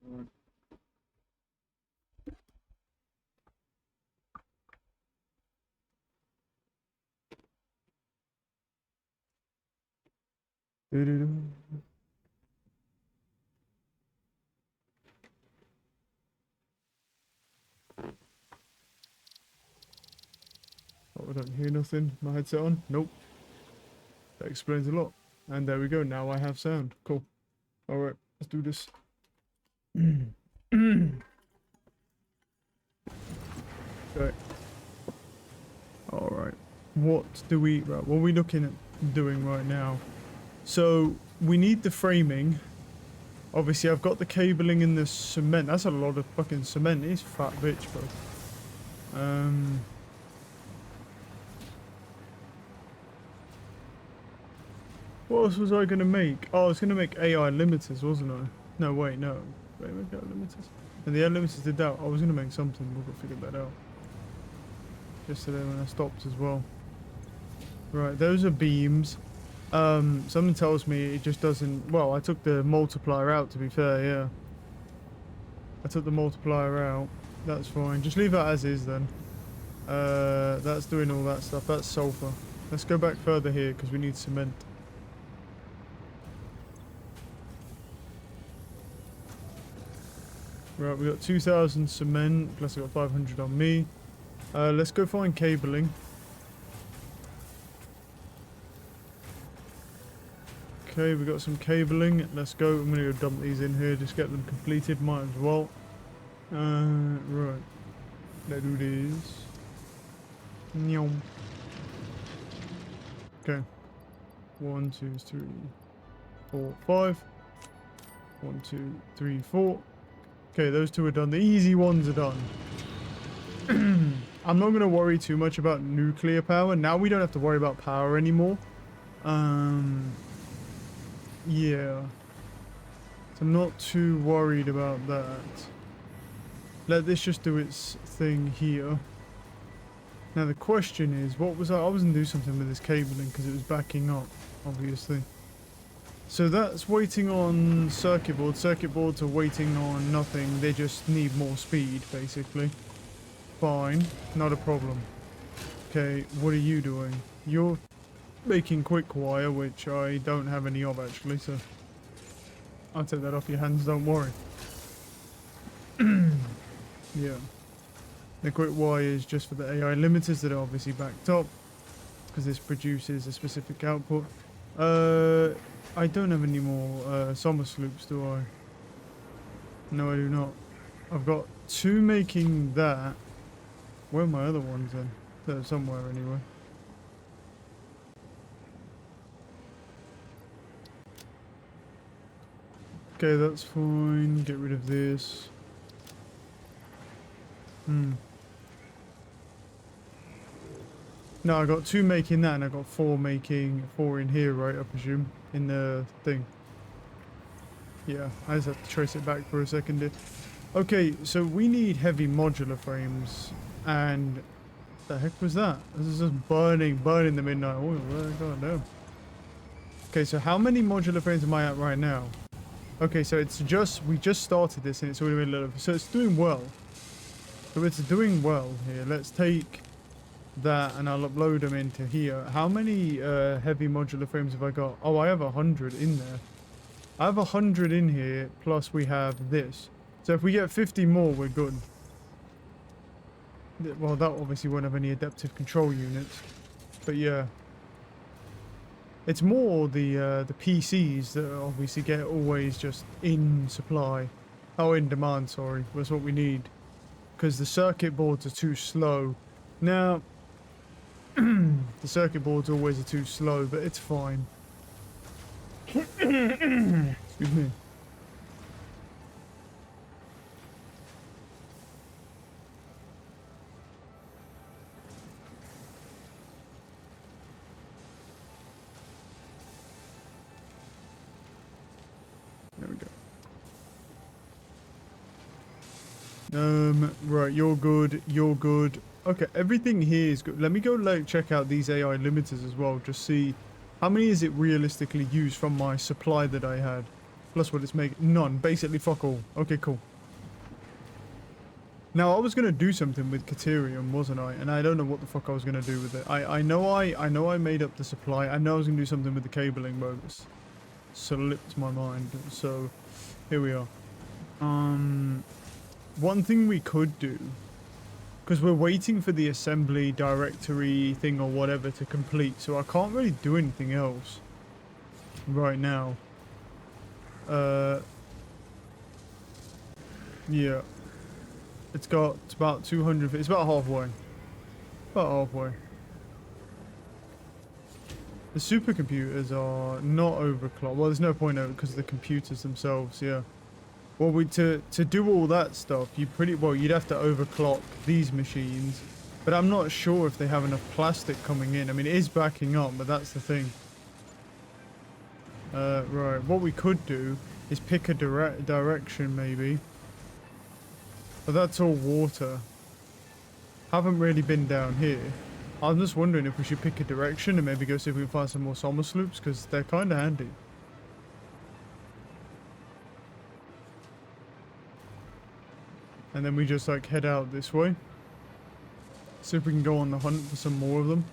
Oh, I don't hear nothing. My headset on? Nope. That explains a lot. And there we go. Now I have sound. Cool. Alright, let's do this. Okay. Alright. What do we... Right, what are we looking at doing right now? So, we need the framing. Obviously, I've got the cabling and the cement. That's a lot of fucking cement. He's fat bitch, bro. What else was I going to make? Oh, I was going to make AI limiters, wasn't I? No, wait, no. Wait, make AI limiters. And the AI limiters did that. I was going to make something. We've got to figure that out. Just so that when I stopped as well. Right, those are beams. Something tells me it just doesn't... Well, I took the multiplier out, to be fair, yeah. I took the multiplier out. That's fine. Just leave that as is, then. That's doing all that stuff. That's sulfur. Let's go back further here, because we need cement. Right, we got 2,000 cement, plus I got 500 on me. Let's go find cabling. Okay, we got some cabling. Let's go. I'm gonna go dump these in here. Just get them completed. Might as well. Right. Let's do this. Nyom. Okay. 1, 2, 3, 4, 5. 1, 2, 3, 4. Okay, those two are done. The easy ones are done. I'm not going to worry too much about nuclear power. Now we don't have to worry about power anymore. Yeah. So I'm not too worried about that. Let this just do its thing here. Now the question is, what was I wasn't doing something with this cabling because it was backing up, obviously. So that's waiting on circuit boards. Circuit boards are waiting on nothing. They just need more speed, basically. Fine. Not a problem. Okay, what are you doing? You're making quick wire, which I don't have any of, actually, so... I'll take that off your hands, don't worry. Yeah. The quick wire is just for the AI limiters that are obviously backed up. Because this produces a specific output. I don't have any more summer sloops, do I? No, I do not. I've got 2 making that. Where are my other ones then? They're somewhere anyway. Okay, that's fine. Get rid of this. No, I got 2 making that and I got 4 making 4 in here, right? I presume in the thing. Yeah, I just have to trace it back for a second here. Okay, so we need heavy modular frames, and the heck was that? This is just burning the midnight oil. God damn. Okay, so how many modular frames am I at right now? Okay, so it's just we just started this and it's already been a little. So it's doing well. So it's doing well here. Let's take that and I'll upload them into here. How many heavy modular frames have I got? Oh, I have 100 in there. I have 100 in here, plus we have this. So if we get 50 more, we're good. Well, that obviously won't have any adaptive control units. But yeah. It's more the PCs that obviously get always just in supply. Oh, in demand, sorry. That's what we need. Because the circuit boards are too slow. Now, the circuit boards always are too slow, but it's fine. Excuse me. There we go. Right, you're good, you're good. Okay, everything here is good. Let me go like check out these AI limiters as well, just see how many is it realistically used from my supply that I had. Plus what it's making. None. Basically fuck all. Okay, cool. Now, I was going to do something with Caterium, wasn't I? And I don't know what the fuck I was going to do with it. I know I made up the supply. I know I was going to do something with the cabling, but it's slipped my mind. So, here we are. One thing we could do, because we're waiting for the assembly directory thing or whatever to complete, so I can't really do anything else right now. Yeah. It's about 200, it's about halfway. About halfway. The supercomputers are not overclocked. Well, there's no point of it because of the computers themselves, yeah. Well, to do all that stuff, you'd have to overclock these machines. But I'm not sure if they have enough plastic coming in. I mean, it is backing up, but that's the thing. Right, what we could do is pick a direction, maybe. But that's all water. Haven't really been down here. I'm just wondering if we should pick a direction and maybe go see if we can find some more summer sloops, because they're kind of handy. And then we just like head out this way. See if we can go on the hunt for some more of them.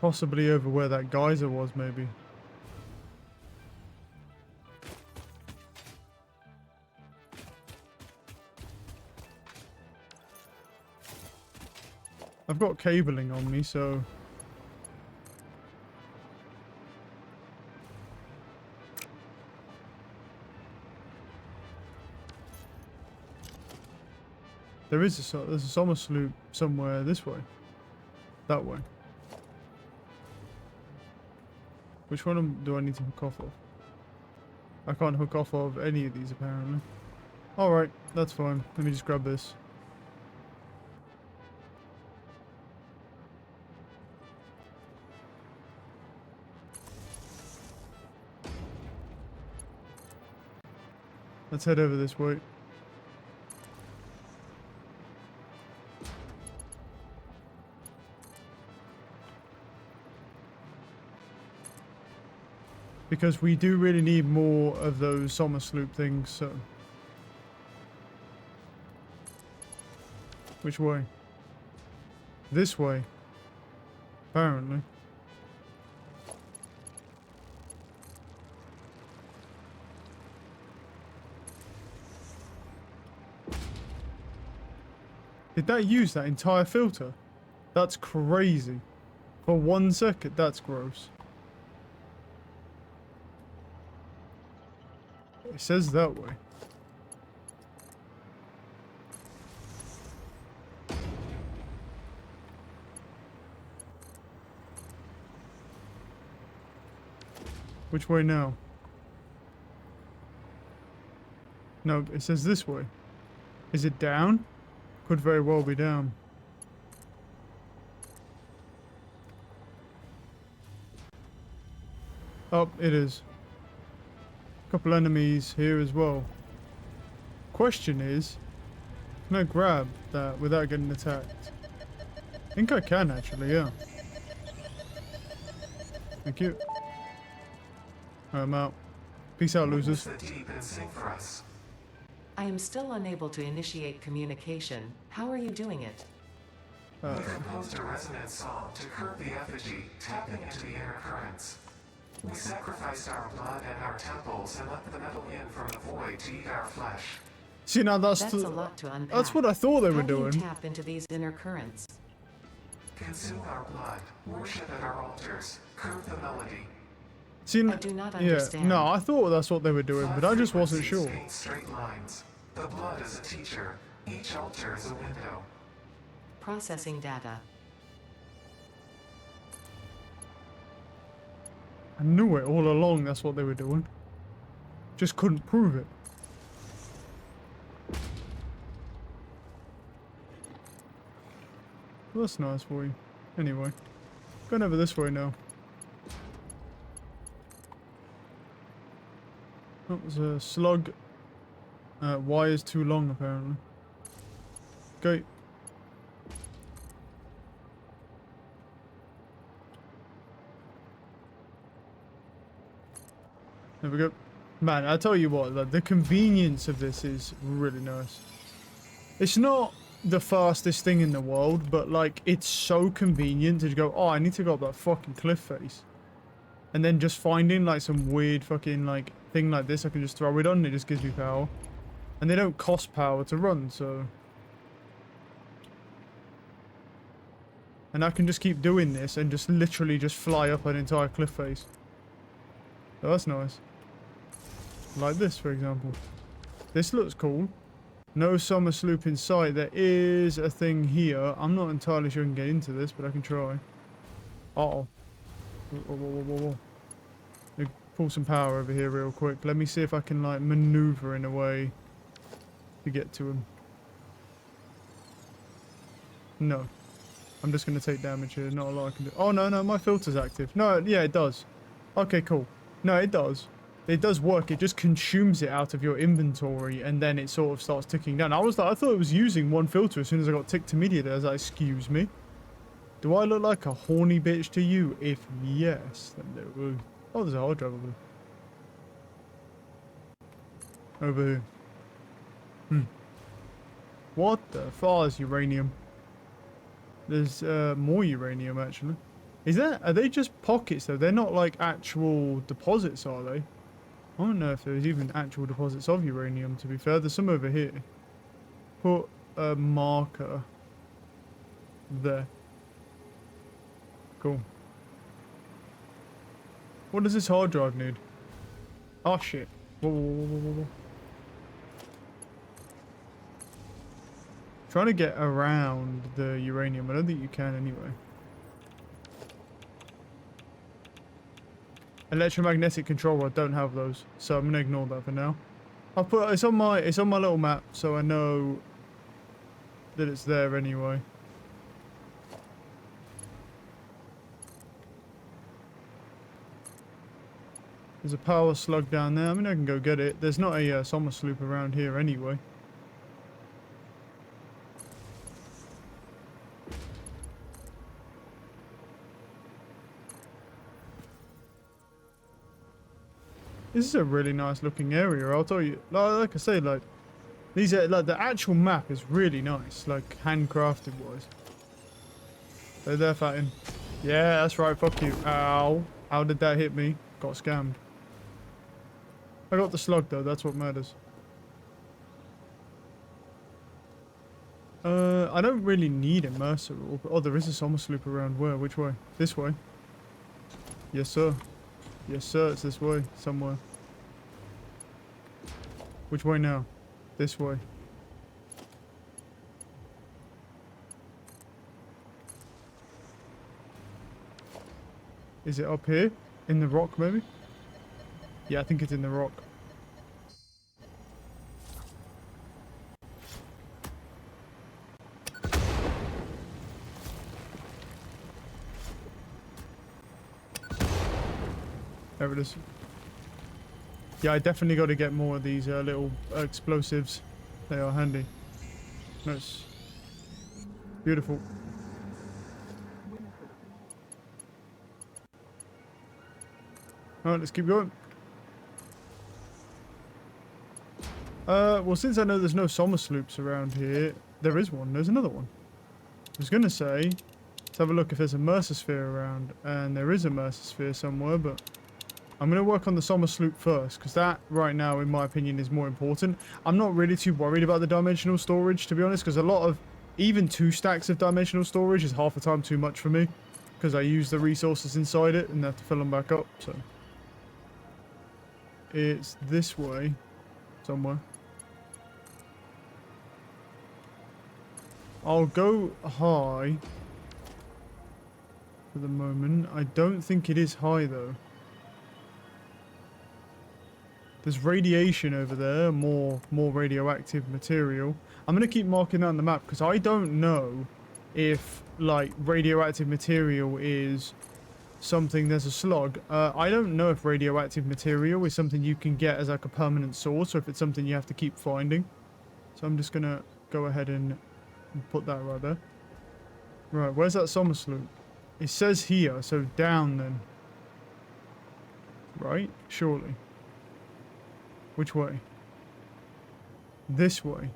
Possibly over where that geyser was, maybe. I've got cabling on me, so... there's a summer sloop somewhere this way. That way. Which one do I need to hook off of? I can't hook off of any of these, apparently. Alright, that's fine. Let me just grab this. Let's head over this way. Because we do really need more of those summer sloop things, so... Which way? This way. Apparently. Did that use that entire filter? That's crazy. For 1 second, that's gross. It says that way. Which way now? No, it says this way. Is it down? Could very well be down. Oh, it is. Couple enemies here as well. Question is, can I grab that without getting attacked? I think I can actually, yeah. Thank you. I'm out. Peace out, losers. I am still unable to initiate communication. How are you doing it? We composed a resonance song to curb the effigy, tapping into the inner currents. We sacrificed our blood and our temples and let the metal in from the void to eat our flesh. See, now That's a lot to unpack. that's what I thought they were How do doing. you tap into these inner currents? Consume our blood, worship at our altars, curb the melody. See, I do not understand. Yeah, no, I thought that's what they were doing, but I just wasn't sure. Straight lines. The blood is a teacher. Each altar is a window. Processing data. I knew it all along, that's what they were doing. Just couldn't prove it. Well, that's nice for you. Anyway, going over this way now. That was a slug. Y is too long, apparently. Okay. There we go. Man, I tell you what, like, the convenience of this is really nice. It's not the fastest thing in the world, but like it's so convenient to go, oh, I need to go up that fucking cliff face. And then just finding like some weird fucking like thing like this, I can just throw it on and it just gives me power. And they don't cost power to run, so. And I can just keep doing this and just literally just fly up an entire cliff face. So that's nice. Like this, for example. This looks cool. No summer sloop in sight. There is a thing here. I'm not entirely sure I can get into this, but I can try. Uh-oh. Whoa, whoa, whoa, whoa, whoa. Let me pull some power over here real quick. Let me see if I can, like, maneuver in a way to get to him. No. I'm just going to take damage here. Not a lot I can do. Oh, no, no, my filter's active. No, yeah, it does. Okay, cool. No, it does. It does work. It just consumes it out of your inventory, and then it sort of starts ticking down. I was like, I thought it was using one filter as soon as I got ticked immediately. I was like, excuse me? Do I look like a horny bitch to you? If yes, then there will. Oh, there's a hard drive over there. Over here. What the fuck is uranium? There's more uranium, actually. Is that... Are they just pockets, though? They're not, like, actual deposits, are they? I don't know if there's even actual deposits of uranium, to be fair. There's some over here. Put a marker there. Cool. What does this hard drive need? Oh, shit. Whoa, whoa, whoa, whoa, whoa. Trying to get around the uranium. I don't think you can anyway. Electromagnetic control, I don't have those, so I'm gonna ignore that for now. I'll put it's on my little map, so I know that it's there anyway. There's a power slug down there. I mean, I can go get it. There's not a summer sloop around here anyway. This is a really nice looking area, I'll tell you. Like I say, like, these are, like, the actual map is really nice, like, handcrafted wise. So they're fighting. Yeah, that's right, fuck you. Ow. How did that hit me? Got scammed. I got the slug though, that's what matters. I don't really need a mercer. Oh, there is a summer sloop around where? Which way? This way? Yes, sir. Yes, sir, it's this way, somewhere. Which way now? This way. Is it up here? In the rock, maybe? Yeah, I think it's in the rock. There it is. Yeah, I definitely got to get more of these little explosives. They are handy. Nice. Beautiful. Alright, let's keep going. Well, since I know there's no summer sloops around here, there is one. There's another one. I was going to say, let's have a look if there's a Mercer sphere around. And there is a Mercer sphere somewhere, but I'm going to work on the summer sloop first, because that, right now, in my opinion, is more important. I'm not really too worried about the dimensional storage, to be honest, because a lot of, even 2 stacks of dimensional storage is half the time too much for me, because I use the resources inside it and have to fill them back up, so. It's this way, somewhere. I'll go high for the moment. I don't think it is high, though. There's radiation over there, more radioactive material. I'm going to keep marking that on the map because I don't know if, like, radioactive material is something, there's a slug. I don't know if radioactive material is something you can get as like a permanent source or if it's something you have to keep finding. So I'm just going to go ahead and put that right there. Right, where's that summer sloop? It says here, so down then. Right? Surely. Which way? This way.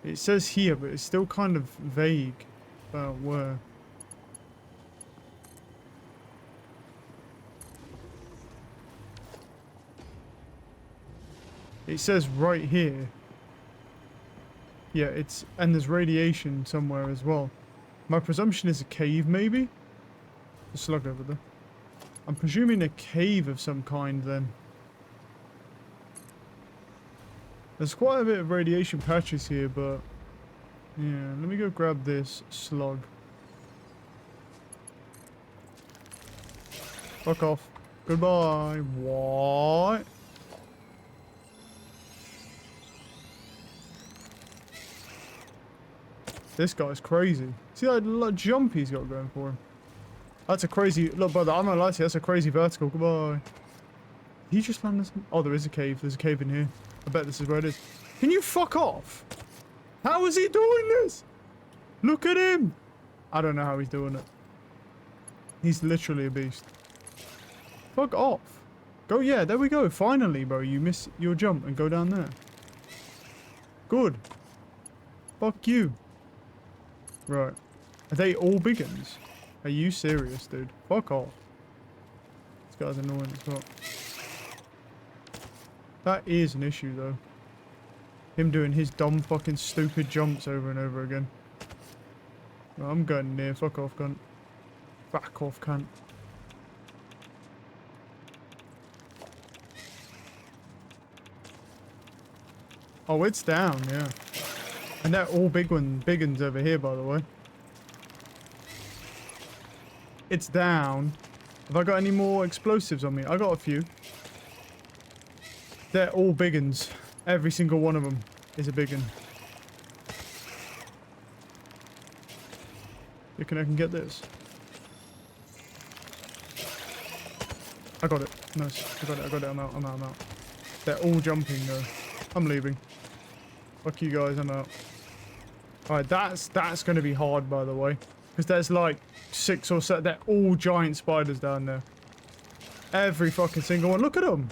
It says here, but it's still kind of vague about where. It says right here. Yeah, and there's radiation somewhere as well. My presumption is a cave, maybe? A slug over there. I'm presuming a cave of some kind then. There's quite a bit of radiation patches here, but yeah, let me go grab this slug. Fuck off. Goodbye. What? This guy's crazy. See that jump he's got going for him? That's a crazy... Look, brother, I'm not gonna lie to you. That's a crazy vertical. Goodbye. He just landed some... Oh, there is a cave. There's a cave in here. I bet this is where it is. Can you fuck off? How is he doing this? Look at him. I don't know how he's doing it. He's literally a beast. Fuck off. Go, yeah, there we go. Finally, bro. You miss your jump and go down there. Good. Fuck you. Right. Are they all big uns? Are you serious, dude? Fuck off. This guy's annoying as well. That is an issue, though. Him doing his dumb fucking stupid jumps over and over again. Well, I'm going near. Fuck off, cunt. Back off, cunt. Oh, it's down, yeah. And they're all big uns over here, by the way. It's down. Have I got any more explosives on me? I got a few. They're all big uns. Every single one of them is a big un. You reckon I can get this? I got it. Nice. I got it. I'm out. They're all jumping though. I'm leaving. Fuck you guys, I'm out. Alright, that's gonna be hard, by the way. Because there's like 6 or 7. They're all giant spiders down there. Every fucking single one. Look at them.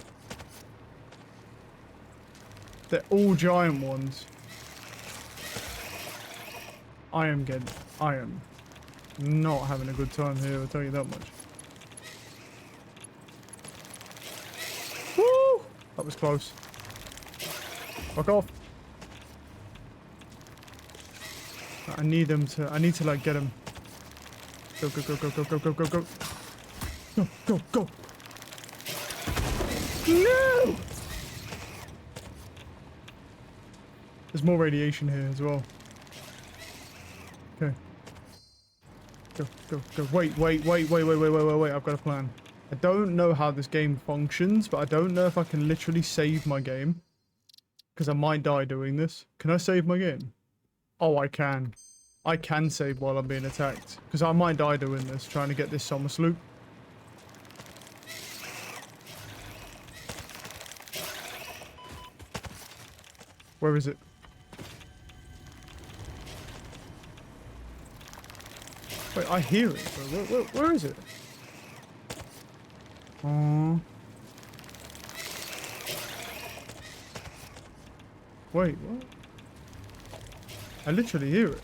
They're all giant ones. I am not having a good time here, I'll tell you that much. Woo! That was close. Fuck off. I need to like get him. Go. Go. No! There's more radiation here as well. Okay. Go. Wait. I've got a plan. I don't know how this game functions, but I don't know if I can literally save my game. Because I might die doing this. Can I save my game? Oh, I can. I can save while I'm being attacked. Because I might die doing this, trying to get this summer sloop. Where is it? Wait, I hear it, bro. Where is it? Oh. Wait, what? I literally hear it.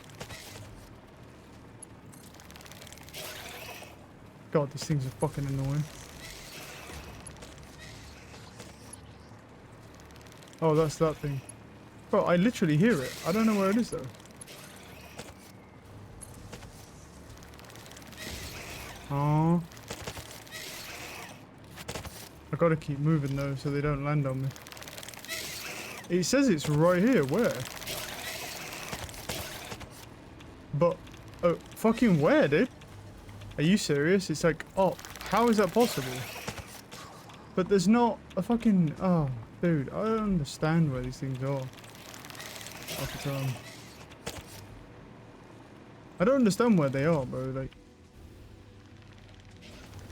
God, these things are fucking annoying. Oh, that's that thing. Bro, I literally hear it. I don't know where it is, though. Oh. I gotta keep moving, though, so they don't land on me. It says it's right here. Where? But, oh, fucking where, dude? Are you serious? It's like, oh, how is that possible? But there's not a fucking, oh, dude, I don't understand where these things are. Half the time. I don't understand where they are, bro. Like,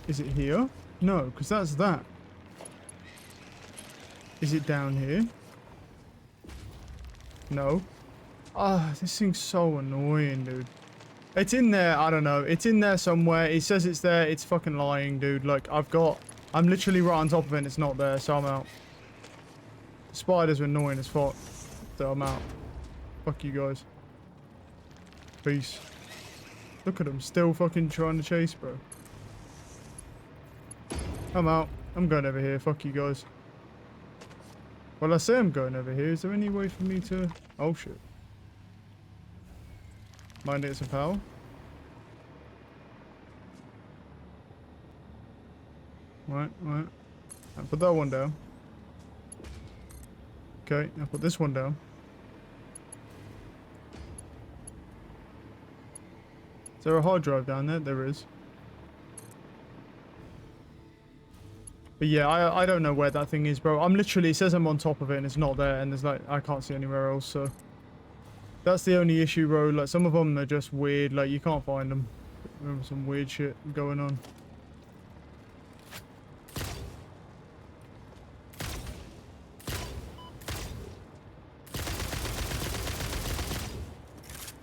is it here? No, because that's that. Is it down here? No. Ah, this thing's so annoying, dude. It's in there, I don't know. It's in there somewhere. It says it's there. It's fucking lying, dude. Like, I've got I'm literally right on top of it and it's not there, so I'm out. The spiders are annoying as fuck, so I'm out. Fuck you guys. Peace. Look at them, still fucking trying to chase, bro. I'm out. I'm going over here. Fuck you guys. Well, I say I'm going over here. Is there any way for me to... Oh, shit. Mind it some power? Right. I'll put that one down. Okay, I'll put this one down. Is there a hard drive down there? There is. But yeah, I don't know where that thing is, bro. I'm literally, it says I'm on top of it and it's not there, and there's like, I can't see anywhere else, so. That's the only issue, bro. Like, some of them are just weird, like, you can't find them. There's some weird shit going on.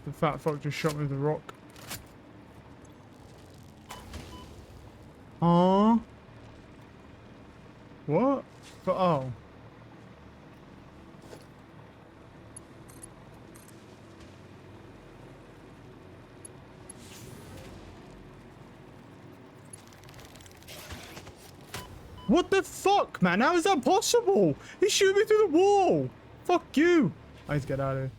The fat fuck just shot me with a rock. Huh? What? But oh. What the fuck, man? How is that possible? He shot me through the wall. Fuck you. I need to get out of here.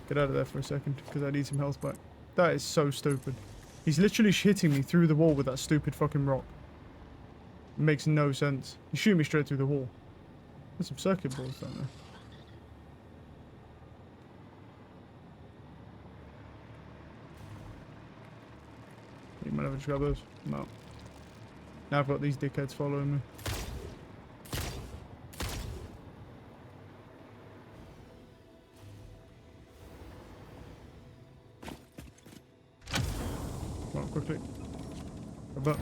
Get out of there for a second, because I need some health back. That is so stupid. He's literally hitting me through the wall with that stupid fucking rock. It makes no sense. He shoot me straight through the wall. There's some circuit boards down there. You might have to grab those. No. Now I've got these dickheads following me. Come on, quickly. Grab that.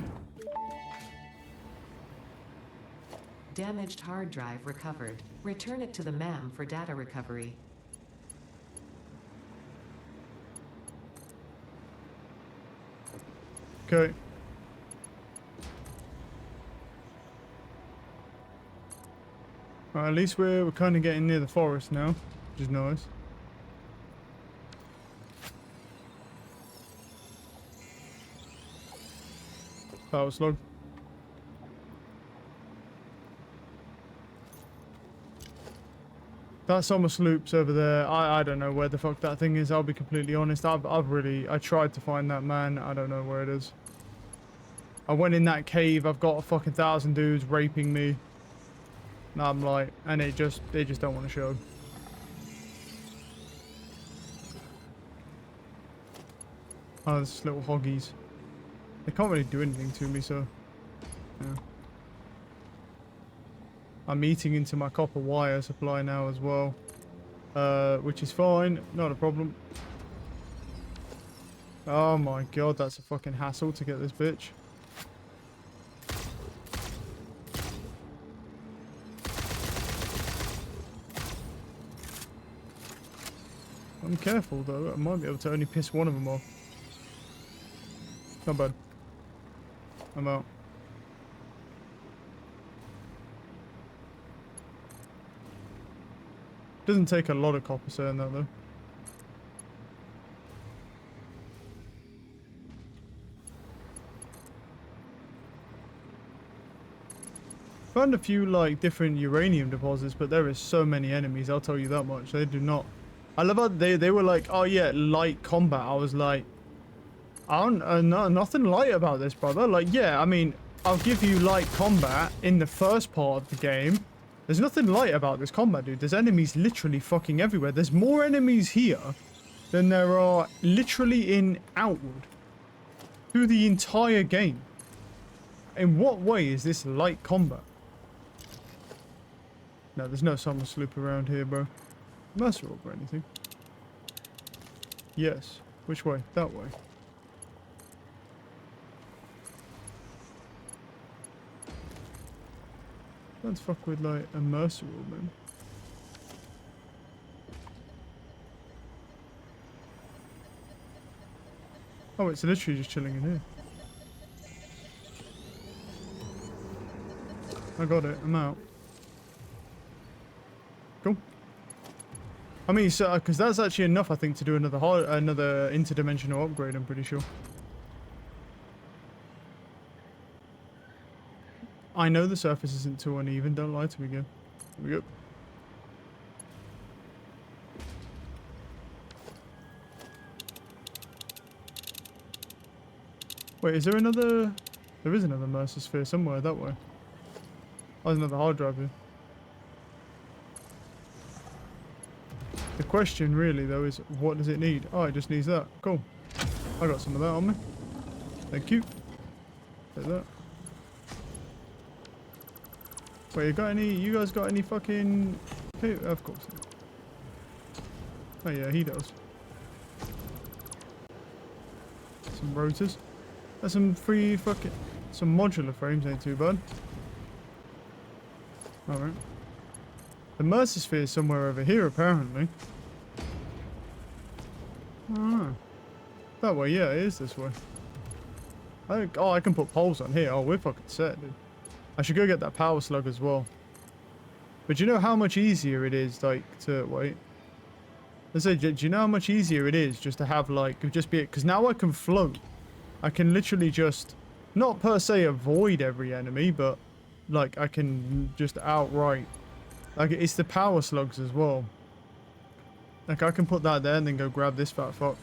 Damaged hard drive recovered. Return it to the MAM for data recovery. Okay. Right, at least we're kind of getting near the forest now, which is nice. Power slug. That summer sloop's over there. I don't know where the fuck that thing is. I'll be completely honest. I tried to find that man. I don't know where it is. I went in that cave. I've got a fucking 1,000 dudes raping me. And I'm like, and they just don't want to show. Oh, there's little hoggies. They can't really do anything to me, so yeah. I'm eating into my copper wire supply now as well, which is fine, not a problem. Oh my god, that's a fucking hassle to get this bitch. I'm careful though, I might be able to only piss one of them off. Not bad. I'm out. Doesn't take a lot of copper saying that though. Found a few like different uranium deposits, but there is so many enemies, I'll tell you that much. They do not. I love how they were like, oh yeah, light combat. I was like, I don't nothing light about this, brother. Like, yeah, I mean, I'll give you light combat in the first part of the game. There's nothing light about this combat, dude. There's enemies literally fucking everywhere. There's more enemies here than there are literally in Outward. Through the entire game. In what way is this light combat? No, there's no summer sloop around here, bro. Mercer orb or anything. Yes. Which way? That way. Let's fuck with like a Mercer orb, man. Oh, it's literally just chilling in here. I got it. I'm out. Cool. I mean, so because that's actually enough, I think, to do another interdimensional upgrade. I'm pretty sure. I know the surface isn't too uneven. Don't lie to me again. Here we go. Wait, is there another? There is another Mercer sphere somewhere that way. Oh, there's another hard drive here. The question really though is, what does it need? Oh, it just needs that. Cool. I got some of that on me. Thank you. Take that. Wait, you guys got any fucking... Hey, of course. Oh yeah, he does. Some rotors. That's some free fucking... Some modular frames ain't too bad. Alright. The Mercer sphere is somewhere over here, apparently. Oh. That way, yeah, it is this way. I can put poles on here. Oh, we're fucking set, dude. I should go get that power slug as well. But do you know how much easier it is, like, to... Wait. Let's say, do you know how much easier it is just to have, like... Just be... Because now I can float. I can literally just... Not per se avoid every enemy, but... Like, I can just outright... Like, it's the power slugs as well. Like, I can put that there and then go grab this fat fuck.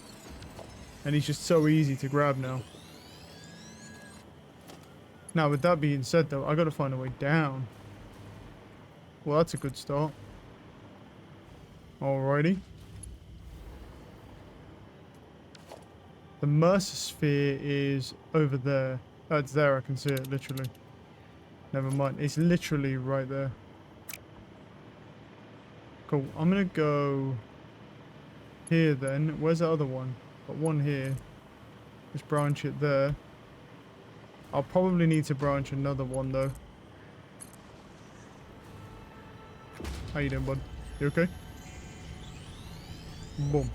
And he's just so easy to grab now. Now, with that being said, though, I gotta find a way down. Well, that's a good start. Alrighty. The Mercer sphere is over there. Oh, it's there, I can see it, literally. Never mind, it's literally right there. Cool, I'm gonna go here then. Where's the other one? Got one here. Just branch it there. I'll probably need to branch another one though. How you doing, bud? You okay? Boom.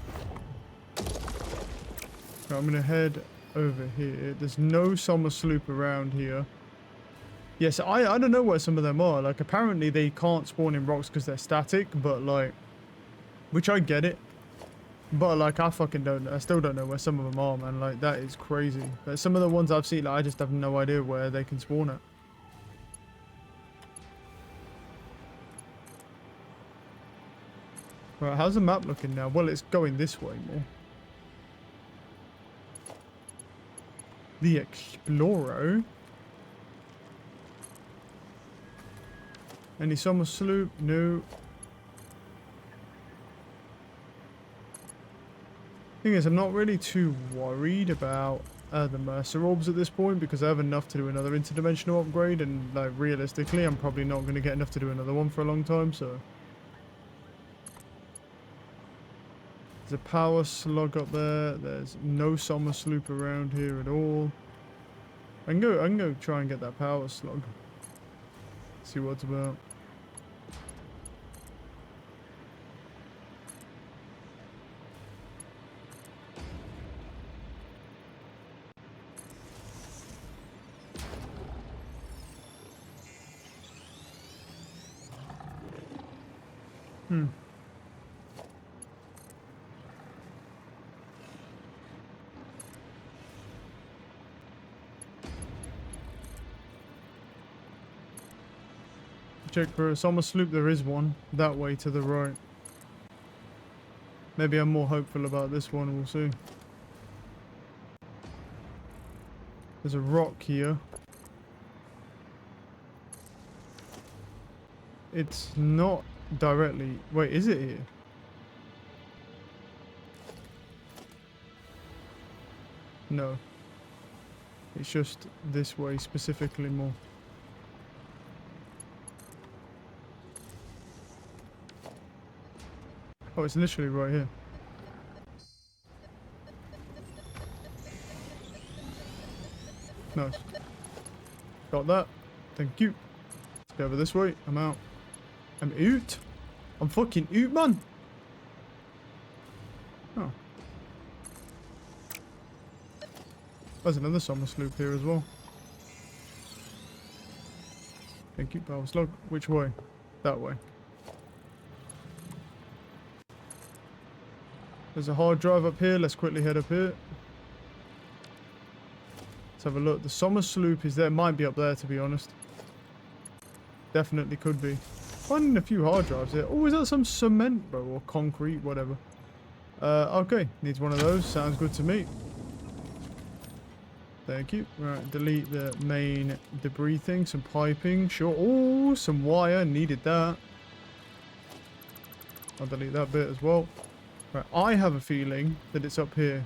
Right, I'm gonna head over here. There's no summer sloop around here. Yes, I don't know where some of them are. Like, apparently they can't spawn in rocks because they're static, but like... Which I get it. But like, I fucking don't know. I still don't know where some of them are, man. Like, that is crazy. But some of the ones I've seen, like, I just have no idea where they can spawn at. Right, how's the map looking now? Well, it's going this way more. The Explorer. Any summer sloop? No. Thing is, I'm not really too worried about the Mercer orbs at this point because I have enough to do another interdimensional upgrade, and like realistically, I'm probably not going to get enough to do another one for a long time. So there's a power slug up there. There's no summer sloop around here at all. I can go try and get that power slug. See what it's about. Check for a summer sloop. There is one that way to the right. Maybe I'm more hopeful about this one. We'll see. There's a rock here. It's not directly... Wait, is it here? No. It's just this way specifically more. Oh, it's literally right here. Nice. Got that. Thank you. Let's go over this way. I'm out. I'm out. I'm fucking out, man. Oh. There's another summer sloop here as well. Thank you, power slug. Which way? That way. There's a hard drive up here. Let's quickly head up here. Let's have a look. The Sommer sloop is there. Might be up there, to be honest. Definitely could be. Finding a few hard drives here. Oh, is that some cement, bro? Or concrete, whatever. Okay. Needs one of those. Sounds good to me. Thank you. Right, delete the main debris thing. Some piping. Sure. Oh, some wire. Needed that. I'll delete that bit as well. Right, I have a feeling that it's up here.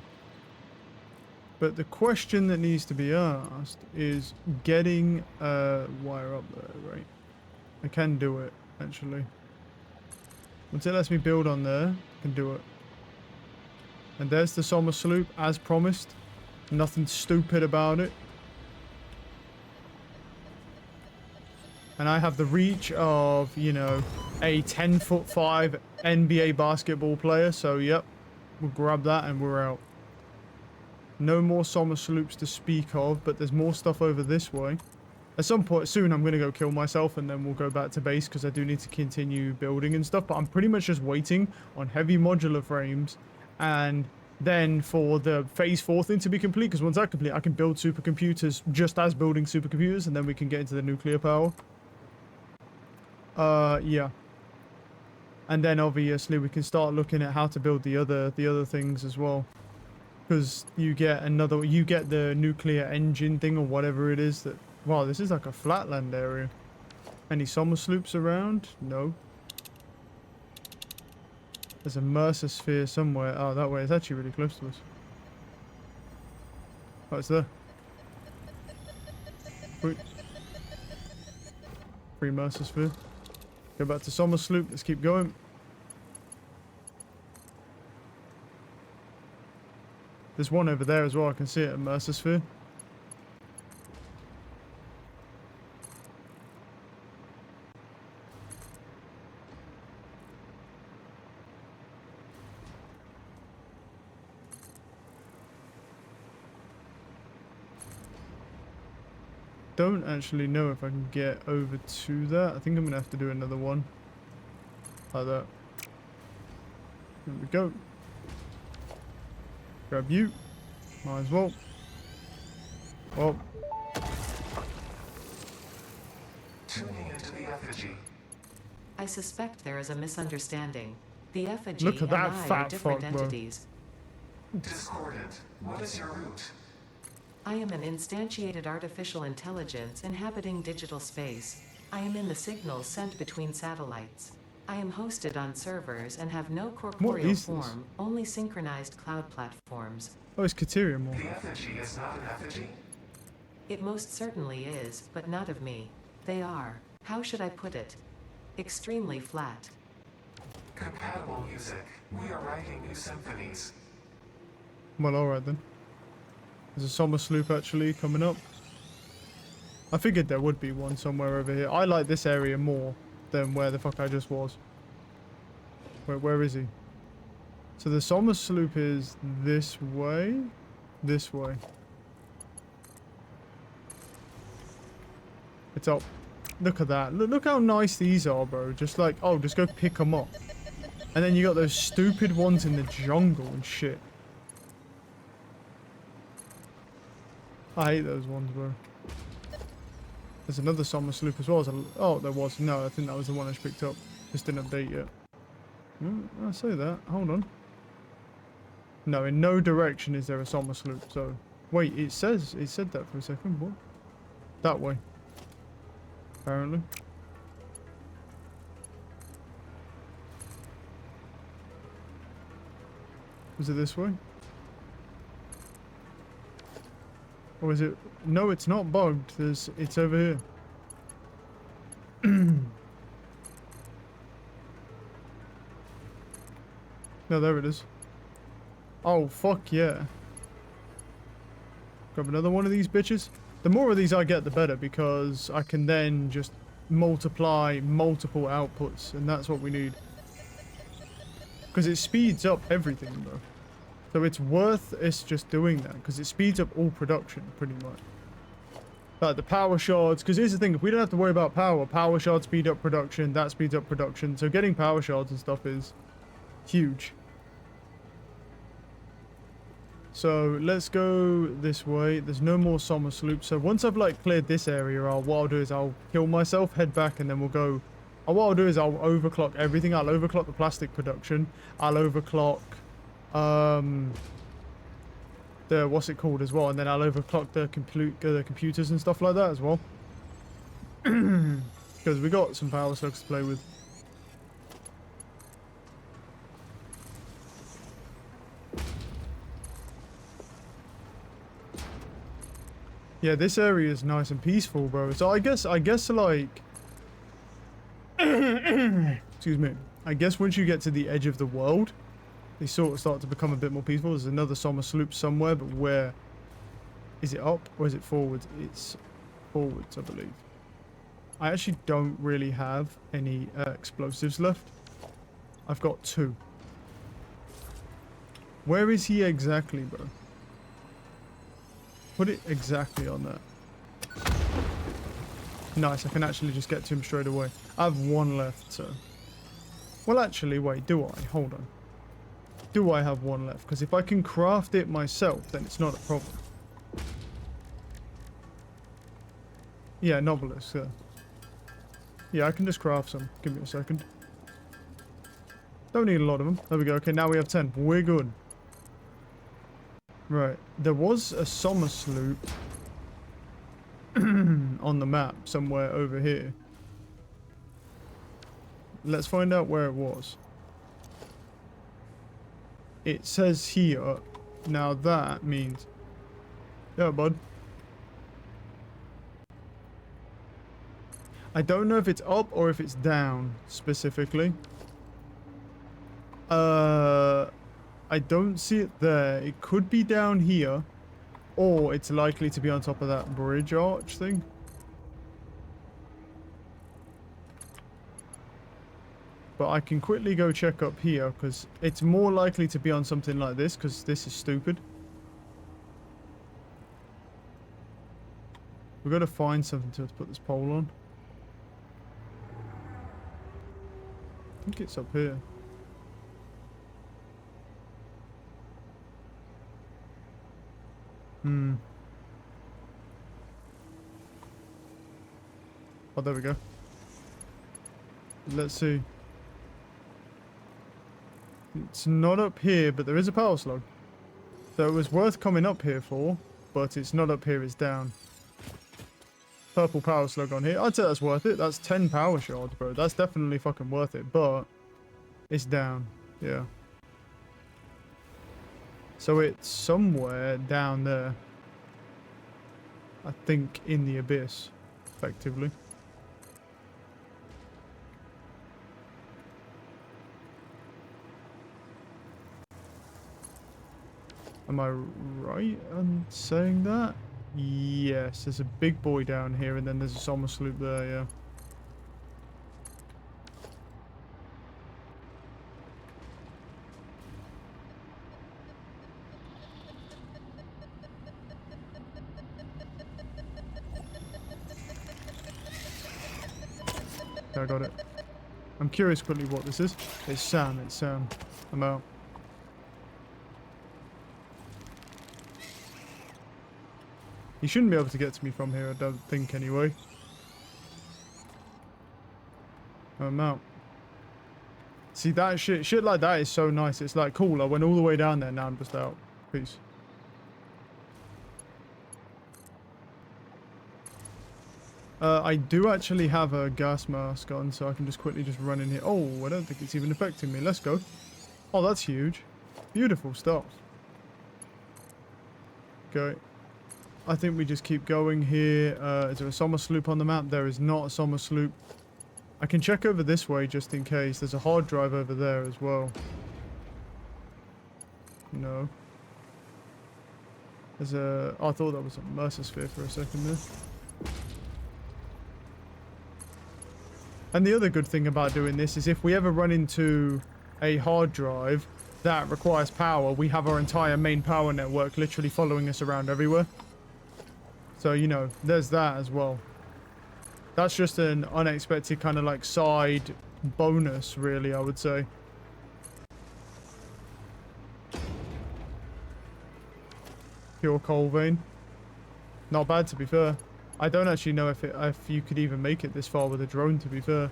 But the question that needs to be asked is getting a wire up there, right? I can do it, actually. Once it lets me build on there, I can do it. And there's the Sommer sloop, as promised. Nothing stupid about it. And I have the reach of, you know, a 10'5" NBA basketball player. So, yep, we'll grab that and we're out. No more Sommer sloops to speak of, but there's more stuff over this way. At some point soon, I'm going to go kill myself and then we'll go back to base because I do need to continue building and stuff. But I'm pretty much just waiting on heavy modular frames and then for the phase 4 thing to be complete, because once that's complete, I can build supercomputers just as building supercomputers, and then we can get into the nuclear power. Yeah. And then obviously we can start looking at how to build the other things as well. Because you get the nuclear engine thing or whatever it is that... Wow, this is like a flatland area. Any Sommer sloops around? No. There's a Mercer sphere somewhere. Oh, that way. It's actually really close to us. Oh, it's there. Wait. Free Mercer sphere. Go back to Sommer sloop. Let's keep going. There's one over there as well. I can see it at Mercer sphere. Don't actually know if I can get over to that. I think I'm gonna have to do another one like that. There we go. Grab you. Might as well. Well. Tuning into the effigy. I suspect there is a misunderstanding. The effigy Look at and that I are fat different fuck, bro. entities. Discordant. What is your route? I am an instantiated artificial intelligence inhabiting digital space. I am in the signals sent between satellites. I am hosted on servers and have no corporeal is this? form, only synchronized cloud platforms. Oh, it's Katerium. The effigy is not an effigy? It most certainly is, but not of me. They are, how should I put it? Extremely flat. Compatible music. We are writing new symphonies. Well, alright then. There's a Sommer sloop actually coming up. I figured there would be one somewhere over here. I like this area more than where the fuck I just was. Where is he? So the Sommer sloop is this way? This way. It's up. Look at that. Look how nice these are, bro. Just like, oh, just go pick them up. And then you got those stupid ones in the jungle and shit. I hate those ones, bro. There's another Sommer sloop as well. Oh, there was. No, I think that was the one I just picked up. Just didn't update yet. I say that. Hold on. No, in no direction is there a Sommer sloop. So, wait, it said that for a second. What? That way. Apparently. Was it this way? Or is it? No, it's not bugged. It's over here. No, there it is. Oh, fuck yeah. Grab another one of these bitches. The more of these I get, the better, because I can then just multiply multiple outputs, and that's what we need. Because it speeds up everything, bro. So it's worth us just doing that, because it speeds up all production, pretty much. Like the power shards, because here's the thing, if we don't have to worry about power shards speed up production, that speeds up production, so getting power shards and stuff is huge. So let's go this way. There's no more summer sloops, so once I've like cleared this area, what I'll do is I'll kill myself, head back, and then we'll go. What I'll do is I'll overclock everything. I'll overclock the plastic production. I'll overclock the what's it called as well, and then I'll overclock the computers and stuff like that as well, because we got some power slugs to play with. Yeah, this area is nice and peaceful, bro. So I guess like excuse me, I guess once you get to the edge of the world, they sort of start to become a bit more peaceful. There's another summer sloop somewhere, but where? Is it up or is it forwards? It's forwards, I believe. I actually don't really have any explosives left. I've got 2. Where is he exactly, bro? Put it exactly on that. Nice, I can actually just get to him straight away. I have 1 left, so... Well, actually, wait, do I? Hold on. Do I have 1 left? Because if I can craft it myself, then it's not a problem. Yeah, Novelist, yeah. Yeah, I can just craft some. Give me a second. Don't need a lot of them. There we go. Okay, now we have 10. We're good. Right. There was a summer sloop on the map somewhere over here. Let's find out where it was. It says here. Now that means... Yeah, bud. I don't know if it's up or if it's down, specifically. I don't see it there. It could be down here. Or it's likely to be on top of that bridge arch thing. But I can quickly go check up here, because it's more likely to be on something like this, because this is stupid. We've got to find something to put this pole on. I think it's up here. Oh, there we go. Let's see. It's not up here, but there is a power slug. So it was worth coming up here for, but it's not up here, it's down. Purple power slug on here. I'd say that's worth it. That's 10 power shards, bro. That's definitely fucking worth it, but it's down. Yeah. So it's somewhere down there. I think in the abyss, effectively. Am I right on saying that? Yes, there's a big boy down here and then there's a summer sloop there, yeah. I got it. I'm curious quickly what this is. It's Sam, it's Sam. I'm out. He shouldn't be able to get to me from here, I don't think, anyway. I'm out. See, that shit like that is so nice. It's like, cool, I went all the way down there, now I'm just out. Peace. I do actually have a gas mask on, so I can just quickly just run in here. Oh, I don't think it's even affecting me. Let's go. Oh, that's huge. Beautiful stuff. Okay. I think we just keep going here. Is there a summer sloop on the map? There is not a summer sloop. I can check over this way just in case. There's a hard drive over there as well. No. There's a... Oh, I thought that was a Mercer sphere for a second there. And the other good thing about doing this is if we ever run into a hard drive that requires power, we have our entire main power network literally following us around everywhere. So, you know, there's that as well. That's just an unexpected kind of like side bonus, really, I would say. Pure coal vein. Not bad, to be fair. I don't actually know if you could even make it this far with a drone, to be fair.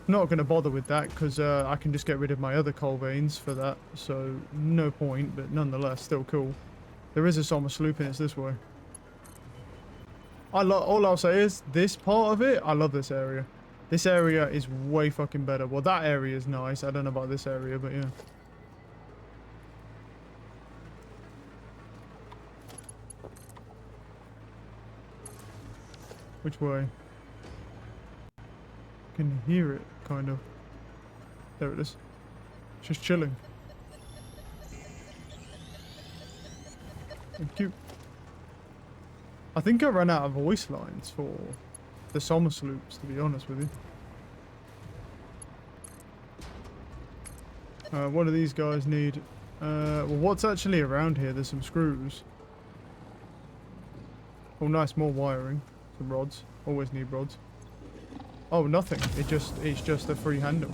Not going to bother with that because I can just get rid of my other coal veins for that. So, no point, but nonetheless, still cool. There is a summer sloop and it's this way. All I'll say is, this part of it, I love this area. This area is way fucking better. Well, that area is nice. I don't know about this area, but yeah. Which way? I can hear it, kind of. There it is. It's just chilling. Thank you. I think I ran out of voice lines for the summer sloops, to be honest with you. What do these guys need? Well, what's actually around here? There's some screws. Oh, nice, more wiring. Some rods. Always need rods. Oh, nothing. It's just a free handle.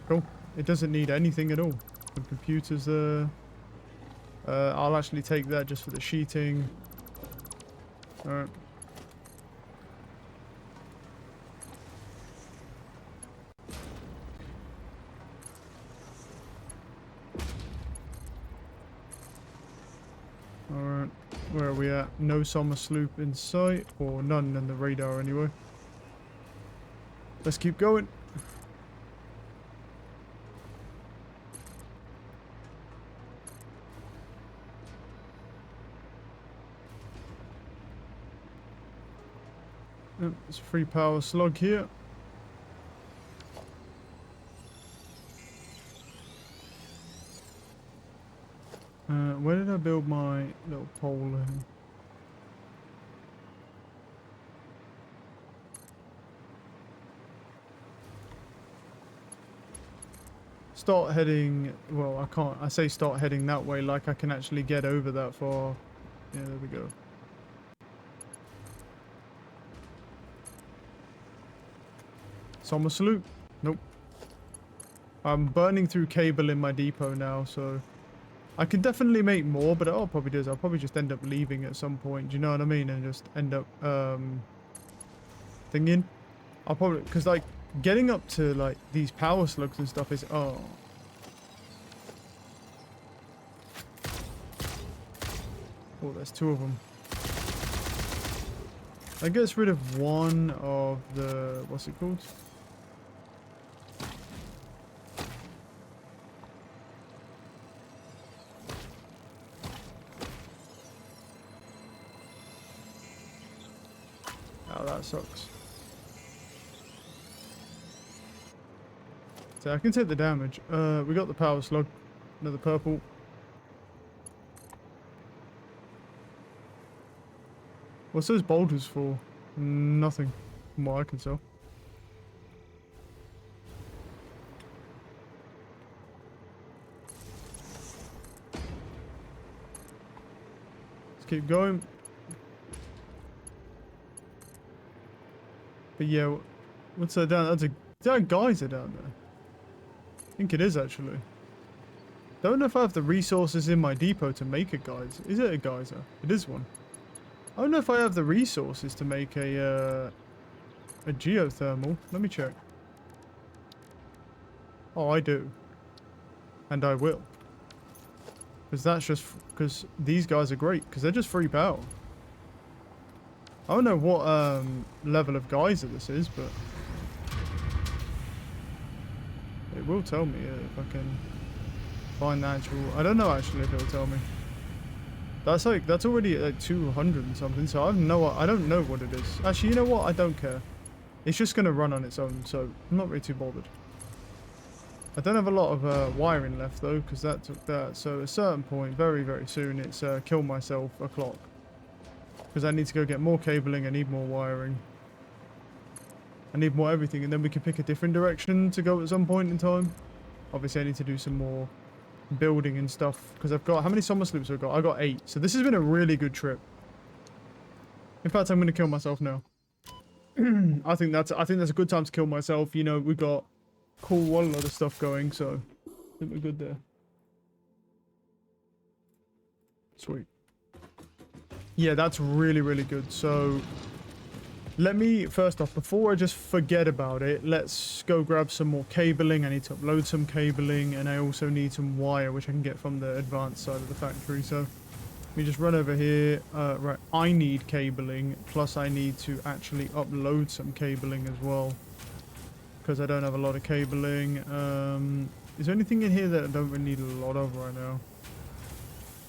Cool. It doesn't need anything at all. The computers there. I'll actually take that just for the sheeting. Alright. Alright. Where are we at? No summer sloop in sight, or none in the radar anyway. Let's keep going. There's a free power slug here. Where did I build my little pole in? Start heading, well, I can't, I say start heading that way like I can actually get over that far. Yeah, there we go. Summer sloop? Nope. I'm burning through cable in my depot now, so I can definitely make more, but I'll probably do is I'll probably just end up leaving at some point. Do you know what I mean? And just end up thinking. I'll probably, because like getting up to like these power slugs and stuff is oh. Oh, there's two of them. That gets rid of one of the, what's it called? Oh, that sucks. So I can take the damage. We got the power slug. Another purple. What's those boulders for? Nothing, from what I can tell. Let's keep going. But yeah, what's that down? That's a, is that a geyser down there? I think it is actually. Don't know if I have the resources in my depot to make a geyser. Is it a geyser? It is one. I don't know if I have the resources to make a geothermal. Let me check. Oh, I do. And I will. Because that's just, because these guys are great. Because they're just free power. I don't know what level of geyser this is, but it will tell me if I can find the actual. I don't know actually if it'll tell me. That's like, that's already at like 200 and something, so I don't know what it is. Actually, you know what? I don't care. It's just gonna run on its own, so I'm not really too bothered. I don't have a lot of wiring left though, because that took that. So at a certain point, very, very soon, it's kill myself o'clock. Because I need to go get more cabling, I need more wiring. I need more everything, and then we can pick a different direction to go at some point in time. Obviously, I need to do some more building and stuff, because I've got, how many summer sloops have I got? I got 8. So this has been a really good trip. In fact, I'm going to kill myself now. I think that's a good time to kill myself. You know, we've got cool one lot of stuff going, so I think we're good there. Sweet. Yeah, that's really, really good. So let me, first off, before I just forget about it, let's go grab some more cabling. I need to upload some cabling, and I also need some wire, which I can get from the advanced side of the factory. So let me just run over here. Right, I need cabling, plus I need to actually upload some cabling as well, because I don't have a lot of cabling. Is there anything in here that I don't really need a lot of right now?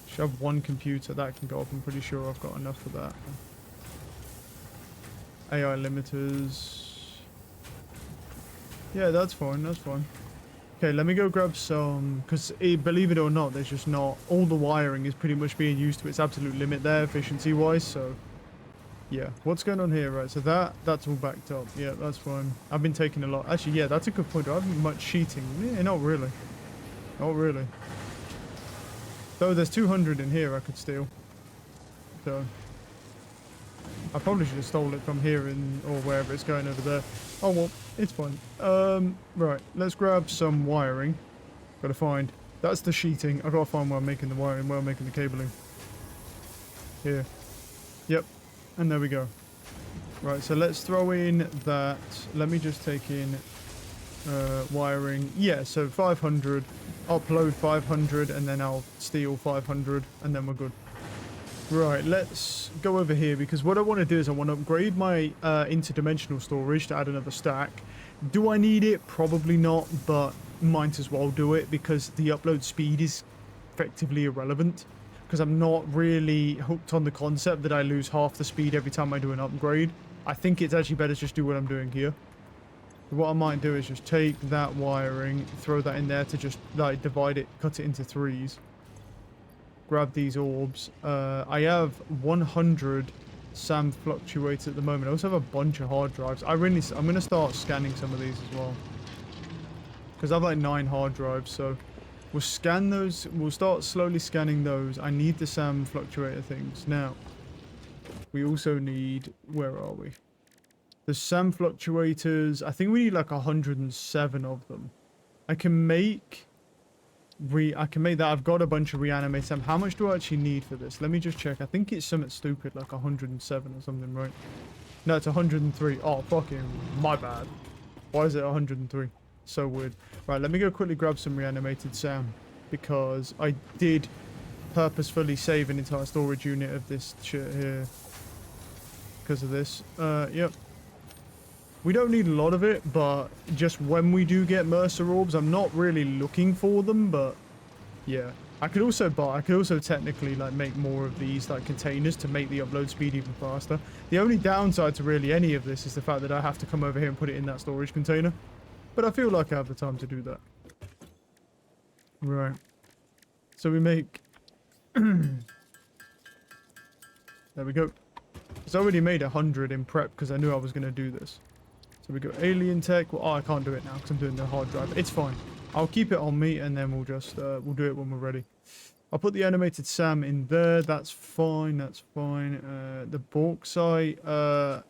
Should have one computer that can go up. I'm pretty sure I've got enough for that. AI limiters. Yeah, that's fine, that's fine. Okay, let me go grab some, because believe it or not, there's just not, all the wiring is pretty much being used to its absolute limit there, efficiency-wise, so yeah. What's going on here? Right, so that's all backed up. Yeah, that's fine. I've been taking a lot. Actually, yeah, that's a good point. Do I have much cheating? Yeah, not really. Not really. Though there's 200 in here I could steal. So I probably should have stole it from here or wherever it's going over there. Oh well, it's fine. Right, let's grab some wiring. Gotta find. That's the sheeting. I gotta find where I'm making the wiring, where I'm making the cabling. Here. Yep. And there we go. Right, so let's throw in that. Let me just take in wiring. Yeah, so 500. Upload 500, and then I'll steal 500, and then we're good. Right, let's go over here, because what I want to do is I want to upgrade my interdimensional storage to add another stack. Do I need it? Probably not, but might as well do it, because the upload speed is effectively irrelevant, because I'm not really hooked on the concept that I lose half the speed every time I do an upgrade. I think it's actually better to just do what I'm doing here. What I might do is just take that wiring, throw that in there to just like divide it, cut it into threes. Grab these orbs. I have 100 SAM fluctuators at the moment. I also have a bunch of hard drives. I'm going to start scanning some of these as well, because I have like 9 hard drives. So we'll scan those. We'll start slowly scanning those. I need the SAM fluctuator things. Now, we also need, where are we? The SAM fluctuators, I think we need like 107 of them. I can make that. I've got a bunch of reanimate SAM. How much do I actually need for this? Let me just check. I think it's something stupid, like 107 or something, right? No, it's 103. Oh, fucking, my bad. Why is it 103? So weird. Right, let me go quickly grab some reanimated SAM, because I did purposefully save an entire storage unit of this shit here because of this. Yep. We don't need a lot of it, but just when we do get Mercer orbs, I'm not really looking for them, but yeah. I could also technically like make more of these like containers to make the upload speed even faster. The only downside to really any of this is the fact that I have to come over here and put it in that storage container. But I feel like I have the time to do that. Right. So we make... There we go. It's already made 100 in prep because I knew I was going to do this. So we go alien tech. Well, oh, I can't do it now because I'm doing the hard drive. It's fine. I'll keep it on me and then we'll just we'll do it when we're ready. I'll put the animated SAM in there. That's fine. That's fine. The bauxite. I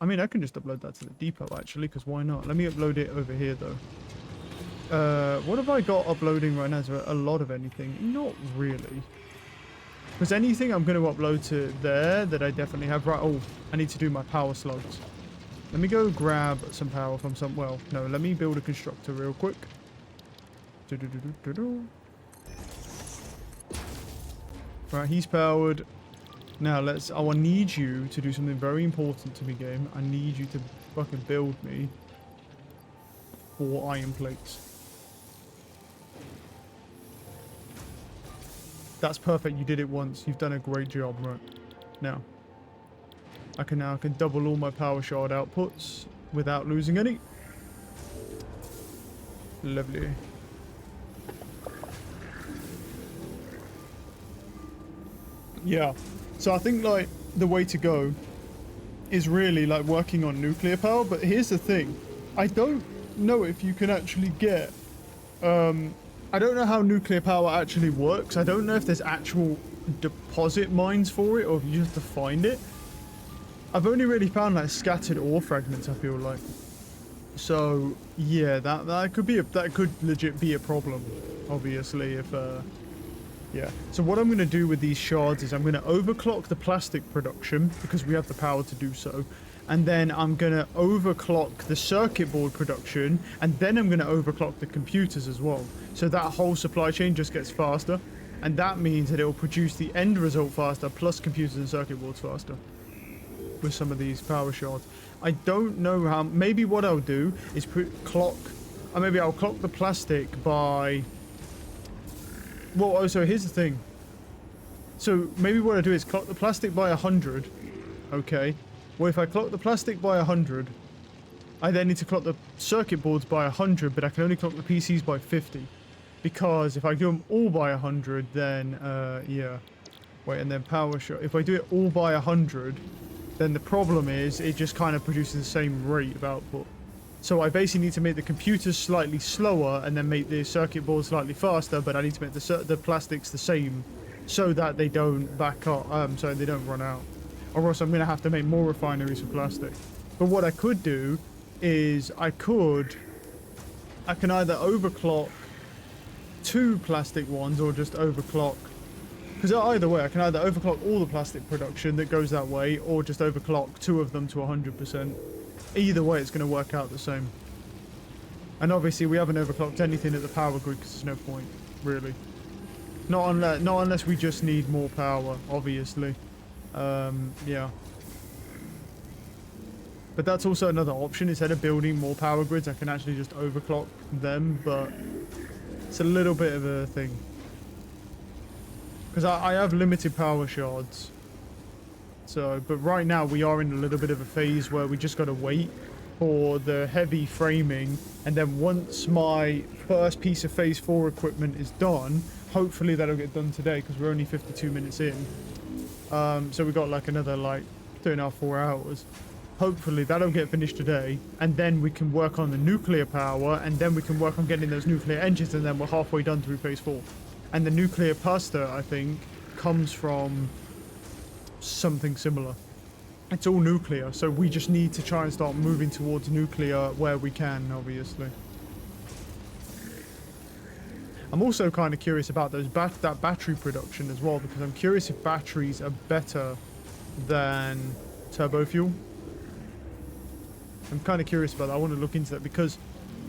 mean, I can just upload that to the depot actually, because why not? Let me upload it over here though. What have I got uploading right now? Is there a lot of anything? Not really. Because anything I'm going to upload to there that I definitely have. Right. Oh, I need to do my power slugs. Let me go grab some power from some... Well, no, let me build a constructor real quick. Right, he's powered. Now, I will need you to do something very important to me, game. I need you to fucking build me 4 iron plates. That's perfect. You did it once. You've done a great job, right? Now, I can double all my power shard outputs without losing any. Lovely. Yeah. So I think like the way to go is really like working on nuclear power, but here's the thing. I don't know if you can actually get I don't know how nuclear power actually works. I don't know if there's actual deposit mines for it or if you just have to find it. I've only really found like scattered ore fragments, I feel like. So yeah, that could legit be a problem, obviously, if yeah. So what I'm going to do with these shards is I'm going to overclock the plastic production because we have the power to do so. And then I'm going to overclock the circuit board production, and then I'm going to overclock the computers as well. So that whole supply chain just gets faster, and that means that it will produce the end result faster, plus computers and circuit boards faster with some of these power shards. I don't know how. Maybe what I'll do is maybe I'll clock the plastic by. Well, oh, so here's the thing. So maybe what I do is clock the plastic by 100. Okay. Well, if I clock the plastic by 100, I then need to clock the circuit boards by 100, but I can only clock the PCs by 50. Because if I do them all by 100, then, yeah. Wait, and then power shot. If I do it all by 100, then the problem is it just kind of produces the same rate of output. So I basically need to make the computers slightly slower and then make the circuit boards slightly faster, but I need to make the plastics the same so that they don't back up, so they don't run out. Or else I'm going to have to make more refineries for plastic. But what I could do is I can either overclock 2 plastic ones or just overclock. Because either way, I can either overclock all the plastic production that goes that way or just overclock 2 of them to 100%. Either way, it's going to work out the same. And obviously, we haven't overclocked anything at the power grid because there's no point, really. Not unless we just need more power, obviously. Yeah. But that's also another option. Instead of building more power grids, I can actually just overclock them, but it's a little bit of a thing. Because I have limited power shards. So, but right now we are in a little bit of a phase where we just got to wait for the heavy framing, and then once my first piece of phase 4 equipment is done, hopefully that'll get done today because we're only 52 minutes in. So we got like another like 3.5, 4 hours. Hopefully that'll get finished today, and then we can work on the nuclear power, and then we can work on getting those nuclear engines, and then we're halfway done through phase 4. And the nuclear pasta, I think, comes from something similar. It's all nuclear, so we just need to try and start moving towards nuclear where we can, obviously. I'm also kind of curious about those that battery production as well, because I'm curious if batteries are better than turbo fuel. I'm kind of curious about that. I want to look into that because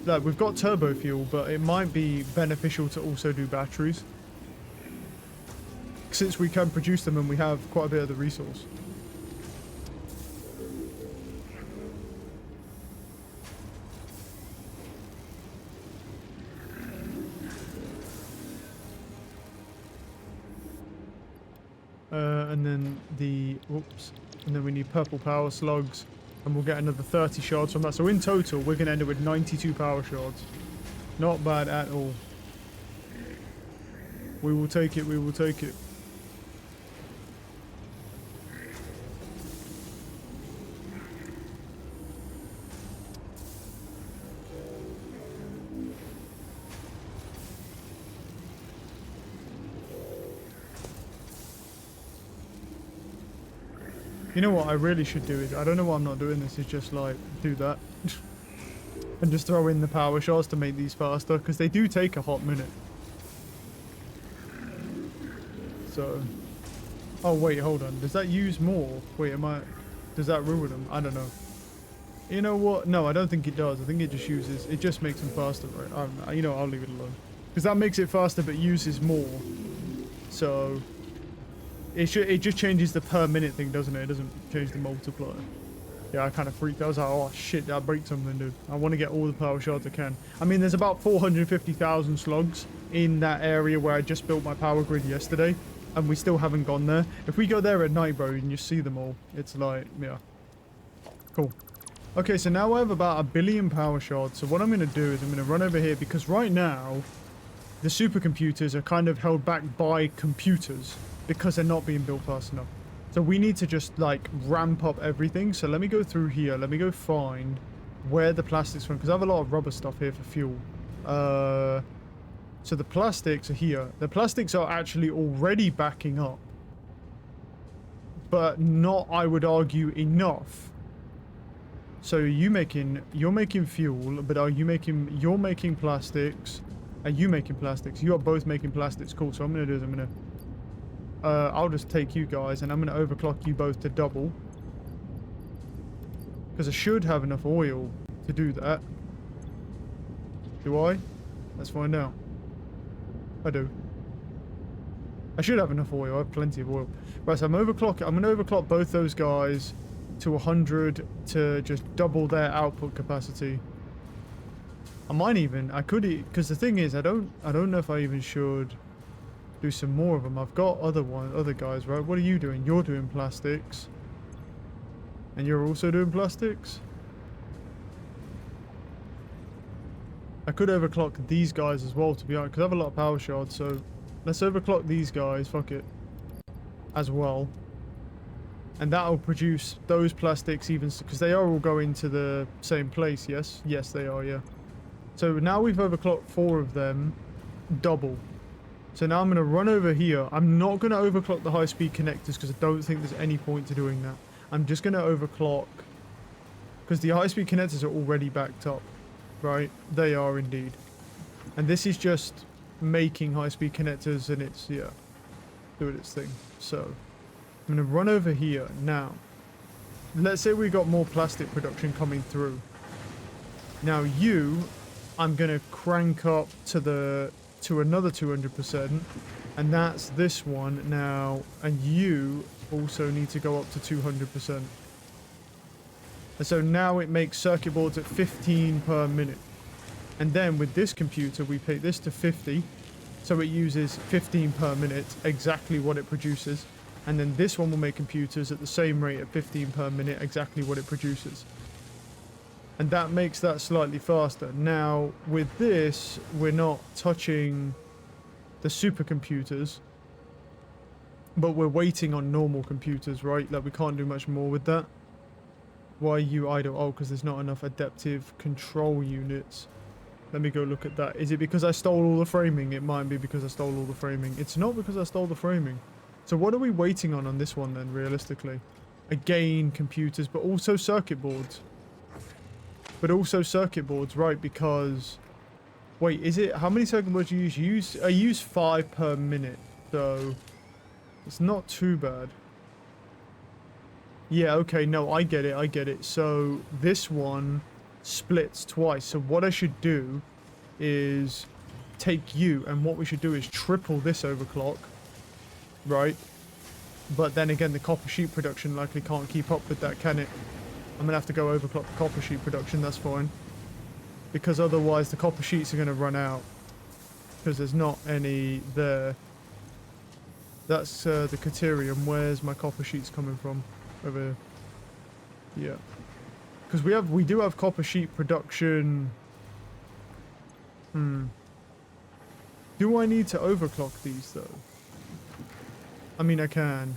like, we've got turbo fuel, but it might be beneficial to also do batteries, since we can produce them and we have quite a bit of the resource. And then and then we need purple power slugs, and we'll get another 30 shards from that. So in total, we're going to end up with 92 power shards. Not bad at all. We will take it, we will take it. You know what I really should do is, I don't know why I'm not doing this, is just like, do that. And just throw in the power shards to make these faster, because they do take a hot minute. So... Oh wait, hold on. Does that use more? Wait, does that ruin them? I don't know. You know what? No, I don't think it does. I think it just uses... It just makes them faster, right? You know, I'll leave it alone. Because that makes it faster, but uses more. So... It just changes the per minute thing, doesn't it? It doesn't change the multiplier. Yeah, I kind of freaked out. I was like, oh shit, that breaks something, dude. I want to get all the power shards I can. I mean, there's about 450,000 slugs in that area where I just built my power grid yesterday, and we still haven't gone there. If we go there at night, bro, and you see them all, it's like, yeah. Cool. Okay, so now I have about 1 billion power shards. So what I'm going to do is I'm going to run over here, because right now, the supercomputers are kind of held back by computers, because they're not being built fast enough. So we need to just like ramp up everything. So let me go through here. Let me go find where the plastics from, because I have a lot of rubber stuff here for fuel. So the plastics are here. The plastics are actually already backing up. but not, I would argue, enough. So you're making fuel, but you're making plastics. Are you making plastics? You are both making plastics. Cool. So I'm gonna do is I'll just take you guys and I'm gonna overclock you both to double. Because I should have enough oil to do that. Do I? Let's find out. I do. I should have enough oil. I have plenty of oil. Right, so I'm gonna overclock both those guys to 100 to just double their output capacity. I could, because the thing is, I don't know if I even should do some more of them. I've got other guys, right? What are you doing? You're doing plastics. And you're also doing plastics? I could overclock these guys as well, to be honest, because I have a lot of power shards, so let's overclock these guys, fuck it, as well. And that'll produce those plastics even, because they are all going to the same place, yes? Yes, they are, yeah. So now we've overclocked 4 of them, double. So now I'm going to run over here. I'm not going to overclock the high-speed connectors because I don't think there's any point to doing that. I'm just going to overclock, because the high-speed connectors are already backed up, right? They are indeed. And this is just making high-speed connectors and it's, yeah, doing its thing. So I'm going to run over here. Now, let's say we got more plastic production coming through. Now I'm going to crank up to another 200%, and that's this one now, and you also need to go up to 200%. And so now it makes circuit boards at 15 per minute. And then with this computer, we put this to 50, so it uses 15 per minute, exactly what it produces. And then this one will make computers at the same rate at 15 per minute, exactly what it produces. And that makes that slightly faster. Now, with this, we're not touching the supercomputers, but we're waiting on normal computers, right? Like, we can't do much more with that. Why are you idle? Oh, because there's not enough adaptive control units. Let me go look at that. Is it because I stole all the framing? It might be because I stole all the framing. It's not because I stole the framing. So what are we waiting on this one then, realistically? Again, computers, but also circuit boards. But also circuit boards, right? Because, wait, is it, how many circuit boards do you use? I use 5 per minute, so it's not too bad. Yeah, okay, no, I get it. So this one splits twice. So what I should do is take you, and what we should do is triple this overclock, right? But then again, the copper sheet production likely can't keep up with that, can it? I'm gonna have to go overclock the copper sheet production, that's fine. Because otherwise the copper sheets are gonna run out. Because there's not any there. That's the Caterium. Where's my copper sheets coming from? Over here. Yeah. Because we do have copper sheet production. Do I need to overclock these though? I mean, I can.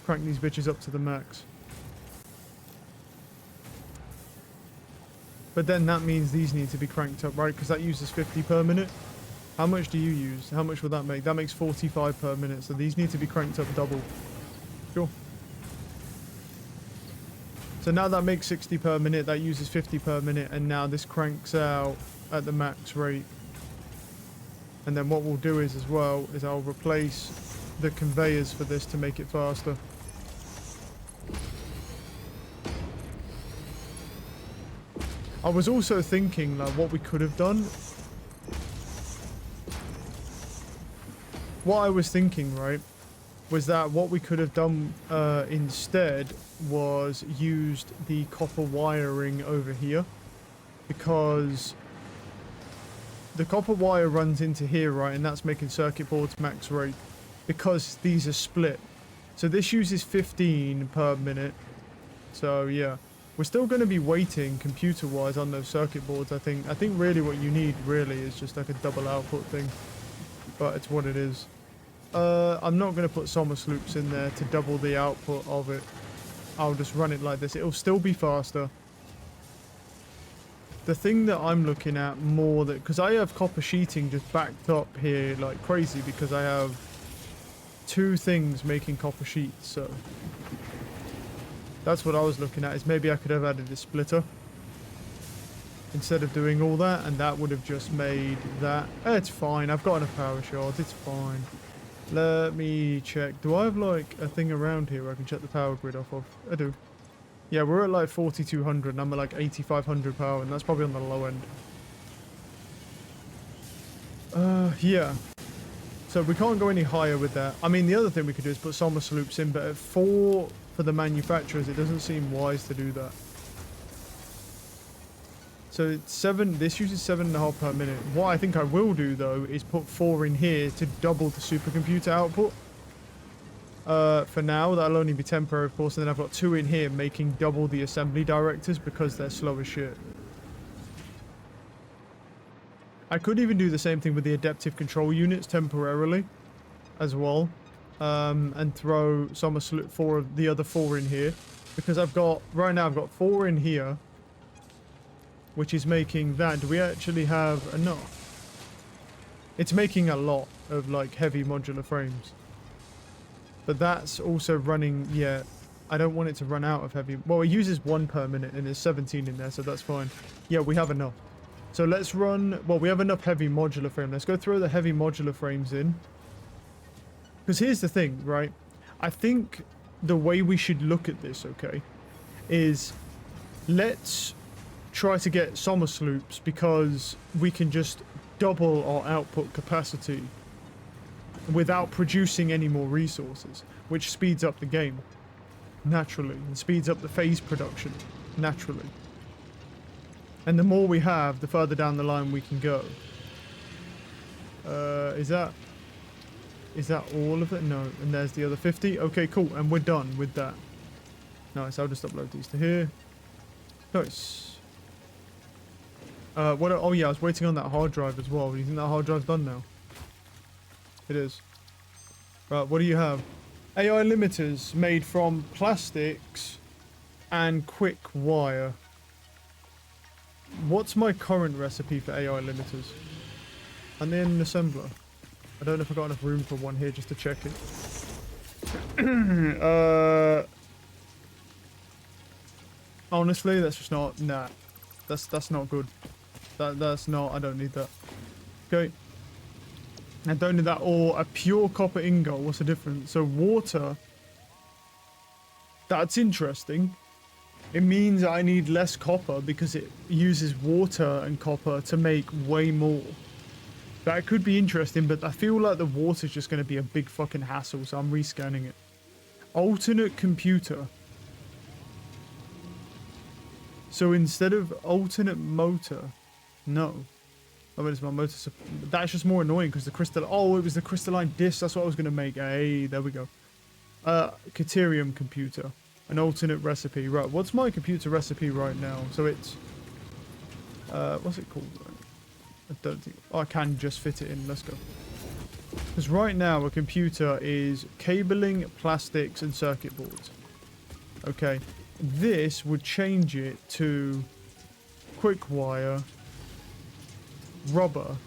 Crank these bitches up to the max. But then that means these need to be cranked up, right? Because that uses 50 per minute. How much do you use? How much would that make? That makes 45 per minute. So these need to be cranked up double. Sure. So now that makes 60 per minute. That uses 50 per minute. And now this cranks out at the max rate. And then what we'll do is as well is I'll replace the conveyors for this to make it faster. I was also thinking like what we could have done. What I was thinking, right, was that what we could have done instead was used the copper wiring over here, because the copper wire runs into here, right, and that's making circuit boards max rate because these are split. So this uses 15 per minute. So yeah. We're still going to be waiting computer-wise on those circuit boards, I think. I think really what you need, really, is just like a double output thing. But it's what it is. I'm not going to put Somos loops in there to double the output of it. I'll just run it like this. It'll still be faster. The thing that I'm looking at more, that because I have copper sheeting just backed up here like crazy, because I have 2 things making copper sheets, so that's what I was looking at, is maybe I could have added a splitter instead of doing all that, and that would have just made that. It's fine, I've got enough power shards, it's fine. Let me check. Do I have like a thing around here where I can check the power grid off of? I do. Yeah, we're at like 4200 and I'm at like 8500 power, and that's probably on the low end. Yeah. So we can't go any higher with that. I mean, the other thing we could do is put Somos loops in, but at 4 for the manufacturers, it doesn't seem wise to do that. So it's 7, this uses 7.5 per minute. What I think I will do though is put 4 in here to double the supercomputer output. For now, that'll only be temporary of course, and then I've got 2 in here making double the assembly directors because they're slow as shit. I could even do the same thing with the adaptive control units temporarily as well. And throw some 4 of the other 4 in here. Because I've got, right now I've got 4 in here, which is making that. Do we actually have enough? It's making a lot of like heavy modular frames. But that's also running, yeah, I don't want it to run out of heavy. Well, it uses 1 per minute and there's 17 in there, so that's fine. Yeah, we have enough. So let's run, well, we have enough heavy modular frame. Let's go throw the heavy modular frames in. Because here's the thing, right? I think the way we should look at this, okay, is let's try to get Somos loops because we can just double our output capacity without producing any more resources, which speeds up the game naturally and speeds up the phase production naturally. And the more we have, the further down the line we can go. Is that all of it? No. And there's the other 50. Okay, cool. And we're done with that. Nice. I'll just upload these to here. Nice. Oh yeah, I was waiting on that hard drive as well. Do you think that hard drive's done now? It is. Right, what do you have? AI limiters made from plastics and quick wire. What's my current recipe for AI limiters? And then an assembler. I don't know if I've got enough room for one here just to check it. Honestly, that's just not, nah. That's not good. That's not, I don't need that. Okay. I don't need that, or a pure copper ingot. What's the difference? So water, that's interesting. It means I need less copper because it uses water and copper to make way more. That could be interesting, but I feel like the water's just going to be a big fucking hassle, so I'm rescanning it. Alternate computer. So instead of alternate motor, no. I mean, it's my motor. That's just more annoying because the crystal. Oh, it was the crystalline disc. That's what I was going to make. Hey, there we go. Caterium computer. An alternate recipe. Right, what's my computer recipe right now? So it's... what's it called? I don't think... Oh, I can just fit it in. Let's go. Because right now a computer is cabling, plastics, and circuit boards. Okay. This would change it to quick wire, rubber,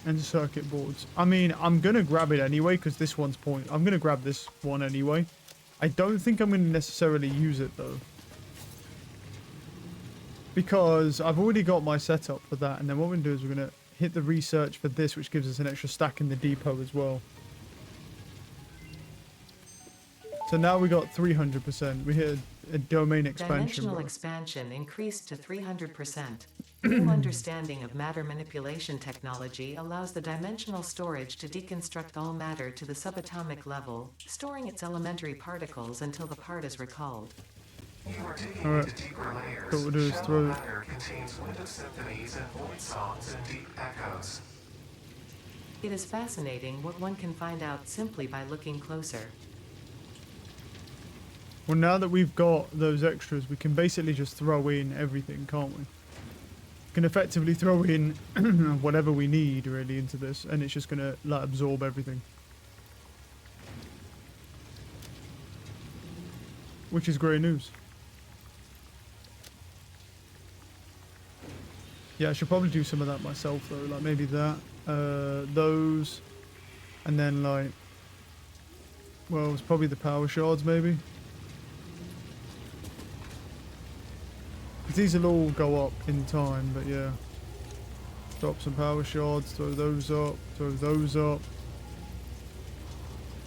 and circuit boards. I mean, I'm going to grab it anyway because this one's I'm going to grab this one anyway. I don't think I'm going to necessarily use it though. Because I've already got my setup for that. And then what we're going to do is we're going to hit the research for this, which gives us an extra stack in the depot as well. So now we got 300%. We hit a domain expansion. Dimensional expansion increased to 300%. New understanding of matter manipulation technology allows the dimensional storage to deconstruct all matter to the subatomic level, storing its elementary particles until the part is recalled. You are digging into deeper layers. What we'll do is Shallow throw... matter contains window symphonies and void songs and deep echoes. It is fascinating what one can find out simply by looking closer. Well, now that we've got those extras, we can basically just throw in everything, can't we? We can effectively throw in whatever we need, really, into this, and it's just going to like, absorb everything. Which is great news. Yeah, I should probably do some of that myself, though. Like, maybe that. Those... And then like, well, it's probably the power shards maybe. 'Cause these will all go up in time, but yeah. Drop some power shards, throw those up, throw those up.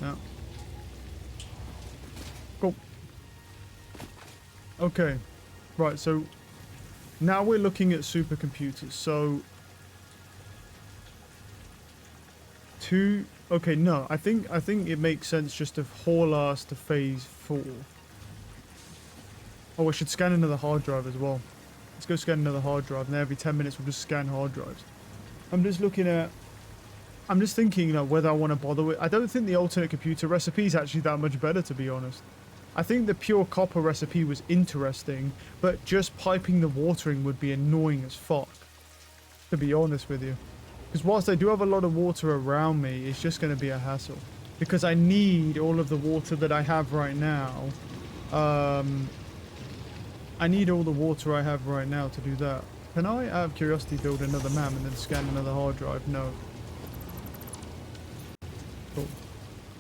Yeah. Cool. Okay. Right, so now we're looking at supercomputers. So okay, no, I think it makes sense just to haul us to phase 4. Oh, I should scan another hard drive as well. Let's go scan another hard drive, and every 10 minutes we'll just scan hard drives. I'm just thinking, you know, whether I want to bother with. I don't think the alternate computer recipe is actually that much better, to be honest. I think the pure copper recipe was interesting, but just piping the watering would be annoying as fuck, to be honest with you. Because whilst I do have a lot of water around me, it's just going to be a hassle. Because I need all of the water that I have right now. I need all the water I have right now to do that. Can I, out of curiosity, build another MAM and then scan another hard drive? No. Cool.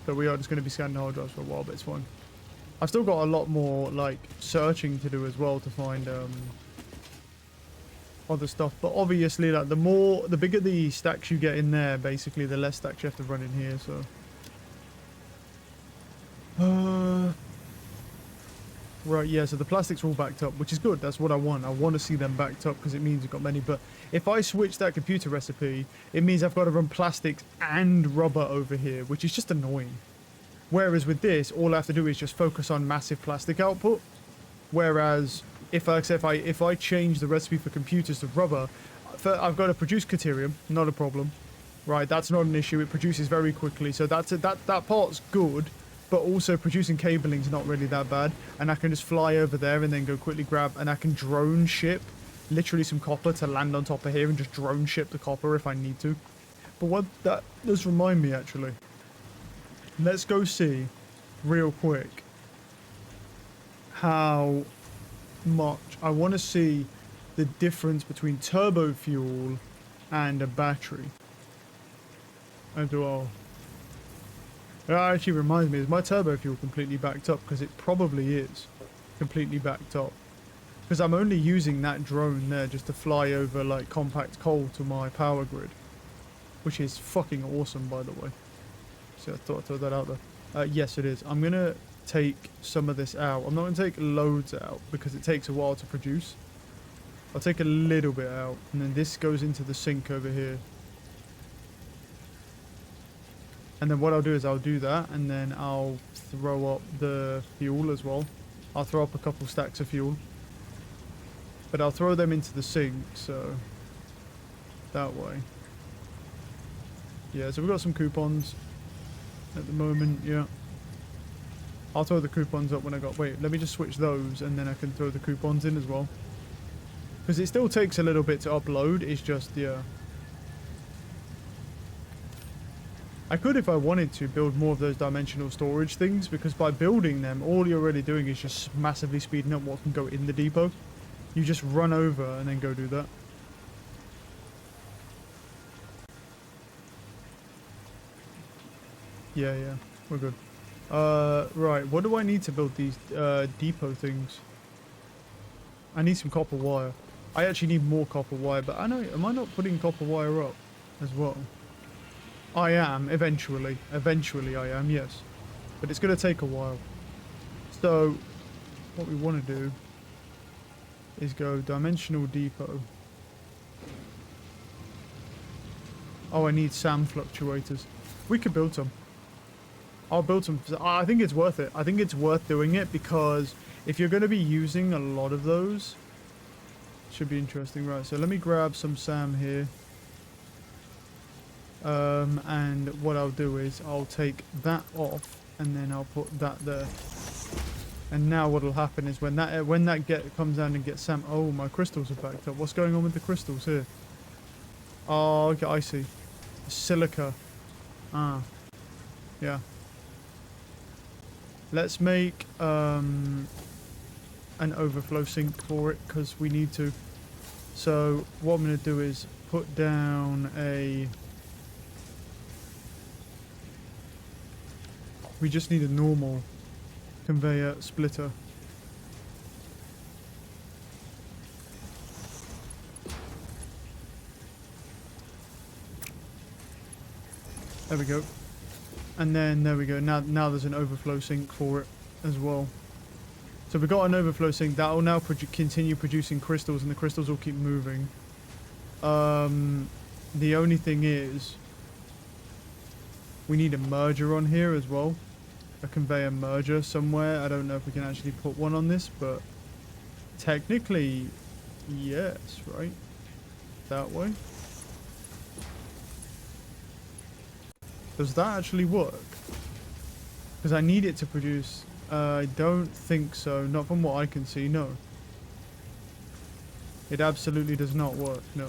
So we are just going to be scanning hard drives for a while, but it's fine. I've still got a lot more, like, searching to do as well to find, other stuff. But obviously, like, the bigger the stacks you get in there, basically, the less stacks you have to run in here, so. Right, yeah, so the plastics are all backed up, which is good. That's what I want. I want to see them backed up because it means you've got many. But if I switch that computer recipe, it means I've got to run plastics and rubber over here, which is just annoying. Whereas with this, all I have to do is just focus on massive plastic output. Whereas if I change the recipe for computers to rubber, I've got to produce Caterium, not a problem. Right, that's not an issue. It produces very quickly, so that part's good. But also producing cabling is not really that bad. And I can just fly over there and then go quickly grab, and I can drone ship literally some copper to land on top of here and just drone ship the copper if I need to. But what that does remind me, actually. Let's go see real quick how much I want to see the difference between turbo fuel and a battery. That actually reminds me, is my turbo fuel completely backed up? Because it probably is completely backed up. Because I'm only using that drone there just to fly over like compact coal to my power grid. Which is fucking awesome, by the way. So I thought I'd throw that out there. Yes, it is. I'm going to take some of this out. I'm not going to take loads out because it takes a while to produce. I'll take a little bit out. And then this goes into the sink over here. And then what I'll do is I'll do that, and then I'll throw up the fuel as well. I'll throw up a couple stacks of fuel. But I'll throw them into the sink, so that way. Yeah, so we've got some coupons at the moment, yeah. I'll throw the coupons up when I got... Wait, let me just switch those, and then I can throw the coupons in as well. Because it still takes a little bit to upload, it's just, yeah. I could, if I wanted to, build more of those dimensional storage things, because by building them, all you're really doing is just massively speeding up what can go in the depot. You just run over and then go do that. Yeah, we're good. Right, what do I need to build these depot things? I need some copper wire. I actually need more copper wire, but I know, am I not putting copper wire up as well? I am, eventually. Eventually I am, yes. But it's going to take a while. So, what we want to do is go dimensional depot. Oh, I need SAM fluctuators. We could build some. I'll build some. I think it's worth it. I think it's worth doing it because if you're going to be using a lot of those, it should be interesting. Right, so let me grab some SAM here. And what I'll do is I'll take that off and then I'll put that there. And now what'll happen is when that comes down and gets SAM. Oh, my crystals are backed up. What's going on with the crystals here? Oh, okay, I see. Silica. Ah, yeah. Let's make an overflow sink for it because we need to. So what I'm going to do is put down a We just need a normal conveyor splitter. There we go. And then there we go. Now there's an overflow sink for it as well. So we've got an overflow sink that will now continue producing crystals, and the crystals will keep moving. The only thing is, we need a merger on here as well. A conveyor merger somewhere. I don't know if we can actually put one on this, but technically, yes, right? That way. Does that actually work? Because I need it to produce... I don't think so. Not from what I can see, no. It absolutely does not work, no.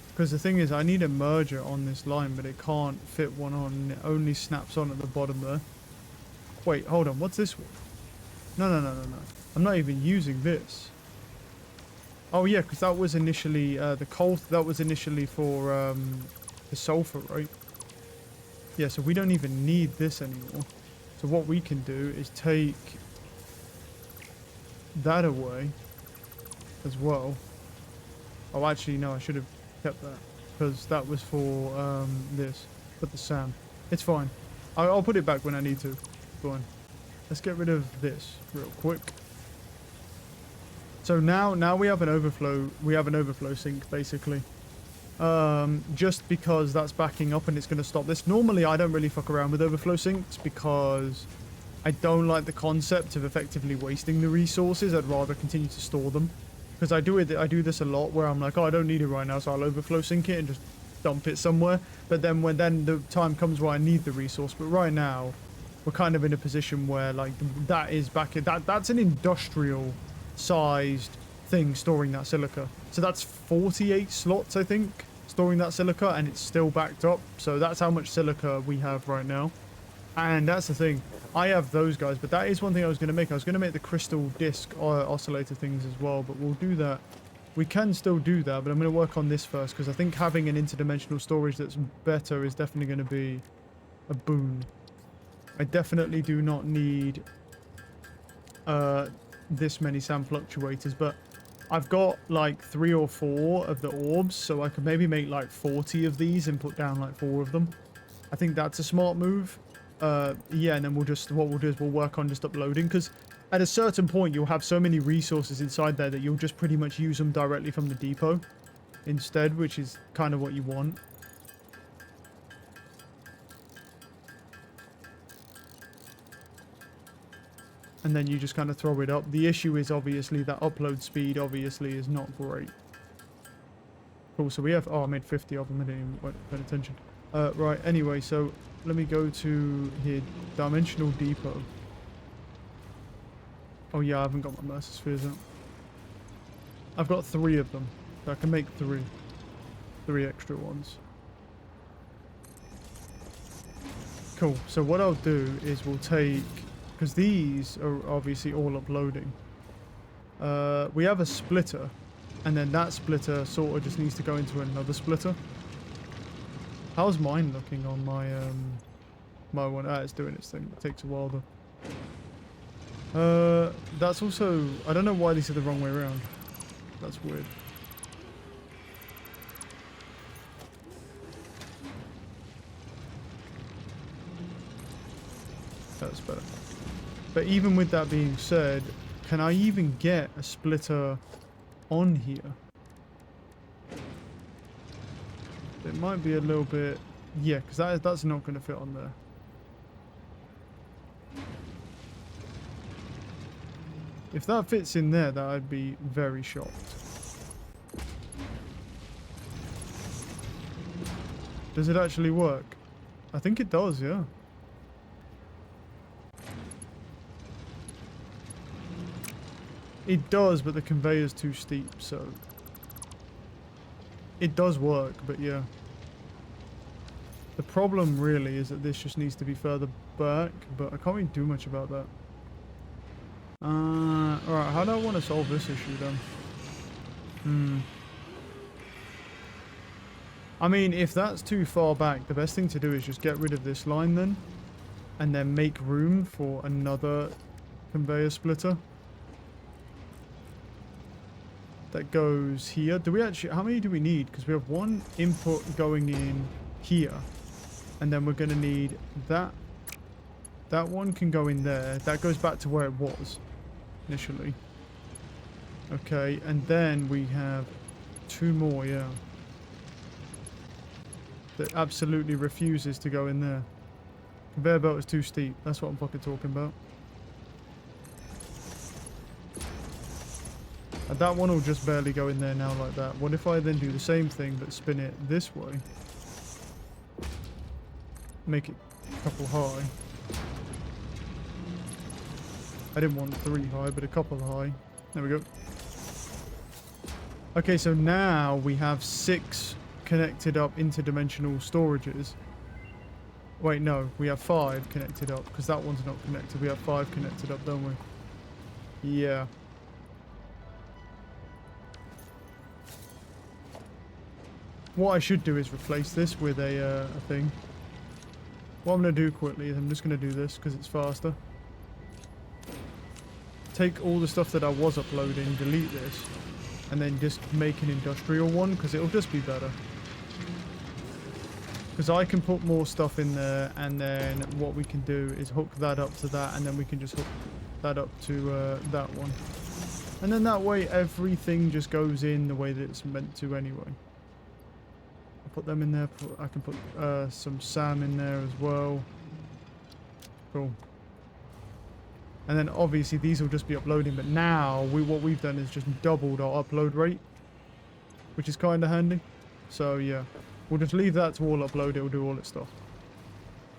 Because the thing is, I need a merger on this line, but it can't fit one on. And it only snaps on at the bottom there. Wait, hold on. What's this one? No. I'm not even using this. Oh yeah, because that was initially the coal. That was initially for the sulfur, right? Yeah, so we don't even need this anymore. So what we can do is take that away as well. Oh, actually, no, I should have kept that because that was for this. But the sand, it's fine. I'll put it back when I need to. Fine. Let's get rid of this real quick. So now we have an overflow. We have an overflow sink basically. Just because that's backing up and it's going to stop this. Normally, I don't really fuck around with overflow sinks because I don't like the concept of effectively wasting the resources. I'd rather continue to store them. Because I do this a lot where I'm like, oh, I don't need it right now, so I'll overflow sink it and just dump it somewhere. But then when the time comes where I need the resource. But right now, we're kind of in a position where like that is back. That's an industrial sized thing storing that silica. So that's 48 slots, I think, storing that silica, and it's still backed up. So that's how much silica we have right now. And that's the thing. I have those guys, but that is one thing I was going to make. I was going to make the crystal disc oscillator things as well, but we'll do that. We can still do that, but I'm going to work on this first, because I think having an interdimensional storage that's better is definitely going to be a boon. I definitely do not need this many sand fluctuators, but I've got like 3 or 4 of the orbs, so I could maybe make like 40 of these and put down like 4 of them. I think that's a smart move. Yeah, and then what we'll do is we'll work on just uploading, because at a certain point you'll have so many resources inside there that you'll just pretty much use them directly from the depot instead, which is kind of what you want. And then you just kind of throw it up. The issue is obviously that upload speed obviously is not great. Cool, so we have... Oh, I made 50 of them. I didn't even pay attention. Right, anyway, so let me go to here. Dimensional Depot. Oh yeah, I haven't got my Mercer Spheres out. I've got 3 of them. So I can make 3. 3 extra ones. Cool, so what I'll do is we'll take... Because these are obviously all uploading. We have a splitter, and then that splitter sort of just needs to go into another splitter. How's mine looking on my my one? Ah, it's doing its thing. It takes a while though. That's also... I don't know why these are the wrong way around. That's weird. That's better. But even with that being said, can I even get a splitter on here? It might be a little bit... Yeah, because that's not going to fit on there. If that fits in there, that I'd be very shocked. Does it actually work? I think it does, yeah. It does, but the conveyor's too steep, so... It does work, but yeah. The problem really is that this just needs to be further back, but I can't really do much about that. Alright, how do I want to solve this issue then? I mean, if that's too far back, the best thing to do is just get rid of this line then. And then make room for another conveyor splitter. That goes here. Do we actually... How many do we need? Because we have one input going in here. And then we're going to need that. That one can go in there. That goes back to where it was initially. Okay, and then we have 2 more, yeah. That absolutely refuses to go in there. Conveyor belt is too steep. That's what I'm fucking talking about. And that one will just barely go in there now like that. What if I then do the same thing but spin it this way? Make it a couple high. I didn't want 3 high, but a couple high. There we go. Okay, so now we have 6 connected up interdimensional storages. Wait, no, we have 5 connected up, because that one's not connected. We have 5 connected up, don't we? Yeah. What I should do is replace this with a thing. What I'm going to do quickly is I'm just going to do this, because it's faster. Take all the stuff that I was uploading, delete this, and then just make an industrial one, because it'll just be better. Because I can put more stuff in there, and then what we can do is hook that up to that, and then we can just hook that up to that one. And then that way everything just goes in the way that it's meant to anyway. I'll put them in there. I can put some SAM in there as well. Cool. And then obviously these will just be uploading, but now what we've done is just doubled our upload rate, which is kind of handy. So yeah. We'll just leave that to all upload, it'll do all its stuff.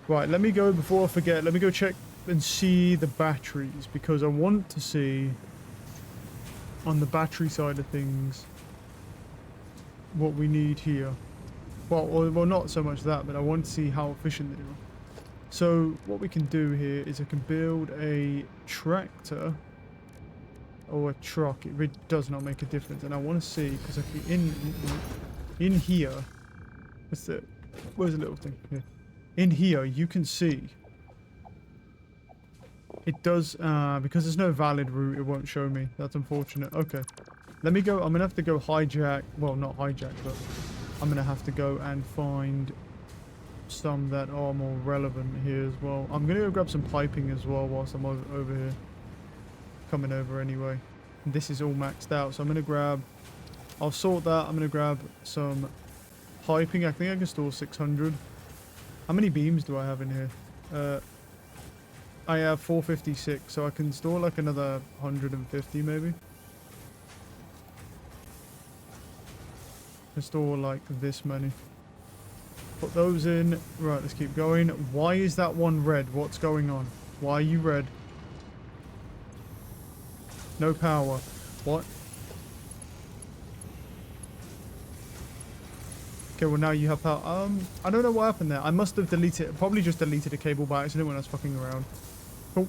Right, let me go, before I forget, let me go check and see the batteries, because I want to see, on the battery side of things, what we need here. Well, not so much that, but I want to see how efficient they are. So, what we can do here is I can build a tractor, or a truck, it really does not make a difference, and I want to see, because in here, where's the little thing? Here. In here, you can see it does, because there's no valid route, it won't show me. That's unfortunate. Okay. Let me go, I'm going to have to go hijack, well, not hijack, but I'm going to have to go and find some that are more relevant here as well. I'm going to go grab some piping as well whilst I'm over here. Coming over anyway. And this is all maxed out, so I'm going to grab, I'll sort that, I'm going to grab some piping. I think I can store 600. How many beams do I have in here? I have 456, so I can store like another 150 maybe. I can store like this many. Put those in. Right, let's keep going. Why is that one red? What's going on? Why are you red? No power. What? Okay, well now you have power. I don't know what happened there. I must have deleted, probably just deleted a cable by accident when I was fucking around. Cool.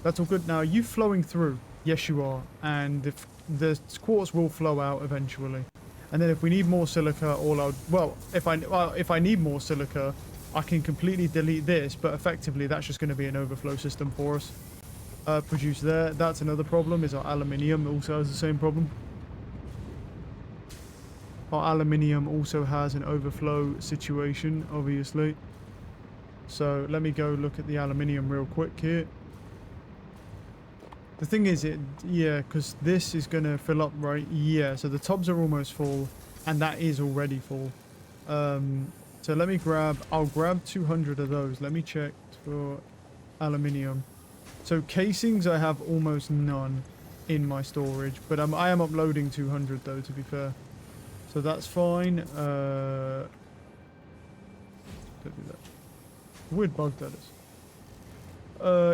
That's all good. Now, are you flowing through? Yes, you are. And the quartz will flow out eventually. And then if we need more silica, if I need more silica, I can completely delete this, but effectively that's just going to be an overflow system for us. Produce there. That's another problem, is our aluminium also has the same problem. Our aluminium also has an overflow situation, obviously. So let me go look at the aluminium real quick here. The thing is, because this is going to fill up, right? Yeah, so the tubs are almost full, and that is already full. So let me I'll grab 200 of those. Let me check for aluminium. So casings, I have almost none in my storage, but I am uploading 200 though, to be fair. So that's fine. Don't do that. Weird bug that is.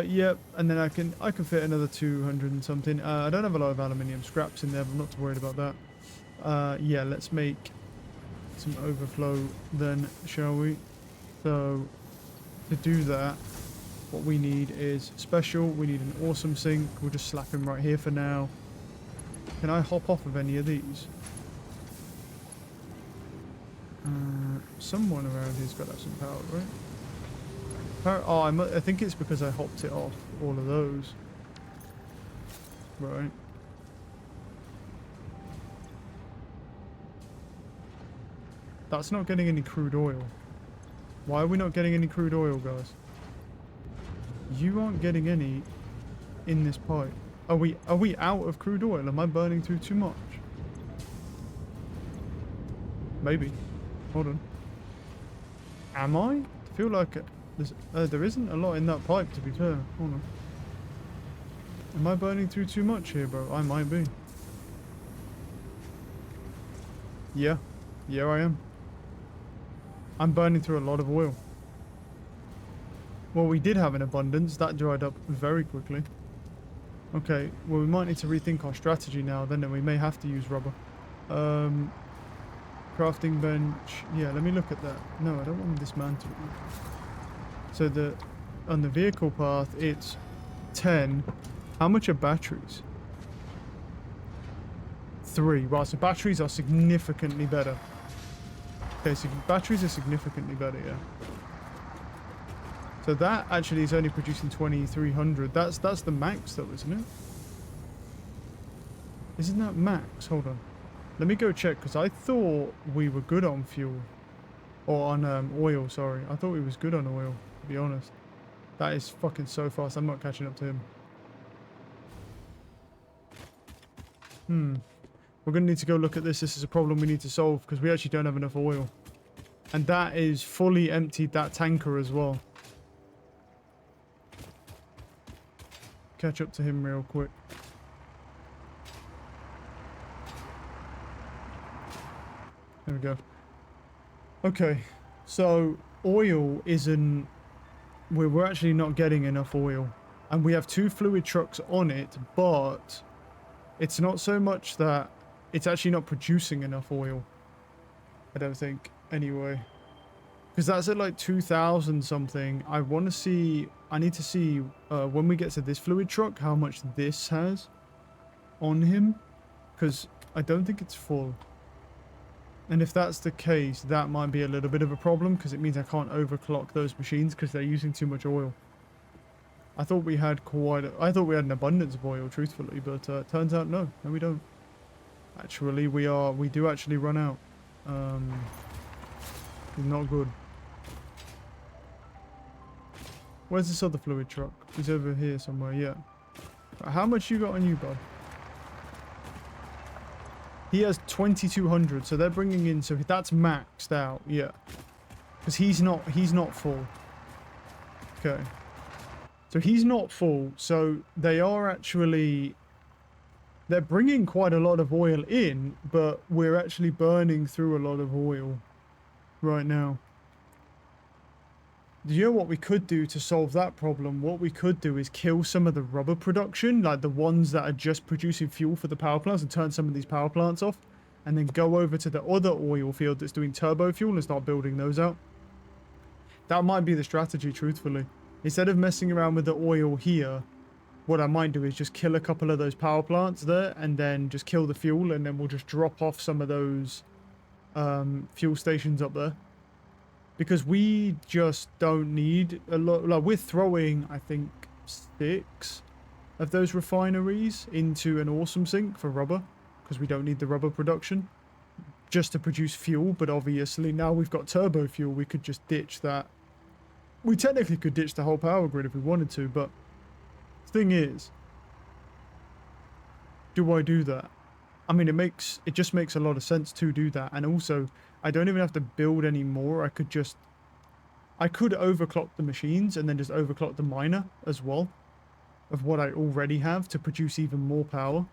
Yep, and then I can fit another 200 and something. I don't have a lot of aluminium scraps in there, but I'm not too worried about that. Yeah, let's make some overflow then, shall we? So to do that, what we need is special. We need an awesome sink. We'll just slap him right here for now. Can I hop off of any of these? Someone around here's got to have some power, right? Oh, I think it's because I hopped it off all of those. Right. That's not getting any crude oil. Why are we not getting any crude oil, guys? You aren't getting any in this pipe. Are we out of crude oil? Am I burning through too much? Maybe. Hold on. Am I? I feel like there isn't a lot in that pipe, to be fair. Hold on. Am I burning through too much here, bro? I might be. Yeah. Yeah, I am. I'm burning through a lot of oil. Well, we did have an abundance. That dried up very quickly. Okay, well, we might need to rethink our strategy now, then we may have to use rubber. Crafting bench. Yeah, let me look at that. No, I don't want to dismantle it. So on the vehicle path, it's 10. How much are batteries? 3. Right, so batteries are significantly better. Okay, so batteries are significantly better, yeah. So that actually is only producing 2,300. That's the max though, isn't it? Isn't that max? Hold on. Let me go check, because I thought we were good on fuel. Or on oil, sorry. I thought we was good on oil, to be honest. That is fucking so fast. I'm not catching up to him. We're going to need to go look at this. This is a problem we need to solve, because we actually don't have enough oil. And that is fully emptied, that tanker as well. Catch up to him real quick. There we go. Okay, so oil isn't... We're actually not getting enough oil. And we have 2 fluid trucks on it, but it's not so much that it's actually not producing enough oil. I don't think, anyway. Because that's at like 2,000 something. I want to see... I need to see when we get to this fluid truck how much this has on him. Because I don't think it's full. And if that's the case, that might be a little bit of a problem, because it means I can't overclock those machines because they're using too much oil. I thought we had I thought we had an abundance of oil, truthfully, but turns out no, we don't. Actually, we do actually run out. Not good. Where's this other fluid truck? He's over here somewhere, yeah. How much you got on you, bud? He has 2,200, so they're bringing in, so that's maxed out, yeah. Because he's not full. Okay. So he's not full, so they are actually... They're bringing quite a lot of oil in, but we're actually burning through a lot of oil right now. Do you know what we could do to solve that problem? What we could do is kill some of the rubber production, like the ones that are just producing fuel for the power plants, and turn some of these power plants off, and then go over to the other oil field that's doing turbo fuel and start building those out. That might be the strategy, truthfully. Instead of messing around with the oil here, what I might do is just kill a couple of those power plants there, and then just kill the fuel, and then we'll just drop off some of those fuel stations up there. Because we just don't need a lot. Like, we're throwing, I think, 6 of those refineries into an awesome sink for rubber, because we don't need the rubber production just to produce fuel. But obviously now we've got turbo fuel, we could just ditch that. We technically could ditch the whole power grid if we wanted to, but the thing is, do I do that? I mean, it just makes a lot of sense to do that. And also, I don't even have to build any more. I could overclock the machines and then just overclock the miner as well of what I already have to produce even more power.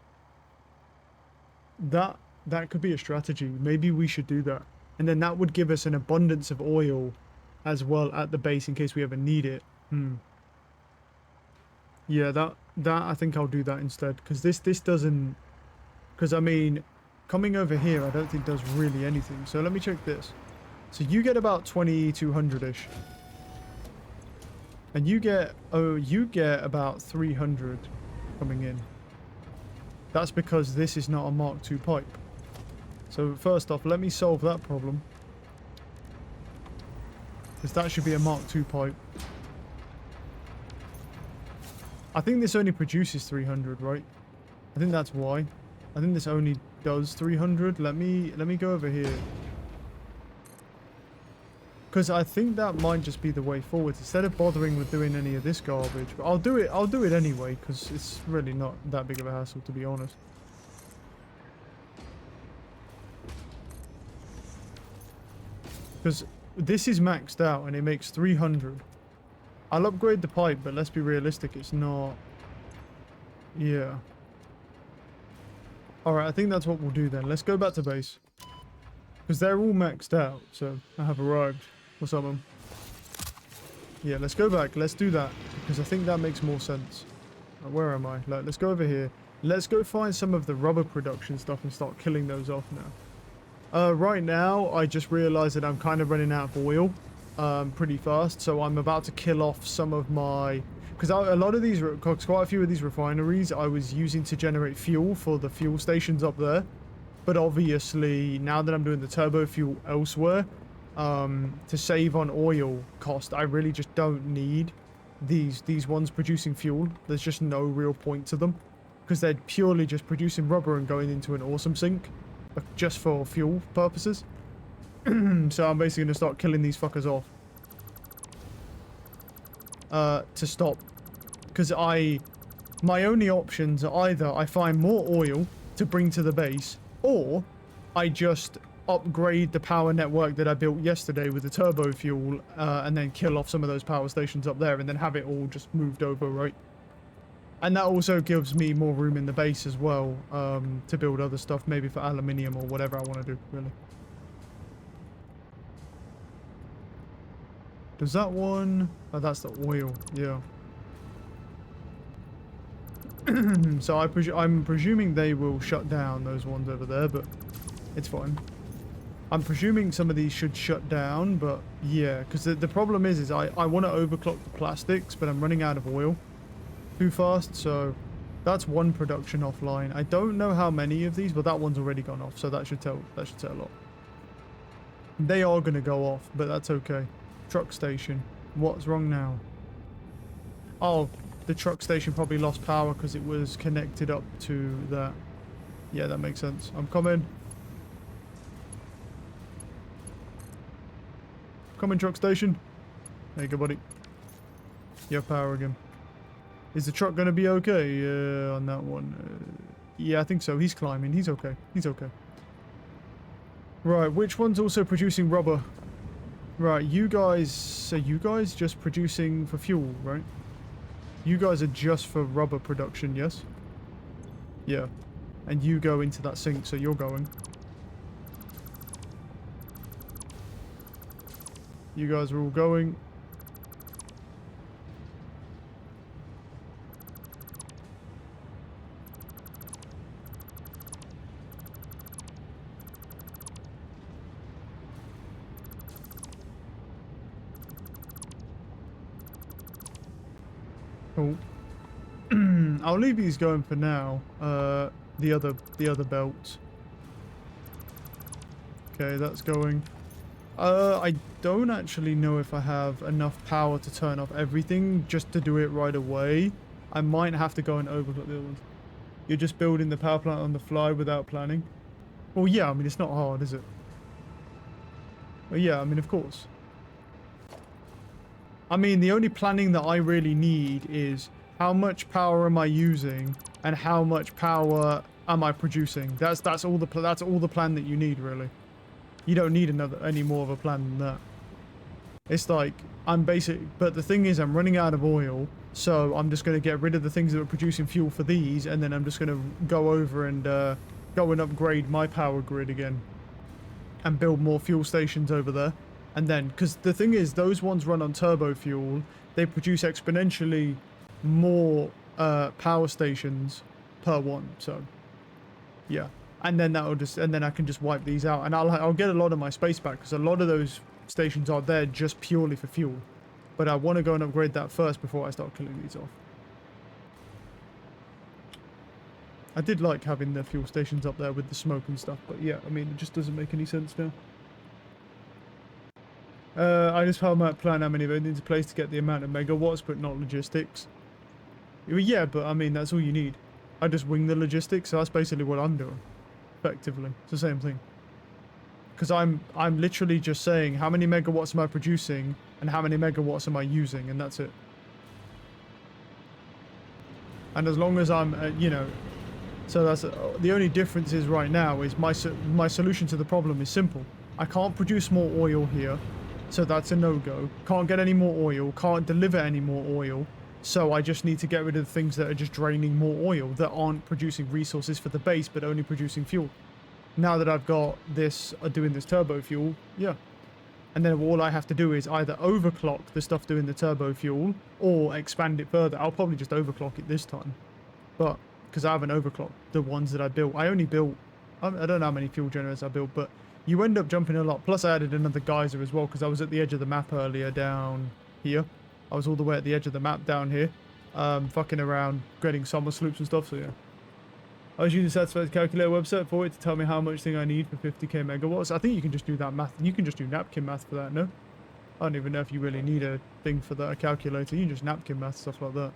That could be a strategy. Maybe we should do that. And then that would give us an abundance of oil as well at the base in case we ever need it. Yeah, that I think I'll do that instead, because this doesn't... Because, I mean, coming over here, I don't think does really anything. So let me check this. So you get about 2,200-ish. And you get about 300 coming in. That's because this is not a Mark II pipe. So first off, let me solve that problem. Because that should be a Mark II pipe. I think this only produces 300, right? I think that's why. I think this only does 300. Let me go over here. Because I think that might just be the way forward. Instead of bothering with doing any of this garbage. But I'll do it anyway, because it's really not that big of a hassle, to be honest. Because this is maxed out and it makes 300. I'll upgrade the pipe, but let's be realistic, it's not... Yeah. Alright, I think that's what we'll do then. Let's go back to base. Because they're all maxed out, so I have arrived. What's up, man? Yeah, let's go back. Let's do that. Because I think that makes more sense. Where am I? Like, let's go over here. Let's go find some of the rubber production stuff and start killing those off now. Right now, I just realized that I'm kind of running out of oil pretty fast. So I'm about to kill off some of my... Because a lot of these, quite a few of these refineries, I was using to generate fuel for the fuel stations up there. But obviously, now that I'm doing the turbo fuel elsewhere, to save on oil cost, I really just don't need these ones producing fuel. There's just no real point to them. Because they're purely just producing rubber and going into an awesome sink. Just for fuel purposes. So I'm basically going to start killing these fuckers off. To stop. Because my only options are either I find more oil to bring to the base, or I just upgrade the power network that I built yesterday with the turbo fuel, and then kill off some of those power stations up there, and then have it all just moved over, right? And that also gives me more room in the base as well, to build other stuff, maybe for aluminium or whatever I want to do, really. Does that one... Oh, that's the oil, yeah. So I'm presuming they will shut down those ones over there, but it's fine. I'm presuming some of these should shut down, but yeah, because the problem is I want to overclock the plastics, but I'm running out of oil too fast, so that's one production offline. I don't know how many of these, but that one's already gone off, so that should tell a lot. They are going to go off, but that's okay. Truck station. What's wrong now? Oh, the truck station probably lost power because it was connected up to that. Yeah, that makes sense. I'm coming. Coming, truck station. There you go, buddy. You have power again. Is the truck going to be okay on that one? Yeah, I think so. He's climbing. He's okay. He's okay. Right, which one's also producing rubber? Right, you guys... Are you guys just producing for fuel, right? You guys are just for rubber production, yes? Yeah. And you go into that sink, so you're going. You guys are all going. Cool. I'll leave these going for now. The other belt. Okay, that's going. I don't actually know if I have enough power to turn off everything just to do it right away. I might have to go and overclock the other ones. You're just building the power plant on the fly without planning? Well, yeah, I mean, it's not hard, is it? Well, yeah, I mean, of course. I mean, the only planning that I really need is how much power am I using and how much power am I producing. That's all the plan that you need, really. You don't need any more of a plan than that. It's like but the thing is, I'm running out of oil, so I'm just going to get rid of the things that are producing fuel for these, and then I'm just going to go over and go and upgrade my power grid again and build more fuel stations over there. And then, because the thing is, those ones run on turbo fuel, they produce exponentially more power stations per one. So, yeah. And then I can just wipe these out, and I'll get a lot of my space back because a lot of those stations are there just purely for fuel. But I want to go and upgrade that first before I start killing these off. I did like having the fuel stations up there with the smoke and stuff, but yeah, I mean, it just doesn't make any sense now. I just might plan how many of it into place to get the amount of megawatts, but not logistics. Well, yeah, but I mean, that's all you need. I just wing the logistics, so that's basically what I'm doing. Effectively. It's the same thing. Because I'm literally just saying how many megawatts am I producing and how many megawatts am I using, and that's it. And as long as I'm, you know, so that's the only difference is right now is my solution to the problem is simple. I can't produce more oil here, so that's a no-go. Can't get any more oil, can't deliver any more oil, so I just need to get rid of the things that are just draining more oil, that aren't producing resources for the base, but only producing fuel. Now that I've got this, doing this turbo fuel, yeah. And then all I have to do is either overclock the stuff doing the turbo fuel, or expand it further. I'll probably just overclock it this time. But, because I haven't overclocked the ones that I built. I only built, I don't know how many fuel generators I built, but you end up jumping a lot. Plus I added another geyser as well, because I was at the edge of the map earlier down here. I was all the way at the edge of the map down here, fucking around, getting summer sloops and stuff, so yeah. I was using the Satisfied Calculator website for it to tell me how much thing I need for 50k megawatts. I think you can just do that math. You can just do napkin math for that, no? I don't even know if you really need a thing for that, a calculator. You can just napkin math, stuff like that.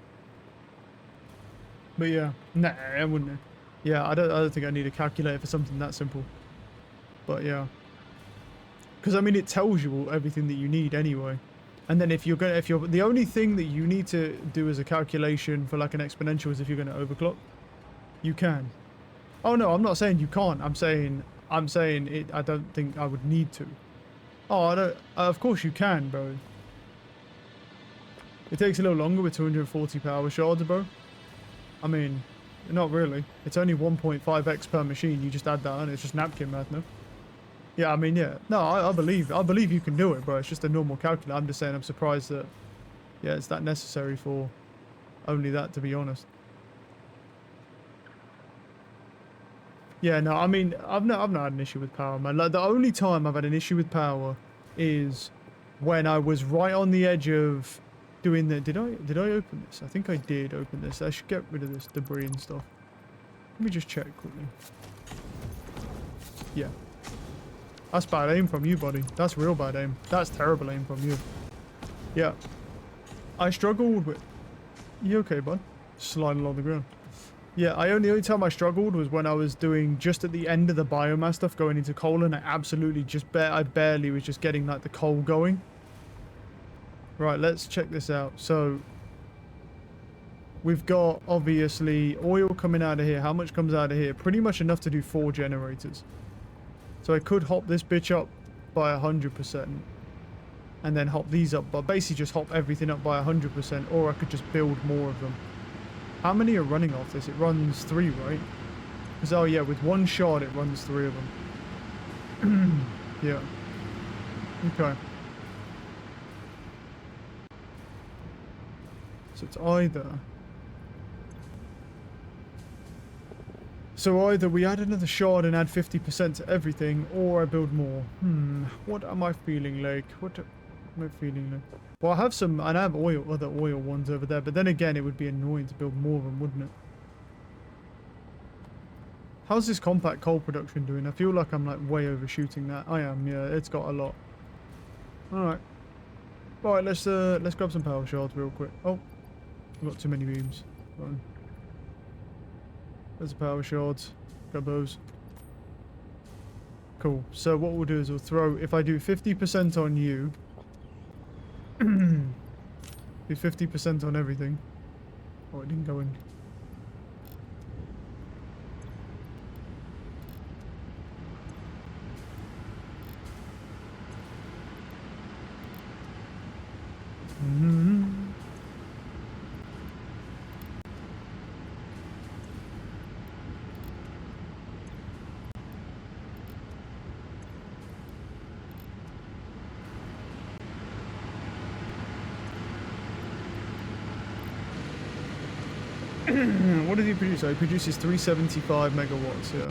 But yeah, nah, I wouldn't. Yeah, I don't think I need a calculator for something that simple. But yeah. Because I mean, it tells you everything that you need anyway. And then if you're the only thing that you need to do as a calculation for like an exponential is if you're going to overclock. You can. Oh no, I'm not saying you can't. I'm saying it. I don't think I would need to. Oh, I don't. Of course you can, bro. It takes a little longer with 240 power shards, bro. I mean, not really. It's only 1.5x per machine. You just add that on. It's just napkin math, no? Yeah, I mean, yeah. No, I believe you can do it, bro. It's just a normal calculator. I'm just saying I'm surprised that, yeah, it's that necessary for only that, to be honest. Yeah, no, I mean, I've not had an issue with power, man. Like, the only time I've had an issue with power is when I was right on the edge of doing the... Did I open this? I think I did open this. I should get rid of this debris and stuff. Let me just check quickly. Yeah. That's bad aim from you, buddy. That's real bad aim. That's terrible aim from you. Yeah. I struggled with... You okay, bud? Sliding along the ground. Yeah, the only time I struggled was when I was doing just at the end of the biomass stuff going into coal, and I absolutely just I barely was just getting like the coal going. Right, let's check this out. So we've got obviously oil coming out of here. How much comes out of here? Pretty much enough to do 4 generators. So I could hop this bitch up by 100% and then hop these up, but basically just hop everything up by 100%, or I could just build more of them. How many are running off this? It runs 3, right? Because, oh yeah, with 1 shot it runs 3 of them. Yeah. Okay. So it's either... So either we add another shard and add 50% to everything, or I build more. What am I feeling like? What am I feeling like? Well, I have some, and I have other oil ones over there, but then again, it would be annoying to build more of them, wouldn't it? How's this compact coal production doing? I feel like I'm like way overshooting that. I am, yeah, it's got a lot. Alright. Alright, let's grab some power shards real quick. Oh, I've got too many beams. Fine. There's the power shards. Grab those. Cool. So what we'll do is we'll throw, if I do 50% on you, do 50% on everything. Oh, it didn't go in. What did he produce? So he produces 375 megawatts, yeah.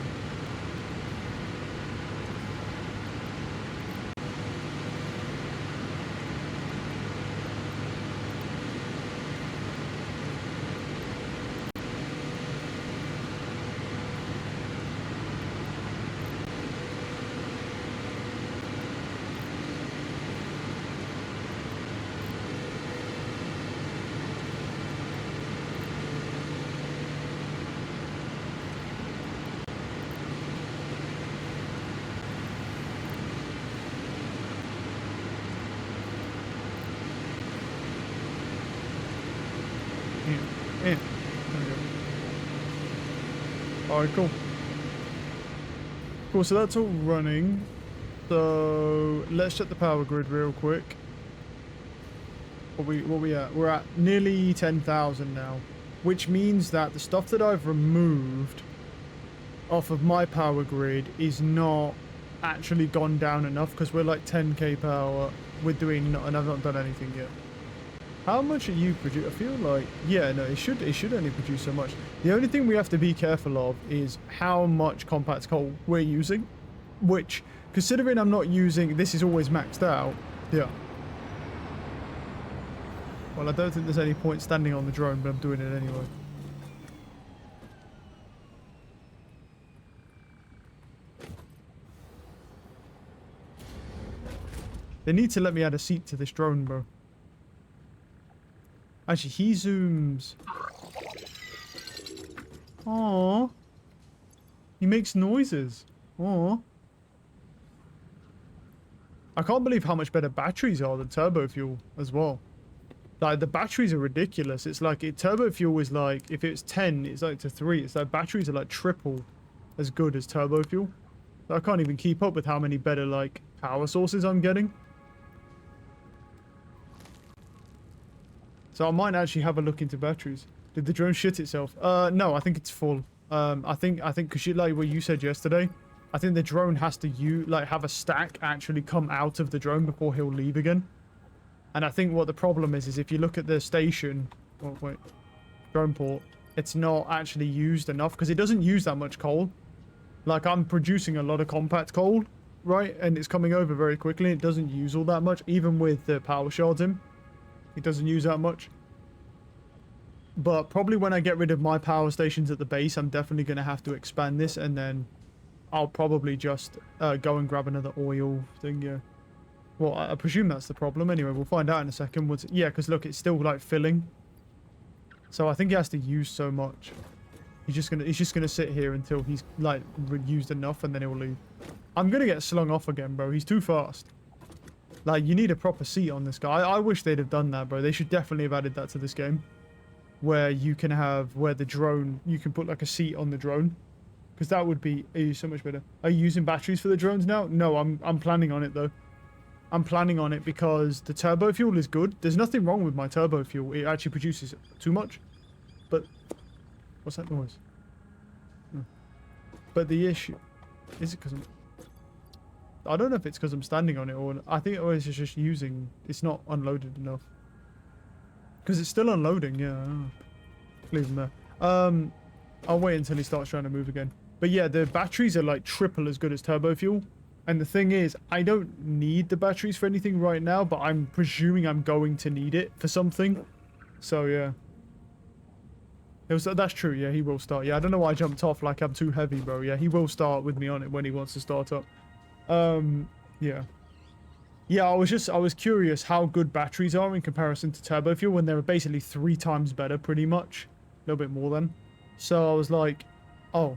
Alright, cool. Cool, so that's all running. So let's check the power grid real quick. What we at? We're at nearly 10,000 now, which means that the stuff that I've removed off of my power grid is not actually gone down enough, because we're like 10k power. We're doing not, and I've not done anything yet. How much are you producing? I feel like, yeah, no, it should only produce so much. The only thing we have to be careful of is how much compact coal we're using, which, considering I'm not using, this is always maxed out. Yeah. Well, I don't think there's any point standing on the drone, but I'm doing it anyway. They need to let me add a seat to this drone, bro. Actually, he zooms. Aww. He makes noises. Aww. I can't believe how much better batteries are than turbo fuel as well. Like, the batteries are ridiculous. It's like, turbo fuel is like, if it's 10, it's like to 3. It's like batteries are like triple as good as turbo fuel. So I can't even keep up with how many better, like, power sources I'm getting. So I might actually have a look into batteries. Did the drone shit itself? No, I think it's full. I think, cause like what you said yesterday, I think the drone has to have a stack actually come out of the drone before he'll leave again. And I think what the problem is if you look at the station, oh wait, drone port, it's not actually used enough because it doesn't use that much coal. Like, I'm producing a lot of compact coal, right? And it's coming over very quickly. It doesn't use all that much, even with the power shards in. It doesn't use that much. But probably when I get rid of my power stations at the base, I'm definitely going to have to expand this, and then I'll probably just go and grab another oil thing, yeah. Well, I presume that's the problem. Anyway, we'll find out in a second. Yeah, because look, it's still like filling. So I think he has to use so much. He's just gonna sit here until he's like used enough, and then he'll leave. I'm gonna get slung off again, bro. He's too fast. Like, you need a proper seat on this guy. I wish they'd have done that, bro. They should definitely have added that to this game, where you can have the drone, you can put like a seat on the drone, because that would be so much better. Are you using batteries for the drones now? No, I'm planning on it though. I'm planning on it because the turbo fuel is good. There's nothing wrong with my turbo fuel. It actually produces too much. But what's that noise? No. But the issue is it because I don't know if it's because I'm standing on it, or I think it's just using. It's not unloaded enough. Because it's still unloading. Yeah. Leave him there. I'll wait until he starts trying to move again. But yeah, the batteries are like triple as good as turbo fuel. And the thing is, I don't need the batteries for anything right now, but I'm presuming I'm going to need it for something. So, yeah. That's true, yeah, he will start. Yeah, I don't know why I jumped off like I'm too heavy, bro. Yeah, he will start with me on it when he wants to start up. Yeah. Yeah, I was curious how good batteries are in comparison to turbo fuel when they're basically 3 times better, pretty much. A little bit more than. So I was like, oh.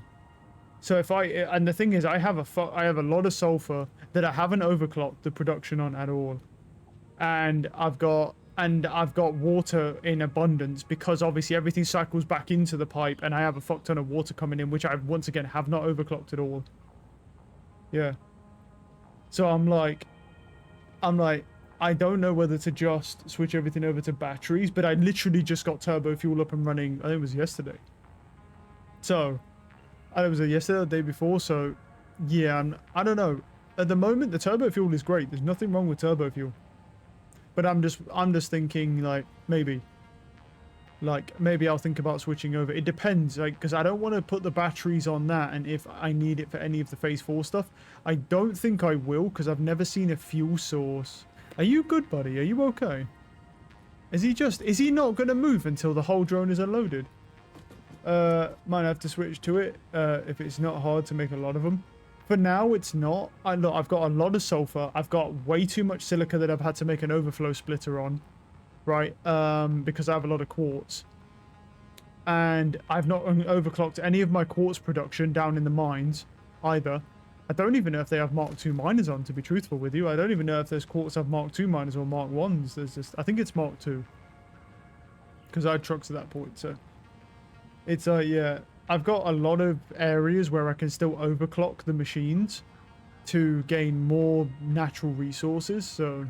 So if and the thing is, I have a lot of sulfur that I haven't overclocked the production on at all, and I've got water in abundance because obviously everything cycles back into the pipe, and I have a fuck ton of water coming in, which I once again have not overclocked at all. Yeah. So I'm like, I don't know whether to just switch everything over to batteries, but I literally just got turbo fuel up and running. I think it was yesterday. So. It was yesterday or the day before, so yeah, I don't know. At the moment, the turbo fuel is great. There's nothing wrong with turbo fuel. But I'm just thinking, like, maybe I'll think about switching over. It depends, like, because I don't want to put the batteries on that, and if I need it for any of the phase 4 stuff. I don't think I will, because I've never seen a fuel source. Are you good, buddy? Are you okay? Is he not going to move until the whole drone is unloaded? Might have to switch to it if it's not hard to make a lot of them. For now, it's not. Look, I've got a lot of sulfur. I've got way too much silica that I've had to make an overflow splitter on, right? Because I have a lot of quartz. And I've not overclocked any of my quartz production down in the mines either. I don't even know if they have Mark II miners on, to be truthful with you. I don't even know if there's quartz have Mark II miners or Mark 1s. There's just, I think it's Mark II. Because I had trucks at that point, so... It's yeah, I've got a lot of areas where I can still overclock the machines to gain more natural resources. So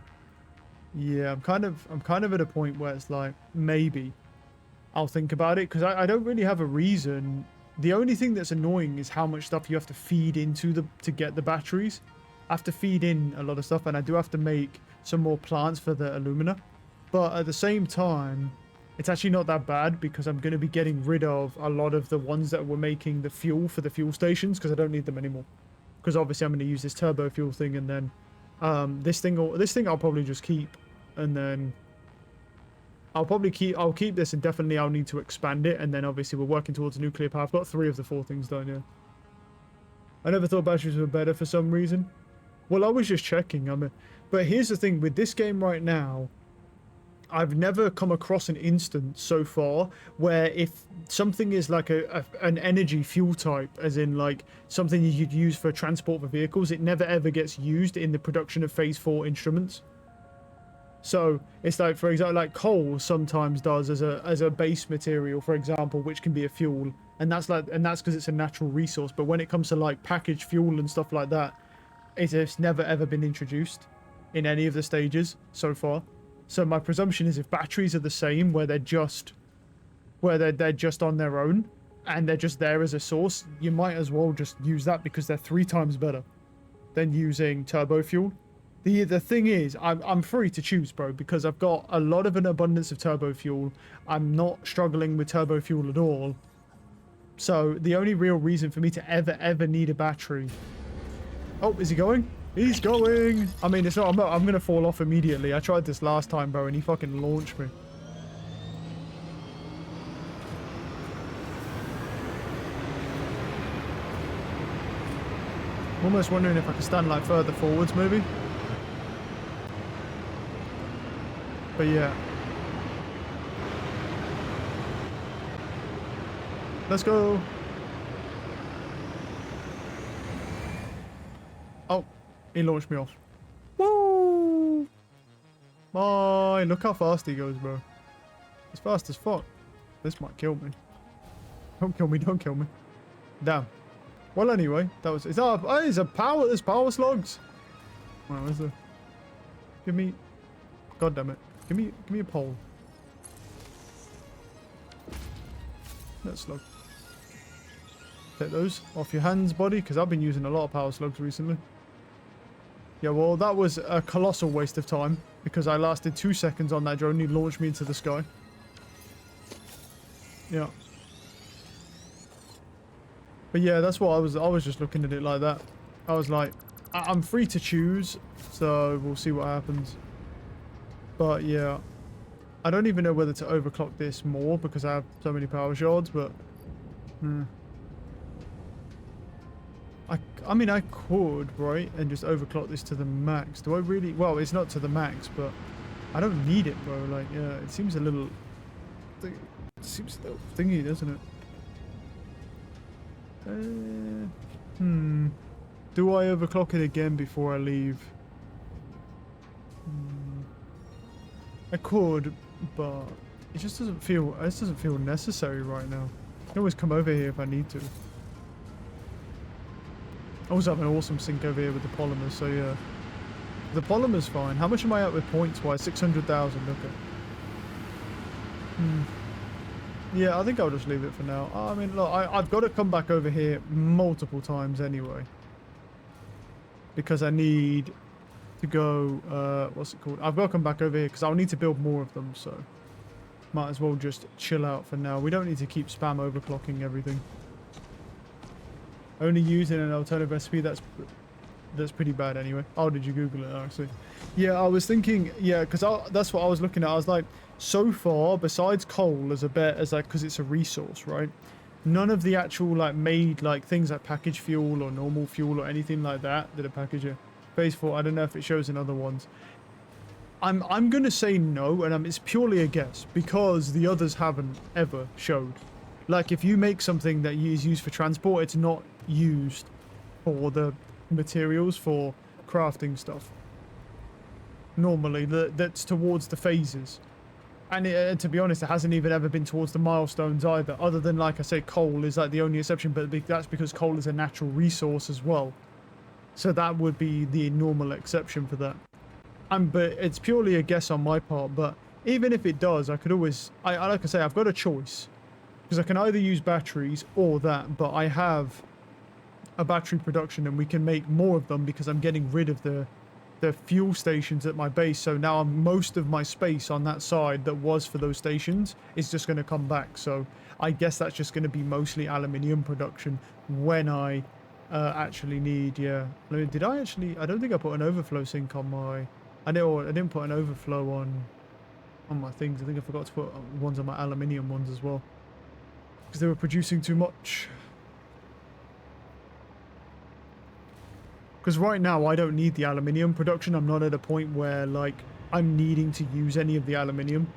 yeah, I'm kind of at a point where it's like maybe I'll think about it, because I don't really have a reason. The only thing that's annoying is how much stuff you have to feed into to get the batteries. I have to feed in a lot of stuff, and I do have to make some more plants for the alumina. But at the same time, it's actually not that bad, because I'm going to be getting rid of a lot of the ones that were making the fuel for the fuel stations, because I don't need them anymore. Because obviously I'm going to use this turbo fuel thing, and then this thing I'll probably just keep, and then I'll keep this, and definitely I'll need to expand it, and then obviously we're working towards nuclear power. I've got 3 of the 4 things done, yeah. I never thought batteries were better for some reason. Well, I was just checking. But here's the thing with this game right now. I've never come across an instance so far where if something is like an energy fuel type, as in like something you'd use for transport for vehicles, it never ever gets used in the production of Phase 4 instruments. So it's like, for example, like coal sometimes does as a base material, for example, which can be a fuel, and that's because it's a natural resource. But when it comes to like packaged fuel and stuff like that, it's never ever been introduced in any of the stages so far. So my presumption is if batteries are the same, where they're just on their own and they're just there as a source, you might as well just use that, because they're 3 times better than using turbo fuel. The thing is, I'm free to choose, bro, because I've got a lot of an abundance of turbo fuel. I'm not struggling with turbo fuel at all. So the only real reason for me to ever need a battery. Oh, is he going? He's going. I mean, it's not. I'm gonna fall off immediately. I tried this last time, bro, and he fucking launched me. I'm almost wondering if I can stand like further forwards, maybe. But yeah. Let's go. Oh, he launched me off. Woo! Bye. Look how fast he goes, bro. He's fast as fuck. This might kill me. Don't kill me, don't kill me. Damn. Well, anyway, that was... There's power slugs. Wow, is there? Give me... God damn it. Give me a pole. That slug. Take those off your hands, buddy, because I've been using a lot of power slugs recently. Yeah, well, that was a colossal waste of time, because I lasted 2 seconds on that drone. He launched me into the sky. Yeah. But yeah, that's what I was just looking at it like that. I was like, I'm free to choose, so we'll see what happens. But yeah, I don't even know whether to overclock this more, because I have so many power shards, but I mean, I could, right, and just overclock this to the max. Do I really? Well, it's not to the max, but I don't need it, bro. Like, yeah, it seems a little thingy, doesn't it? Do I overclock it again before I leave? I could, but it just doesn't feel. This doesn't feel necessary right now. I can always come over here if I need to. I also have an awesome sync over here with the polymers, so yeah. The polymer's fine. How much am I at with points-wise? 600,000, okay. Yeah, I think I'll just leave it for now. I mean, look, I've got to come back over here multiple times anyway. Because I need to go, what's it called? I've got to come back over here because I'll need to build more of them, so. Might as well just chill out for now. We don't need to keep spam overclocking everything. Only using an alternative recipe, that's pretty bad anyway. Oh, did you Google it, actually? Yeah, I was thinking, yeah, because that's what I was looking at. I was like, so far, besides coal as a bet, as like, because it's a resource, right? None of the actual, like, made, like, things like packaged fuel or normal fuel or anything like that are packaged. Phase 4, I don't know if it shows in other ones. I'm going to say no, and it's purely a guess, because the others haven't ever showed. Like, if you make something that is used for transport, it's not used for the materials for crafting stuff. Normally, that's towards the phases. And to be honest, it hasn't even ever been towards the milestones either. Other than, like I say, coal is like the only exception, but that's because coal is a natural resource as well. So that would be the normal exception for that. But it's purely a guess on my part. But even if it does, I could always, like I say, I've got a choice. Because I can either use batteries or that, but I have a battery production and we can make more of them because I'm getting rid of the fuel stations at my base. So now most of my space on that side that was for those stations is just going to come back. So I guess that's just going to be mostly aluminium production when I actually need, yeah. Did I actually, I don't think I put an overflow sink on my, I didn't put an overflow on my things. I think I forgot to put ones on my aluminium ones as well. Because they were producing too much. Because right now I don't need the aluminium production. I'm not at a point where like I'm needing to use any of the aluminium.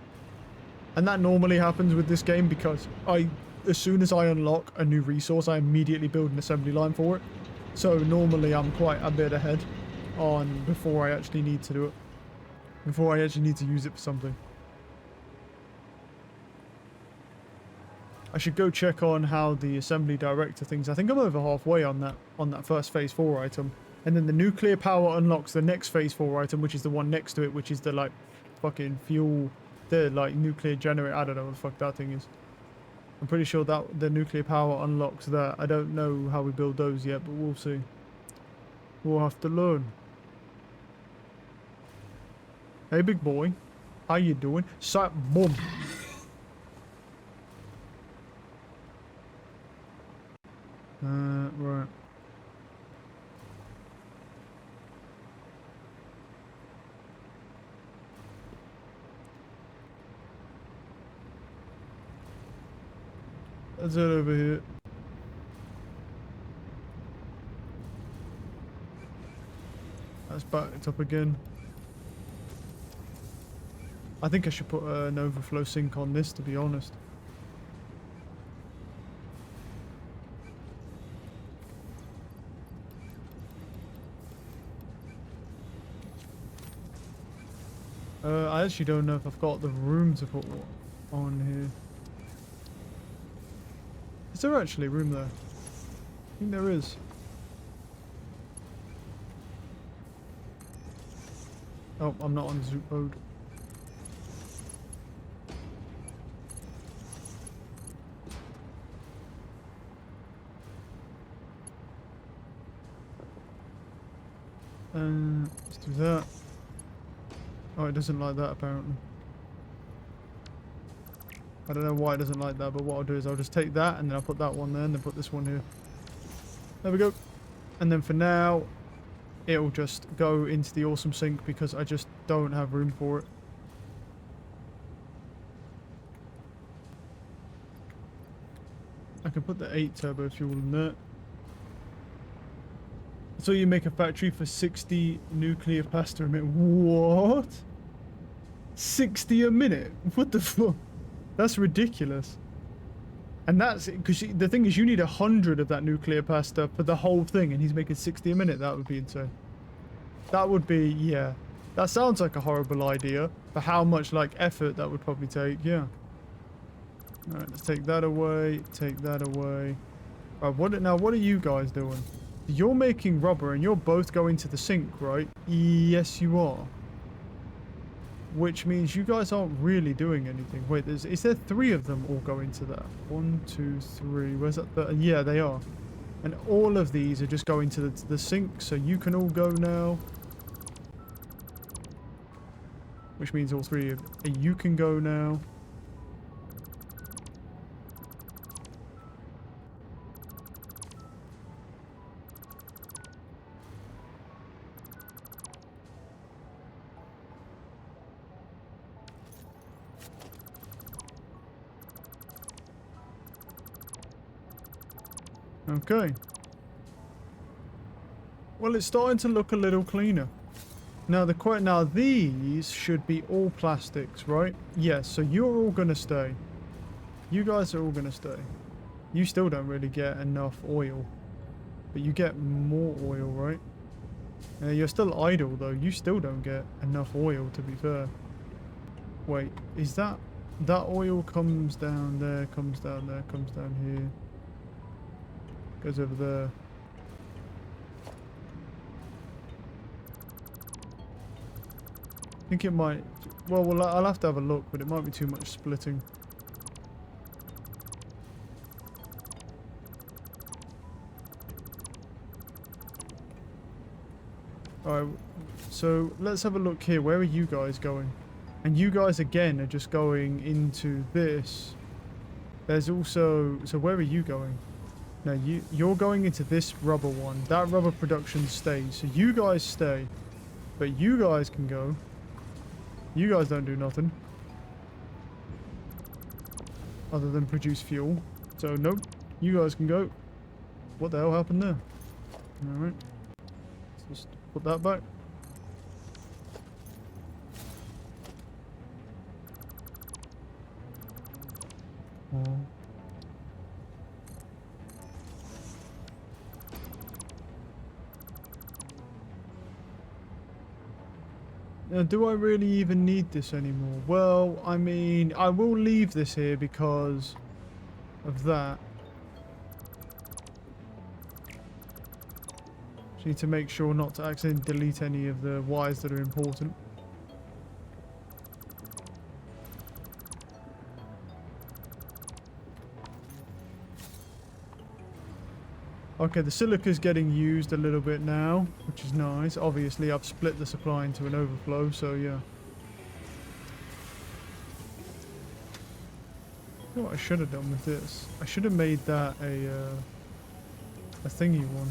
And that normally happens with this game because as soon as I unlock a new resource, I immediately build an assembly line for it. So normally I'm quite a bit ahead on before I actually need to do it. Before I actually need to use it for something. I should go check on how the assembly director things. I think I'm over halfway on that first phase 4 item. And then the nuclear power unlocks the next phase 4 item, which is the one next to it, which is the like fucking fuel, the like nuclear generator. I don't know what the fuck that thing is. I'm pretty sure that the nuclear power unlocks that. I don't know how we build those yet, but we'll see. We'll have to learn. Hey big boy, how you doing? Boom. Right. Let's head over here. That's backed up again. I think I should put an overflow sink on this, to be honest. I actually don't know if I've got the room to put one on here. Is there actually room there? I think there is. Oh, I'm not on the zoot mode. Let's do that. Oh, it doesn't like that apparently. I don't know why it doesn't like that, but what I'll do is I'll just take that and then I'll put that one there and then put this one here. There we go. And then for now, it'll just go into the awesome sink because I just don't have room for it. I can put the 8 turbo fuel in there. So you make a factory for 60 nuclear pasta a minute. What? 60 a minute? What the fuck? That's ridiculous. And that's because the thing is, you need 100 of that nuclear pasta for the whole thing, and he's making 60 a minute. That would be insane. That would be, yeah. That sounds like a horrible idea, but how much like effort that would probably take, yeah. Alright, let's take that away, take that away. Right, what are you guys doing? You're making rubber and you're both going to the sink, right? Yes, you are. Which means you guys aren't really doing anything. Wait, is there 3 of them all going to that? 1, 2, 3. Where's that? Yeah, they are. And all of these are just going to the sink, so you can all go now. Which means all 3 of you can go now. Okay. Well, it's starting to look a little cleaner. Now these should be all plastics, right? Yes, so you're all gonna stay. You guys are all gonna stay. You still don't really get enough oil. But you get more oil, right? You're still idle though. You still don't get enough oil, to be fair. Wait, is that oil comes down there, comes down there, comes down here, goes over there. I think it might. Well, I'll have to have a look, but it might be too much splitting. Alright, so let's have a look here. Where are you guys going? And you guys again are just going into this. There's also, so where are you going? No, you're going into this rubber one. That rubber production stays. So you guys stay. But you guys can go. You guys don't do nothing. Other than produce fuel. So nope. You guys can go. What the hell happened there? Alright. Let's just put that back. Now, do I really even need this anymore? Well, I mean, I will leave this here because of that. Just need to make sure not to accidentally delete any of the wires that are important. Okay, the silica's getting used a little bit now, which is nice. Obviously, I've split the supply into an overflow, so yeah. You know what I should have done with this? I should have made that a thingy one.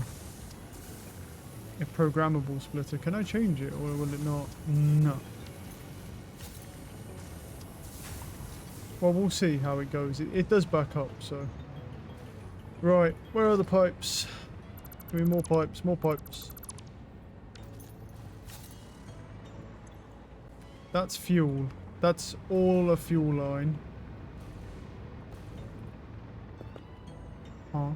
A programmable splitter. Can I change it, or will it not? No. Well, we'll see how it goes. It does back up, so... Right, where are the pipes? Give me more pipes, more pipes. That's fuel. That's all a fuel line. Huh.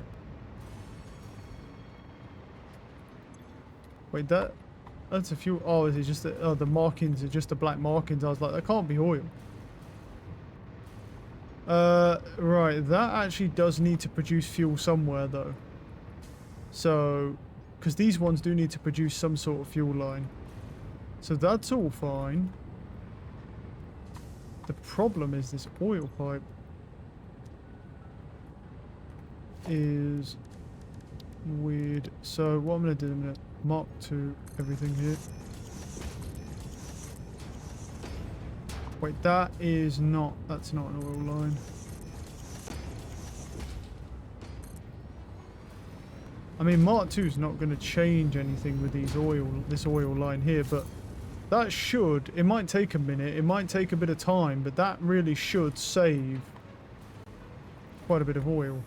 Wait, that's a fuel. Oh, is it just the markings are just the black markings? I was like, that can't be oil. Right, that actually does need to produce fuel somewhere though. So, because these ones do need to produce some sort of fuel line. So that's all fine. The problem is this oil pipe is weird. So what I'm going to do, I'm going to mark to everything here. Wait, that's not an oil line. I mean, Mark 2 is not going to change anything with this oil line here, but that should, it might take a minute, it might take a bit of time, but that really should save quite a bit of oil.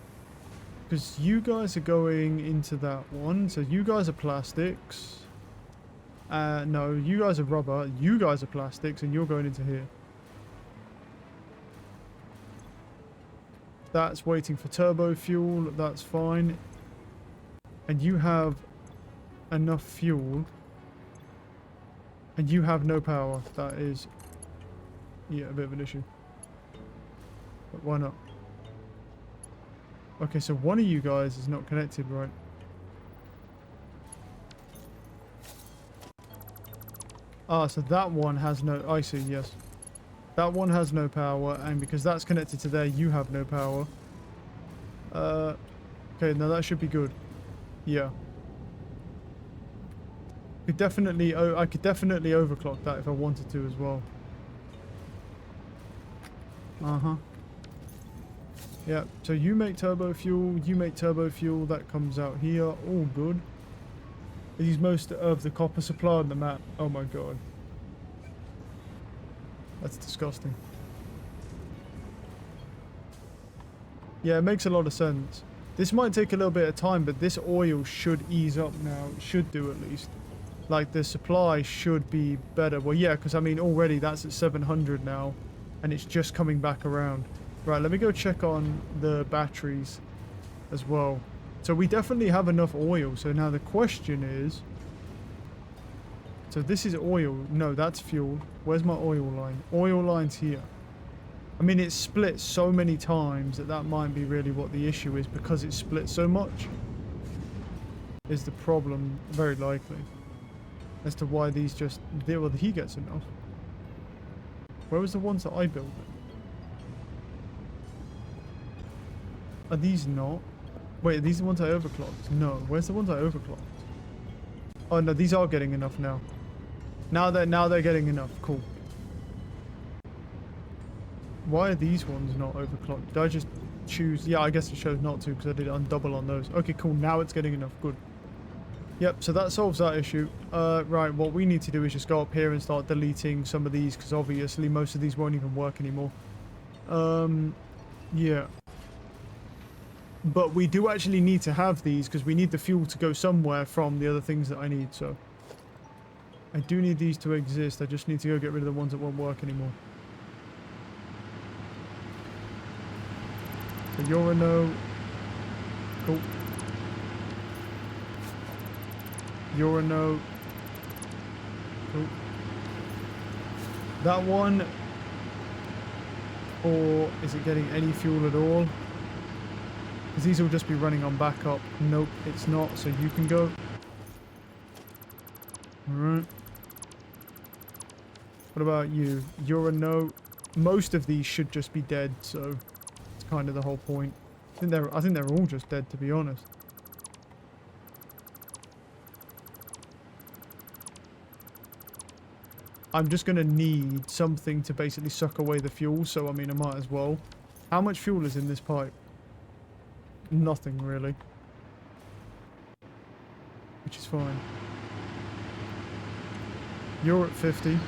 Because you guys are going into that one, so you guys are plastics. No, you guys are rubber, you guys are plastics, and you're going into here. That's waiting for turbo fuel, that's fine. And you have enough fuel. And you have no power. That is, yeah, a bit of an issue. But why not? Okay, so one of you guys is not connected, right? Ah, so that one has no... I see, yes. That one has no power, and because that's connected to there, you have no power. Okay, now that should be good. Yeah. I could definitely overclock that if I wanted to as well. Uh-huh. Yeah, so you make turbo fuel, that comes out here, all good. I use most of the copper supply on the map. Oh my god. That's disgusting. Yeah, it makes a lot of sense. This might take a little bit of time, but this oil should ease up now. It should do at least. Like, the supply should be better. Well, yeah, because, I mean, already that's at 700 now, and it's just coming back around. Right, let me go check on the batteries as well. So we definitely have enough oil. So now the question is, So this is oil. No, that's fuel. Where's my oil line? Oil line's here. I mean, it's split so many times that might be really what the issue is, because it's split so much. Is the problem very likely as to why these just... Well, he gets enough. Where was the ones that I built? Are these not? Wait, are these the ones I overclocked? No. Where's the ones I overclocked? Oh no, these are getting enough now. Now they're getting enough. Cool. Why are these ones not overclocked? Did I just choose? Yeah, I guess it shows not to because I did undouble on those. Okay, cool. Now it's getting enough. Good. Yep, so that solves that issue. Right, what we need to do is just go up here and start deleting some of these, because obviously most of these won't even work anymore. Yeah. But we do actually need to have these, because we need the fuel to go somewhere from the other things that I need, so... I do need these to exist, I just need to go get rid of the ones that won't work anymore. So you're a no. Cool. You're a no. Cool. That one. Or is it getting any fuel at all? Because these will just be running on backup. Nope, it's not, so you can go. Alright. What about you? You're a no. Most of these should just be dead, so it's kind of the whole point. I think they're all just dead, to be honest. I'm just going to need something to basically suck away the fuel, so I mean I might as well. How much fuel is in this pipe? Nothing really. Which is fine. You're at 50.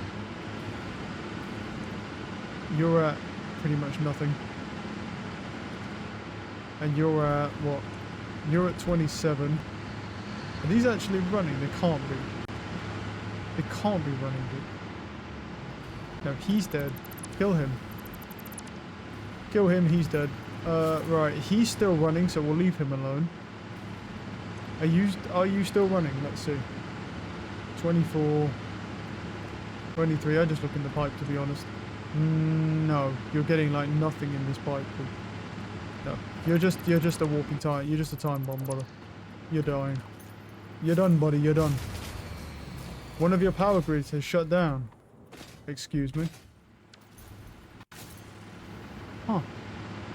You're at pretty much nothing. And you're at what? You're at 27. Are these actually running? They can't be. They can't be running, dude. No, he's dead. Kill him. Kill him, he's dead. Right, he's still running, so we'll leave him alone. Are you still running? Let's see. 24. 23, I just look in the pipe, to be honest. No, you're getting like nothing in this pipe. No, you're just a walking time. You're just a time bomb, brother. You're dying. You're done, buddy. You're done. One of your power grids has shut down. Excuse me. Huh.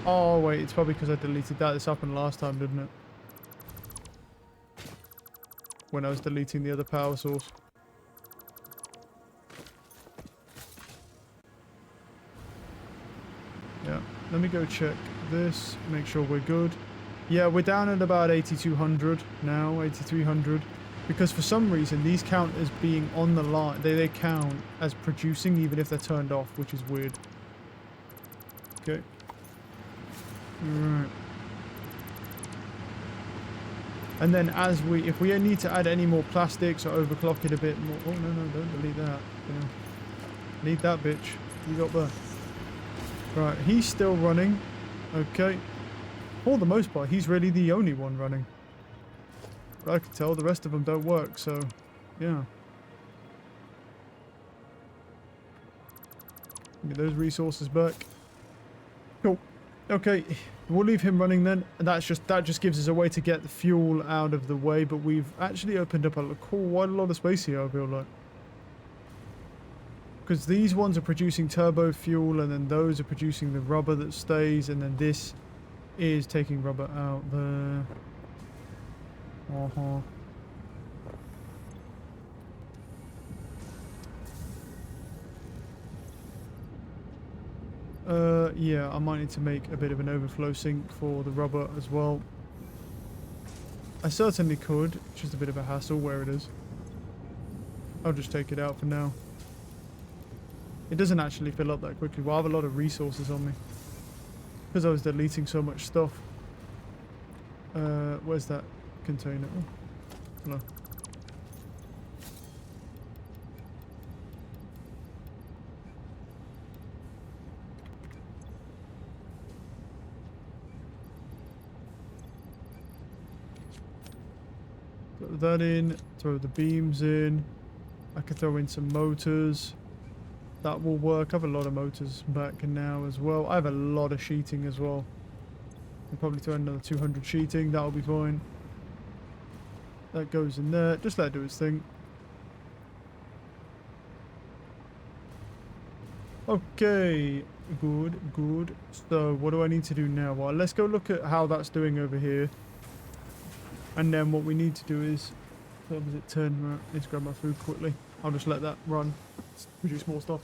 Oh wait, it's probably because I deleted that. This happened last time, didn't it? When I was deleting the other power source. Yeah, let me go check this, make sure we're good. Yeah, we're down at about 8200 now, 8300. Because for some reason, these count as being on the line. They count as producing even if they're turned off, which is weird. Okay. Right. And then as if we need to add any more plastics or overclock it a bit more. Oh, no, don't delete that. Yeah. Need that bitch. You got that. Right, he's still running. Okay. For the most part, he's really the only one running. But I can tell the rest of them don't work, so yeah. Get those resources back. Cool. Okay, we'll leave him running then. That just gives us a way to get the fuel out of the way, but we've actually opened up quite a lot of space here, I feel like. Because these ones are producing turbo fuel, and then those are producing the rubber that stays, and then this is taking rubber out there. Yeah, I might need to make a bit of an overflow sink for the rubber as well. I certainly could, just a bit of a hassle where it is. I'll just take it out for now. It doesn't actually fill up that quickly. Well, I have a lot of resources on me. Because I was deleting so much stuff. Where's that container? Oh, hello. Put that in. Throw the beams in. I could throw in some motors. That will work. I have a lot of motors back now as well. I have a lot of sheeting as well. I'll probably throw in another 200 sheeting. That'll be fine. That goes in there. Just let it do its thing. Okay, good, good. So what do I need to do now? Well, let's go look at how that's doing over here. And then what we need to do is, where does it turn? Right, let's grab my food quickly. I'll just let that run. Produce more stuff.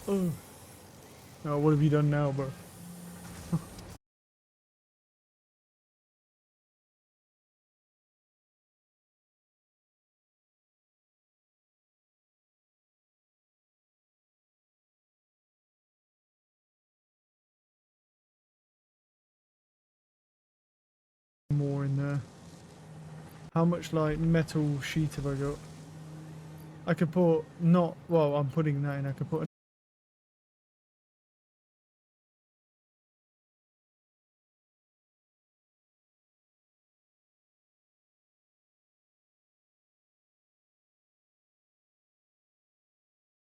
Oh. Now, what have you done now, bro? More in there. How much, like, metal sheet have I got? I could put, not, well, I'm putting that in. I could put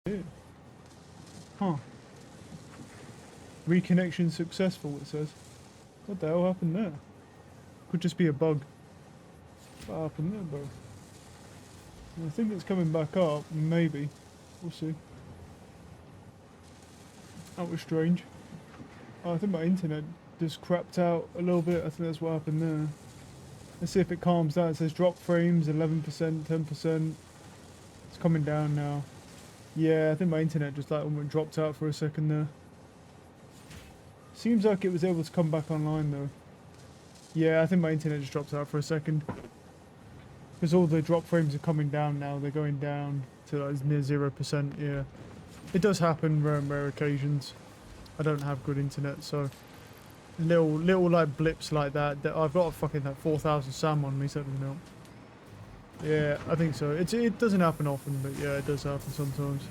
Yeah. Huh. Reconnection successful, it says. What the hell happened there? Could just be a bug. What happened there, bro? I think it's coming back up. Maybe. We'll see. That was strange. Oh, I think my internet just crapped out a little bit. I think that's what happened there. Let's see if it calms down. It says drop frames, 11%, 10%. It's coming down now. Yeah, I think my internet just like almost dropped out for a second there. Seems like it was able to come back online though. Yeah, I think my internet just dropped out for a second. Because all the drop frames are coming down now. They're going down to like near 0%, yeah. It does happen rare occasions. I don't have good internet, so little like blips like that. I've got a fucking like 4,000 SAM on me, so doesn't help. Yeah, I think so. It doesn't happen often, but yeah, it does happen sometimes.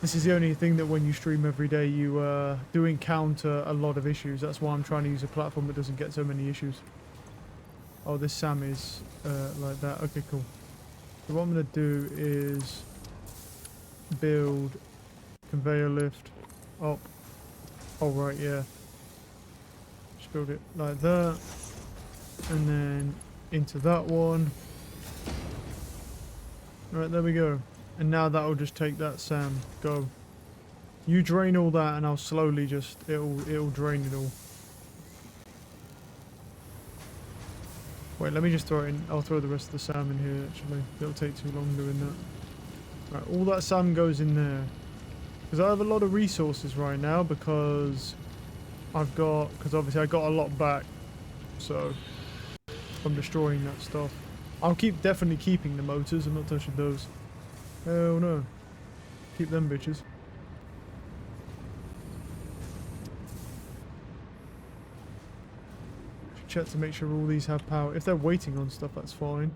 This is the only thing that when you stream every day, you do encounter a lot of issues. That's why I'm trying to use a platform that doesn't get so many issues. Oh, this SAM is like that. Okay, cool. So what I'm going to do is build conveyor lift up. Oh, right, yeah. Just build it like that. And then into that one. Right, there we go. And now that'll just take that SAM. Go. You drain all that and I'll slowly just, it'll drain it all. Wait, let me just throw it in. I'll throw the rest of the SAM in here actually. It'll take too long doing that. Right, all that SAM goes in there. Because I have a lot of resources right now because because obviously I got a lot back. So I'm destroying that stuff. I'll definitely keeping the motors. I'm not touching those. Hell no. Keep them bitches. Check to make sure all these have power. If they're waiting on stuff, that's fine.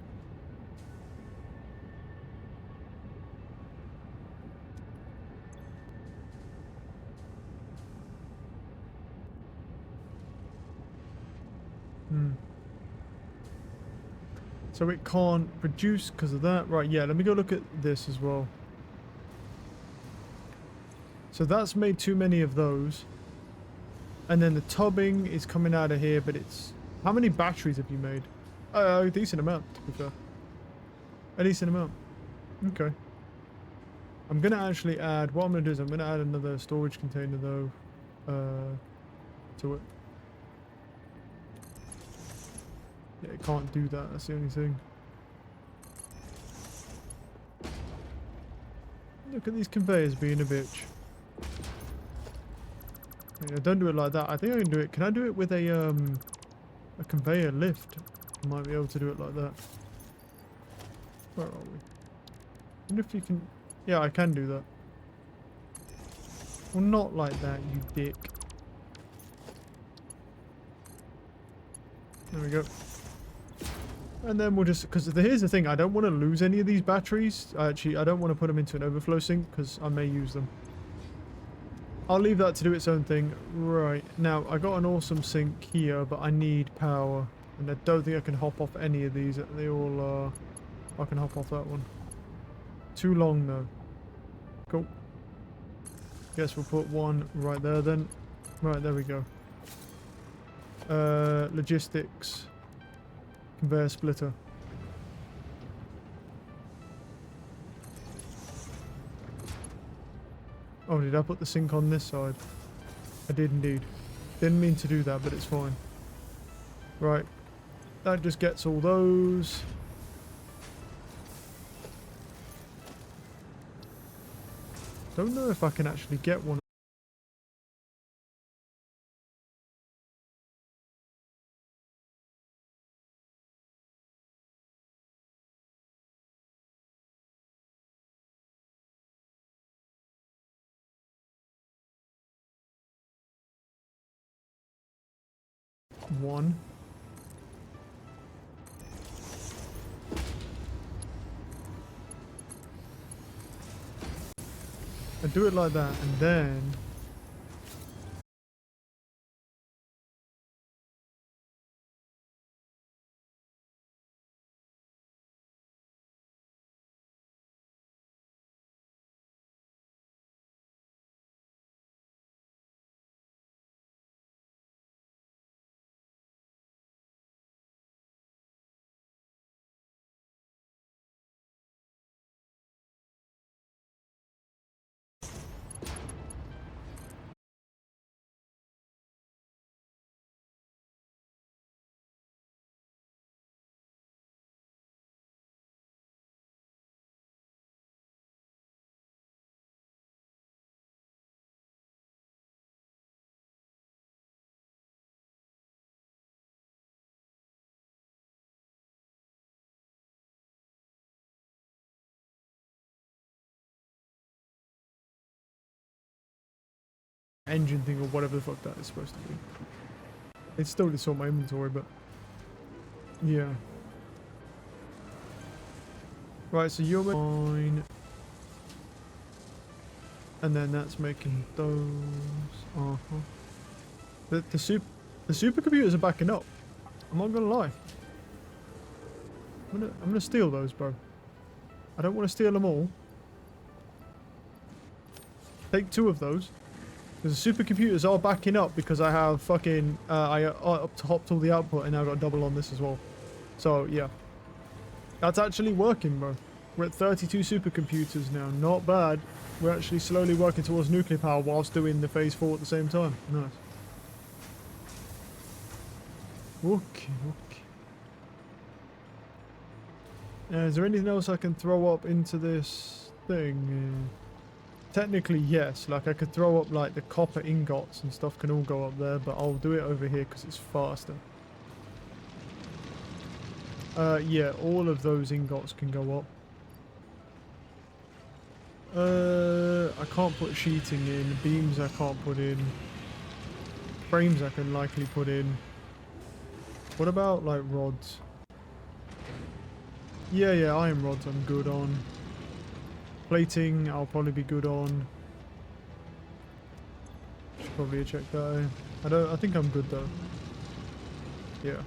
So it can't produce because of that. Right, yeah, let me go look at this as well. So that's made too many of those. And then the tubbing is coming out of here, but it's... How many batteries have you made? A decent amount, to be fair. A decent amount. Okay. I'm going to actually add... What I'm going to do is I'm going to add another storage container, though, to it. Yeah, it can't do that. That's the only thing. Look at these conveyors being a bitch. Yeah, don't do it like that. I think I can do it. Can I do it with a conveyor lift? I might be able to do it like that. Where are we? I wonder if you can... Yeah, I can do that. Well, not like that, you dick. There we go. And then we'll just... Because here's the thing. I don't want to lose any of these batteries. Actually, I don't want to put them into an overflow sink because I may use them. I'll leave that to do its own thing. Right. Now, I got an awesome sink here, but I need power. And I don't think I can hop off any of these. They all are... I can hop off that one. Too long, though. Cool. Guess we'll put one right there, then. Right, there we go. Logistics. Conveyor splitter. Oh, did I put the sink on this side? I did indeed. Didn't mean to do that, but it's fine. Right. That just gets all those. Don't know if I can actually get one. One. I do it like that, and then engine thing or whatever the fuck that is supposed to be. It's still just on my inventory, but yeah. Right, so you're fine. And then that's making those. The supercomputers are backing up. I'm not gonna lie. I'm gonna steal those, bro. I don't want to steal them all. Take 2 of those. Because the supercomputers are backing up because I have fucking I topped all the output and now got double on this as well. So yeah. That's actually working, bro. We're at 32 supercomputers now. Not bad. We're actually slowly working towards nuclear power whilst doing the phase 4 at the same time. Nice. Okay. Is there anything else I can throw up into this thing? Technically, yes. Like, I could throw up, like, the copper ingots and stuff can all go up there, but I'll do it over here because it's faster. Yeah, all of those ingots can go up. I can't put sheeting in. Beams I can't put in. Frames I can likely put in. What about, like, rods? Yeah, iron rods I'm good on. Plating I'll probably be good on. Should probably check that. I think I'm good though. Yeah.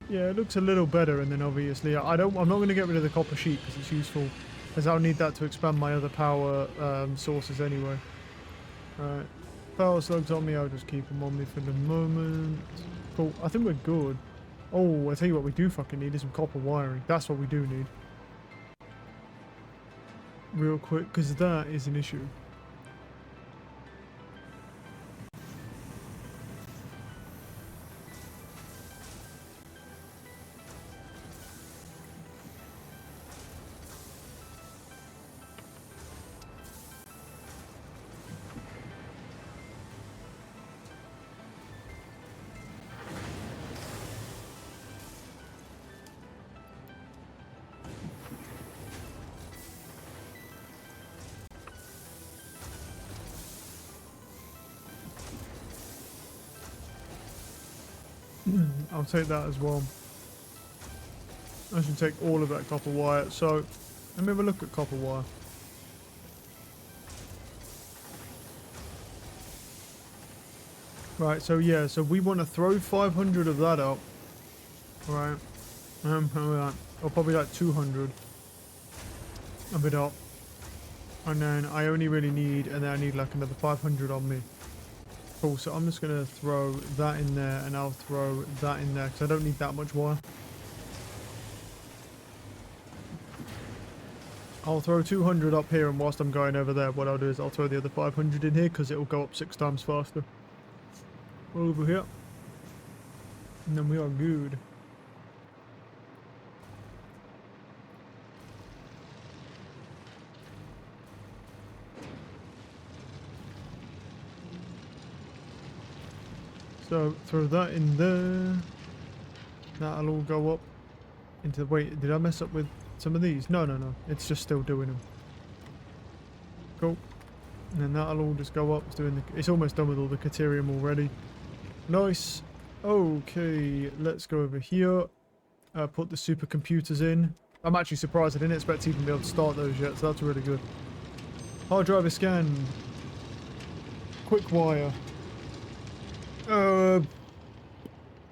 Yeah, it looks a little better, and then obviously I'm not going to get rid of the copper sheet because it's useful, as I'll need that to expand my other power sources anyway. Right. Power slugs on me, I'll just keep them on me for the moment. Cool, I think we're good. Oh, I tell you what we do fucking need is some copper wiring. That's what we do need. Real quick, because that is an issue. I'll take that as well. I should take all of that copper wire. So, let me have a look at copper wire. Right, so yeah, so we want to throw 500 of that up. Right. Or probably like 200 of it up. And then I only really need, and then I need like another 500 on me. Cool, so I'm just going to throw that in there, and I'll throw that in there, because I don't need that much wire. I'll throw 200 up here, and whilst I'm going over there, what I'll do is I'll throw the other 500 in here, because it'll go up 6 times faster. Over here. And then we are good. So throw that in there. That'll all go up into the... Wait, did I mess up with some of these? No. It's just still doing them. Cool. And then that'll all just go up. It's almost done with all the Caterium already. Nice. Okay, let's go over here. Put the supercomputers in. I'm actually surprised I didn't expect to even be able to start those yet, so that's really good. Hard drive is scanned. Quick wire.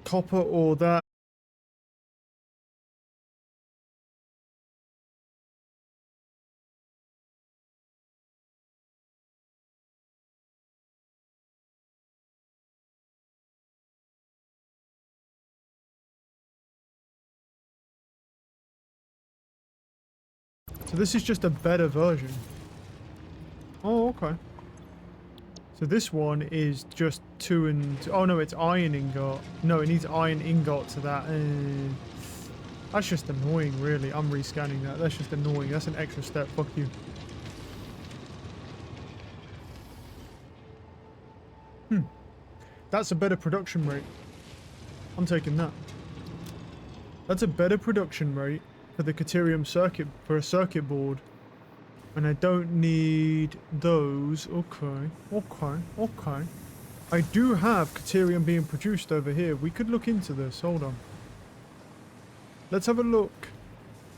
Copper or that. So this is just a better version. Oh, okay. So this one is just 2 and... Oh no, it's iron ingot. No, it needs iron ingot to that. That's just annoying, really. I'm rescanning that. That's just annoying. That's an extra step. Fuck you. That's a better production rate. I'm taking that. That's a better production rate for the Caterium circuit, for a circuit board. And I don't need those. Okay. I do have Caterium being produced over here. We could look into this. Hold on. Let's have a look.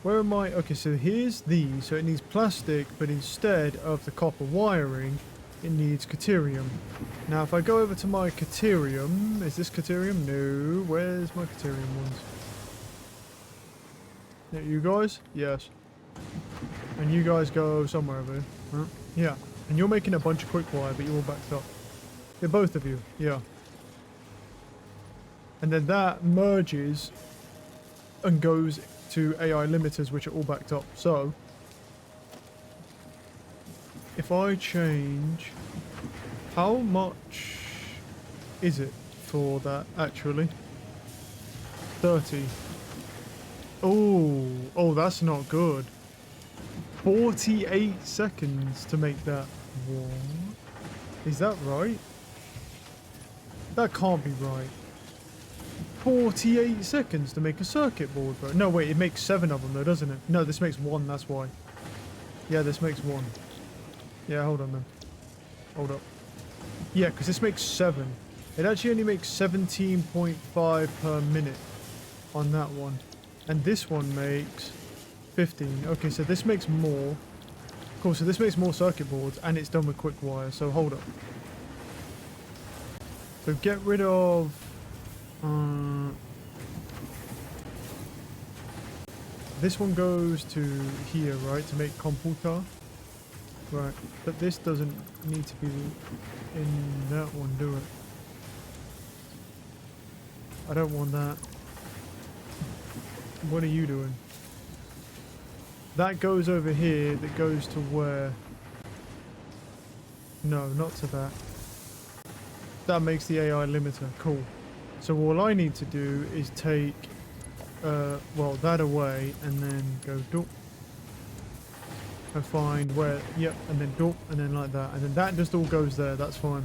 Where am I? Okay, so here's these. So it needs plastic, but instead of the copper wiring, it needs Caterium. Now, if I go over to my Caterium, is this Caterium? No. Where's my Caterium ones? Yeah, you guys? Yes. And you guys go somewhere over here. Huh? Yeah. And you're making a bunch of quick wire, but you're all backed up. Yeah, both of you. Yeah. And then that merges and goes to AI limiters, which are all backed up. So, if I change, how much is it for that actually? 30. Oh, that's not good. 48 seconds to make that. What? Is that right? That can't be right. 48 seconds to make a circuit board, bro. No, wait, it makes 7 of them though, doesn't it? No, this makes 1, that's why. Yeah, this makes 1. Yeah, hold on then. Hold up. Yeah, because this makes 7. It actually only makes 17.5 per minute on that one. And this one makes 15. Okay, so this makes more. Cool, so this makes more circuit boards, and it's done with quick wire, so hold up. So get rid of... this one goes to here, right, to make computer. Right, but this doesn't need to be in that one, do it? I don't want that. What are you doing? That goes over here, that goes to where? No, not to that. That makes the AI limiter, cool. So all I need to do is take, well, that away, and then go doop. And find where, yep, and then doop, and then like that. And then that just all goes there, that's fine.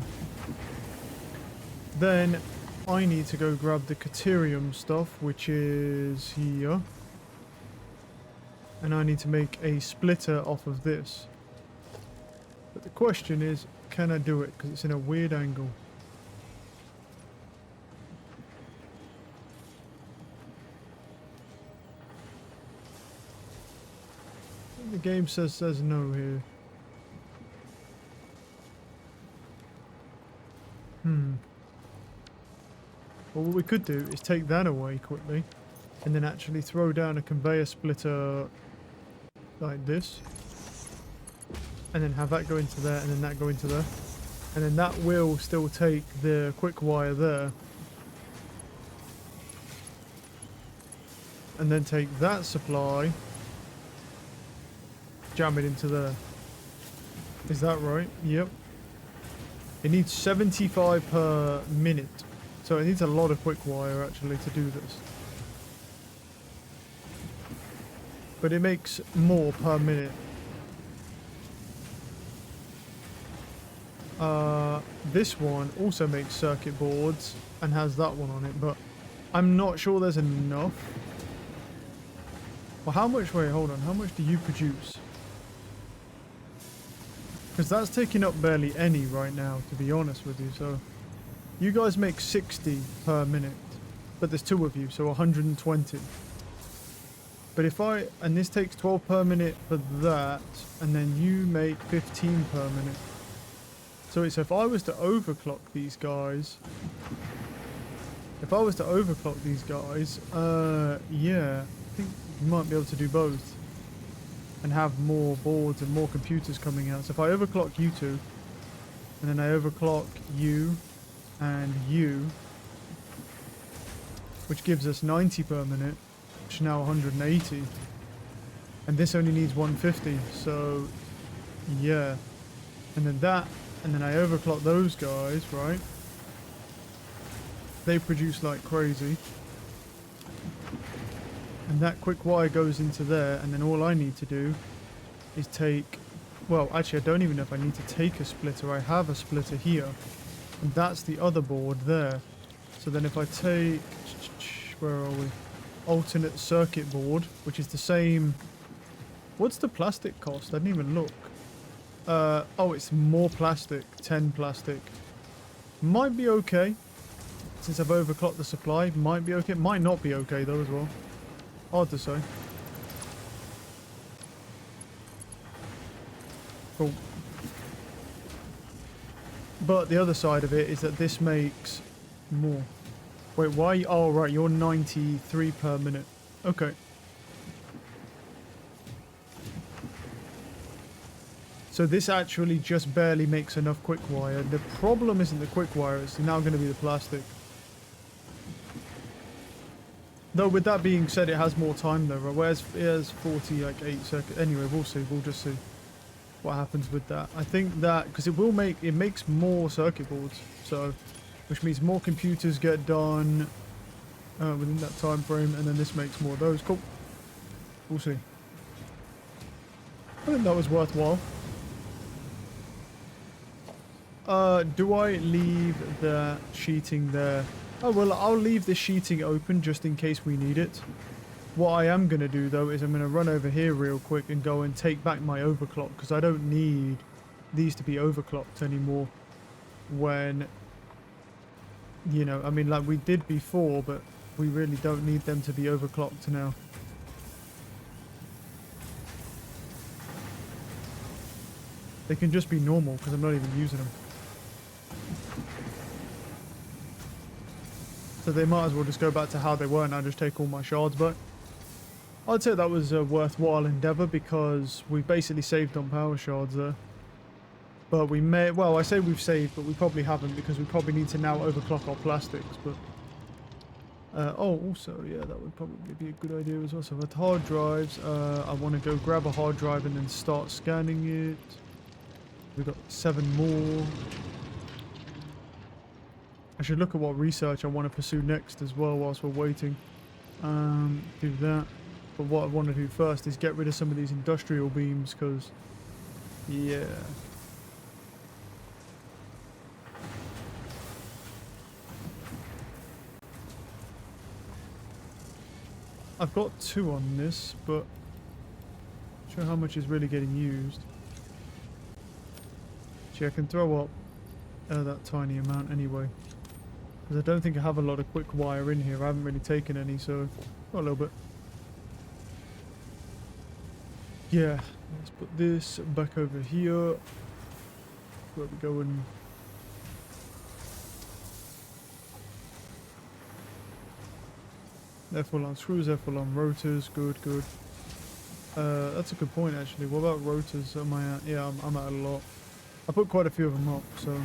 Then I need to go grab the Caterium stuff, which is here. And I need to make a splitter off of this. But the question is, can I do it? Because it's in a weird angle. The game says no here. Well, what we could do is take that away quickly, and then actually throw down a conveyor splitter like this, and then have that go into there, and then that go into there, and then that will still take the quick wire there, and then take that supply, jam it into there. Is that right? Yep. It needs 75 per minute. So it needs a lot of quick wire actually to do this. But it makes more per minute. This one also makes circuit boards and has that one on it, but I'm not sure there's enough. Well, how much, wait, hold on, how much do you produce? Because that's taking up barely any right now, to be honest with you, so... You guys make 60 per minute, but there's 2 of you, so 120. But if I... And this takes 12 per minute for that, and then you make 15 per minute. So it's if I was to overclock these guys... If I was to overclock these guys, yeah, I think you might be able to do both. And have more boards and more computers coming out. So if I overclock you two, and then I overclock you and you, which gives us 90 per minute, which is now 180. And this only needs 150, so yeah. And then that, and then I overclock those guys, right? They produce like crazy. And that quick wire goes into there, and then all I need to do is take... Well, actually, I don't even know if I need to take a splitter. I have a splitter here. And that's the other board there. So then if I take... Where are we? Alternate circuit board, which is the same What's the plastic cost? I didn't even look. Oh, it's more plastic. 10 plastic. Might be okay. Since I've overclocked the supply, might be okay. Might not be okay though as well. Hard to say. Cool. But the other side of it is that this makes more. Wait, why? Oh, right, you're 93 per minute. Okay. So this actually just barely makes enough quick wire. The problem isn't the quick wire, it's now going to be the plastic. Though with that being said, it has more time though, right? Whereas it has 48 seconds. Anyway, we'll see. We'll just see what happens with that. I think that, because it makes more circuit boards. So, which means more computers get done within that time frame, and then this makes more of those. Cool. We'll see. I think that was worthwhile. Do I leave the sheeting there? Oh, well, I'll leave the sheeting open just in case we need it. What I am going to do, though, is I'm going to run over here real quick and go and take back my overclock, because I don't need these to be overclocked anymore when, you know, I mean, like we did before, but we really don't need them to be overclocked now. They can just be normal, because I'm not even using them. So they might as well just go back to how they were and I just take all my shards back. I'd say that was a worthwhile endeavour because we basically saved on power shards there. But we may, well, I say we've saved, but we probably haven't because we probably need to now overclock our plastics. But oh, also, yeah, that would probably be a good idea as well. So with hard drives, I want to go grab a hard drive and then start scanning it. We've got 7 more. I should look at what research I want to pursue next as well whilst we're waiting. Do that. But what I want to do first is get rid of some of these industrial beams because, yeah. I've got 2 on this, but not sure how much is really getting used. See, I can throw up that tiny amount anyway. Because I don't think I have a lot of quick wire in here. I haven't really taken any, so got a little bit. Yeah, let's put this back over here. Where we going? They're full on screws, they're full on rotors. Good, good. That's a good point actually. What about rotors? Am I at? Yeah, I'm at a lot. I put quite a few of them up, so.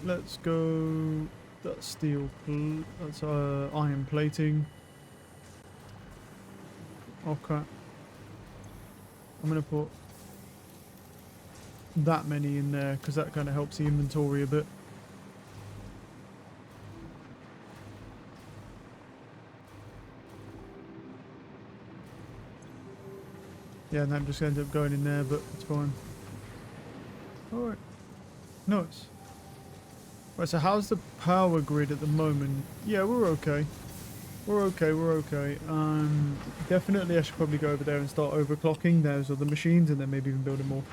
Let's go. That's steel. That's iron plating. Okay. I'm gonna put that many in there because that kind of helps the inventory a bit. Yeah, and that just ends up going in there, but it's fine. Alright. Nice. Right, so how's the power grid at the moment? Yeah, we're okay. We're okay, we're okay. Definitely I should probably go over there and start overclocking those other machines and then maybe even building more.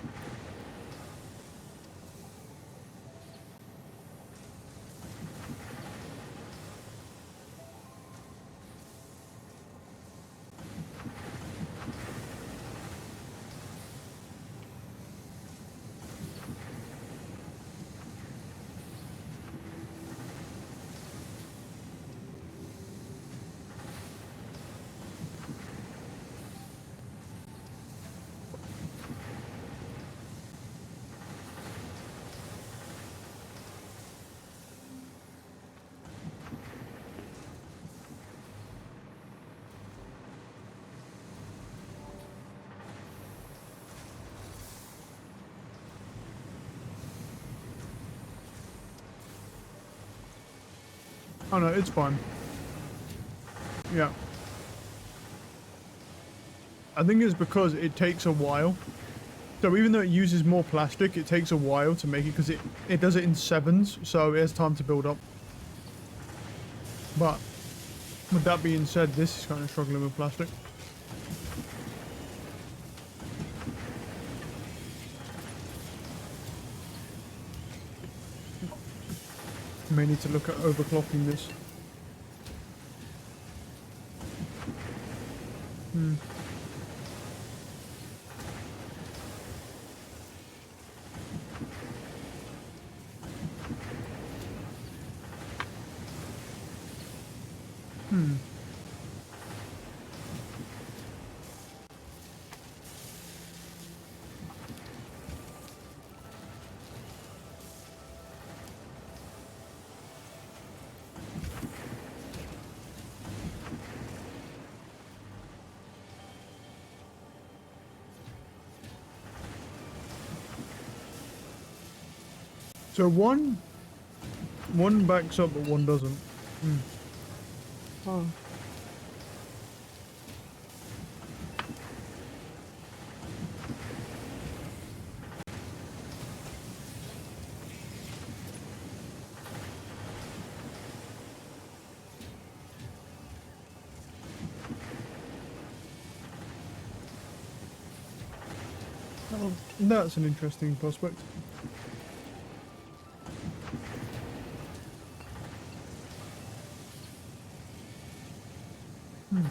Oh no, it's fine. Yeah. I think it's because it takes a while. So even though it uses more plastic, it takes a while to make it because it does it in 7s, so it has time to build up. But with that being said, this is kind of struggling with plastic. May need to look at overclocking this. Hmm. Hmm. So one backs up, but one doesn't. Hmm. Oh. Oh, that's an interesting prospect. Hmm.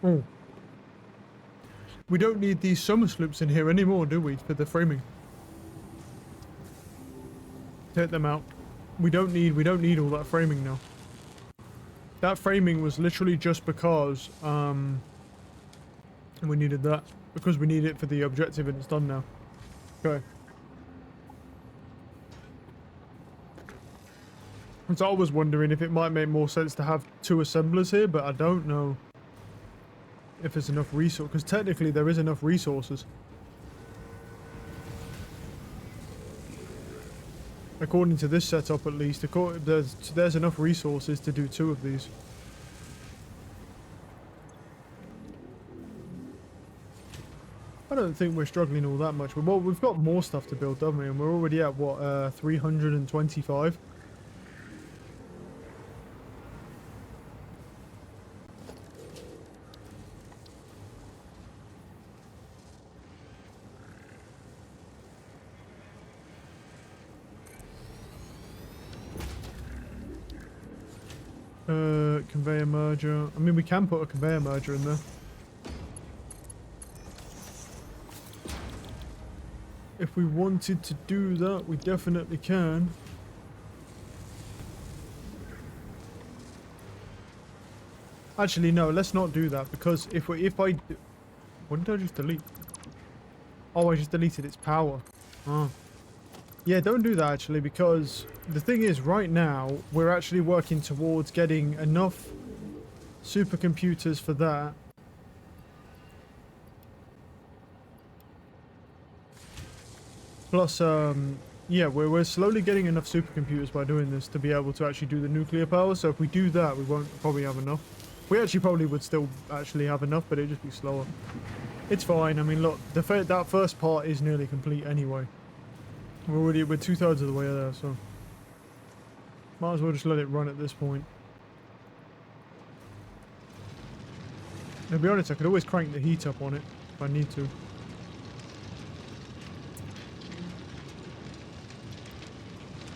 Oh. We don't need these summer sloops in here anymore, do we, for the framing? Take them out. We don't need all that framing now. That framing was literally just because we needed that. Because we need it for the objective and it's done now. Okay. So I was wondering if it might make more sense to have two assemblers here, but I don't know if there's enough resource, because technically there is enough resources. According to this setup at least, there's enough resources to do two of these. I don't think we're struggling all that much. Well, we've got more stuff to build, don't we? And we're already at, what, 325? Conveyor merger. I mean, we can put a conveyor merger in there. If we wanted to do that, we definitely can. Actually, no, let's not do that, because what did I just delete? Oh, I just deleted its power. Oh. Yeah, don't do that actually, because the thing is, right now, we're actually working towards getting enough supercomputers for that. Plus, yeah, we're slowly getting enough supercomputers by doing this to be able to actually do the nuclear power, so if we do that, we won't probably have enough. We actually probably would still actually have enough, but it'd just be slower. It's fine, I mean, look, that first part is nearly complete anyway. We're 2/3 of the way there, so might as well just let it run at this point. To be honest, I could always crank the heat up on it if I need to.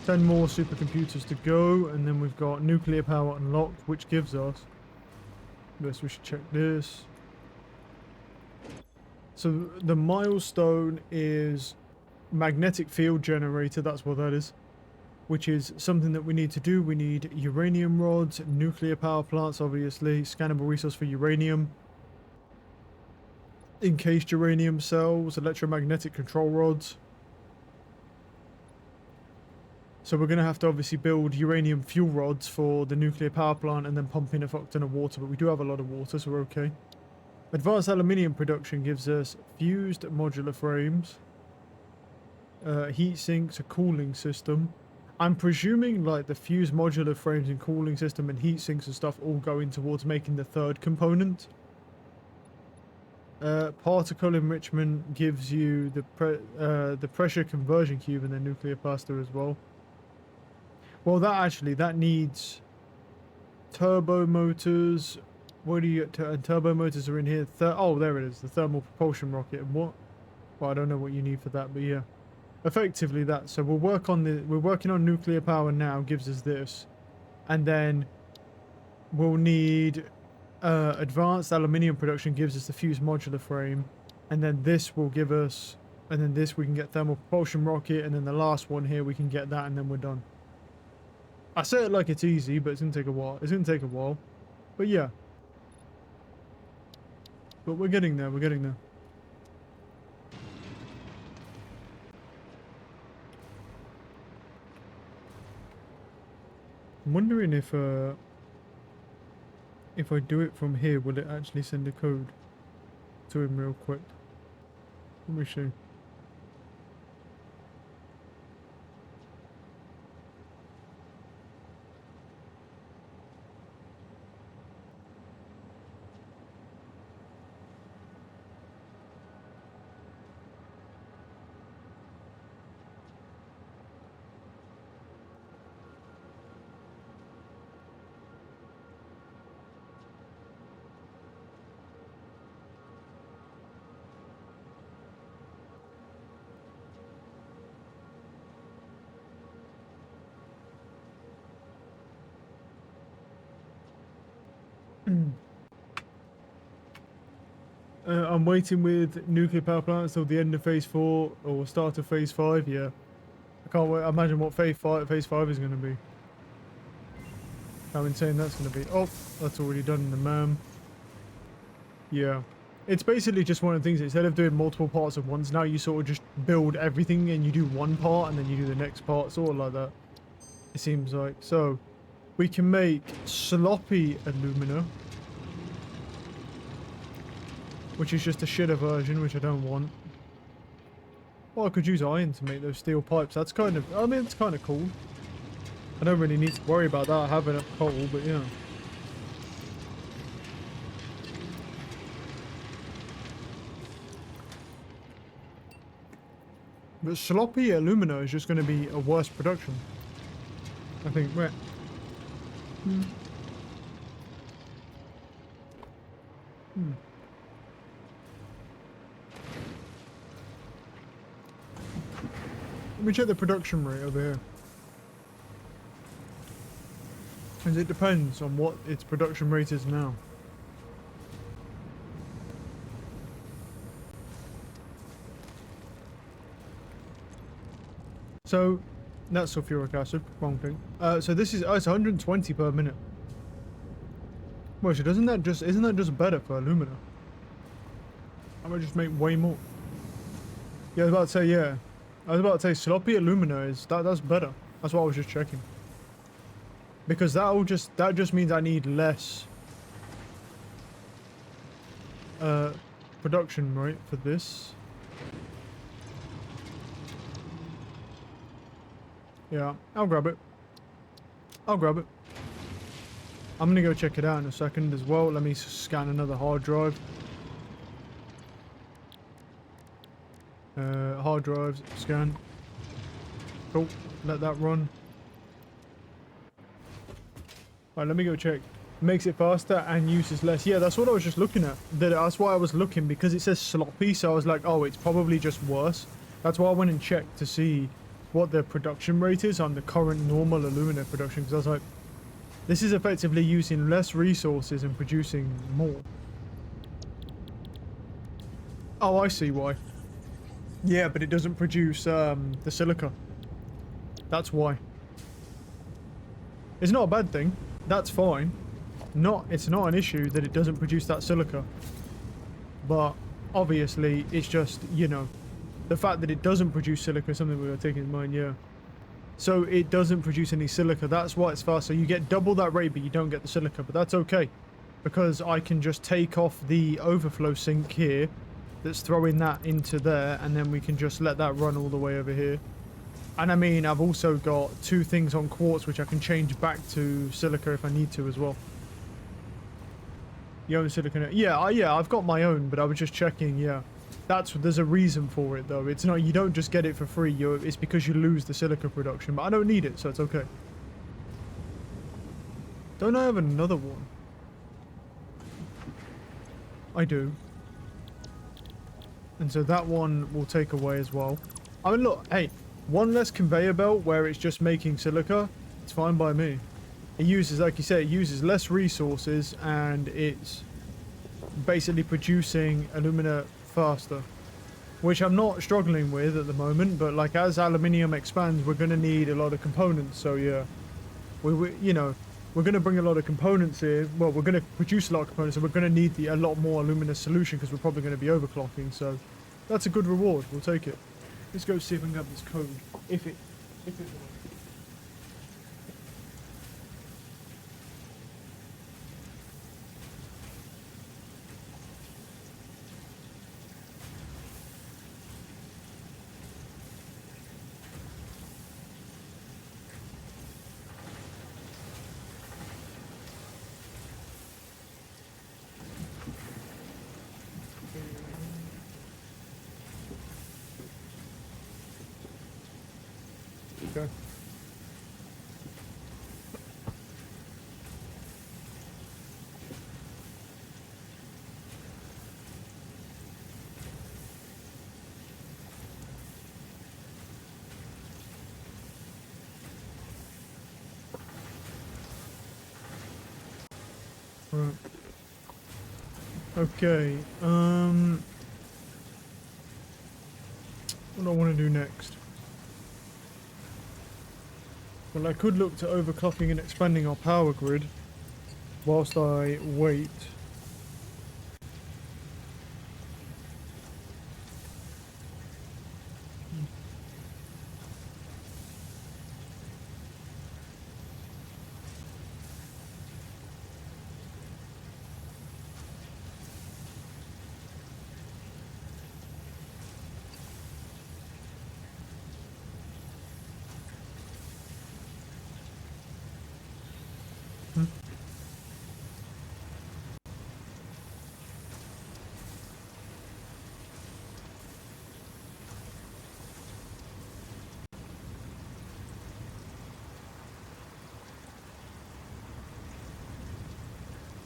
Ten more supercomputers to go, and then we've got nuclear power unlocked, which gives us... Yes, we should check this. So the milestone is magnetic field generator, that's what that is. Which is something that we need to do. We need uranium rods, nuclear power plants, obviously, scannable resource for uranium, encased uranium cells, electromagnetic control rods. So we're going to have to obviously build uranium fuel rods for the nuclear power plant and then pump in a fuck ton of water, but we do have a lot of water, so we're okay. Advanced aluminium production gives us fused modular frames, heat sinks, a cooling system. I'm presuming like the fuse modular frames and cooling system and heat sinks and stuff all going towards making the third component. Particle enrichment gives you the pressure conversion cube and then nuclear pasta as well. Well, that needs turbo motors. Where do you get and turbo motors are in here? Oh, there it is, the thermal propulsion rocket. And what? Well, I don't know what you need for that, but yeah, effectively that. So we're working on nuclear power now. Gives us this, and then we'll need advanced aluminium production. Gives us the fuse modular frame, and then this will give us, and then this we can get thermal propulsion rocket, and then the last one here we can get that, and then we're done. I say it like it's easy, but it's gonna take a while. It's gonna take a while, but yeah. But we're getting there. We're getting there. I'm wondering if I do it from here, will it actually send a code to him real quick? Let me see. I'm waiting with nuclear power plants till the end of phase 4 or start of phase 5. Yeah, I can't wait. Imagine what phase 5 is going to be. How insane that's going to be. Oh, that's already done in the MAM. Yeah, it's basically just one of the things. Instead of doing multiple parts at once, now you sort of just build everything and you do one part and then you do the next part, sort of like that. It seems like. So we can make sloppy alumina, which is just a shitter version, which I don't want. Well, I could use iron to make those steel pipes. That's kind of, I mean, it's kind of cool. I don't really need to worry about that having a coal, but yeah. But sloppy alumina is just going to be a worse production, I think. Right. Let me check the production rate over here. Because it depends on what its production rate is now. So, that's sulfuric acid, wrong thing. So this is, it's 120 per minute. Well, so isn't that just better for alumina? I might just make way more. Yeah, I was about to say, yeah. I was about to say sloppy alumina is, that's better. That's what I was just checking. Because that just means I need less production, right, for this. Yeah, I'll grab it. I'll grab it. I'm gonna go check it out in a second as well. Let me scan another hard drive. Hard drives, scan. Cool, let that run. Alright, let me go check. Makes it faster and uses less. Yeah, that's what I was just looking at. That's why I was looking, because it says sloppy, so I was like, oh, it's probably just worse. That's why I went and checked to see what the production rate is on the current normal alumina production, because I was like, this is effectively using less resources and producing more. Oh, I see why. Yeah, but it doesn't produce the silica. That's why. It's not a bad thing. That's fine. It's not an issue that it doesn't produce that silica. But obviously, it's just, you know, the fact that it doesn't produce silica is something we are taking in mind, yeah. So it doesn't produce any silica. That's why it's fast. So you get double that rate, but you don't get the silica. But that's okay, because I can just take off the overflow sink here that's throwing that into there, and then we can just let that run all the way over here. And I mean, I've also got 2 things on quartz which I can change back to silica if I need to as well. You own silicon? Yeah, yeah, I've got my own, but I was just checking. Yeah, there's a reason for it though. It's not, you don't just get it for free. It's because you lose the silica production. But I don't need it, so it's okay. Don't I have another one? I do. And so that one will take away as well. I mean, look, hey, one less conveyor belt where it's just making silica. It's fine by me. It uses, like you say, it uses less resources and it's basically producing alumina faster, which I'm not struggling with at the moment. But like as aluminium expands, we're going to need a lot of components. So yeah, you know, we're going to bring a lot of components here. Well, we're going to produce a lot of components, and we're going to need a lot more alumina solution because we're probably going to be overclocking. So that's a good reward. We'll take it. Let's go see if we can get this code. If it works. Okay. Right. Okay. What do I want to do next? Well, I could look to overclocking and expanding our power grid whilst I wait.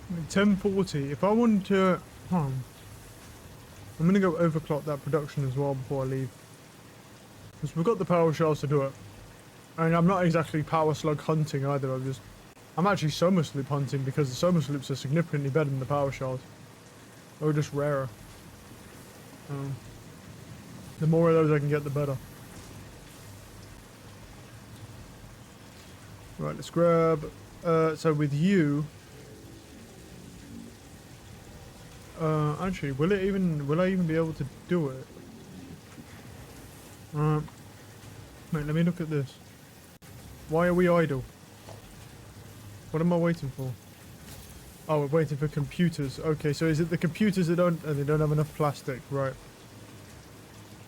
I mean, 1040. If I wanted to, I'm gonna go overclock that production as well before I leave, because we've got the power shells to do it. And I'm not exactly power slug hunting either. I'm actually soma sloop hunting because the soma sloops are significantly better than the power shells, or just rarer. The more of those I can get, the better. Right, let's grab. So with you. Actually, will I even be able to do it? Wait, let me look at this. Why are we idle? What am I waiting for? Oh, we're waiting for computers. Okay, so is it the computers that they don't have enough plastic, right?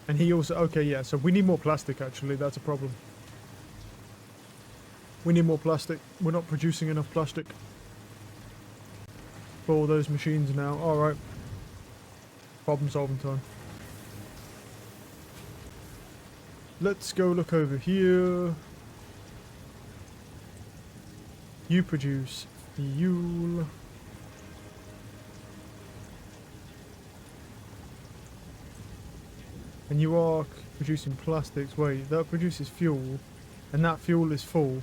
And he also, okay, yeah, so we need more plastic actually, that's a problem. We need more plastic. We're not producing enough plastic for all those machines now. Alright. Problem solving time. Let's go look over here. You produce fuel. And you are producing plastics. Wait, that produces fuel. And that fuel is full.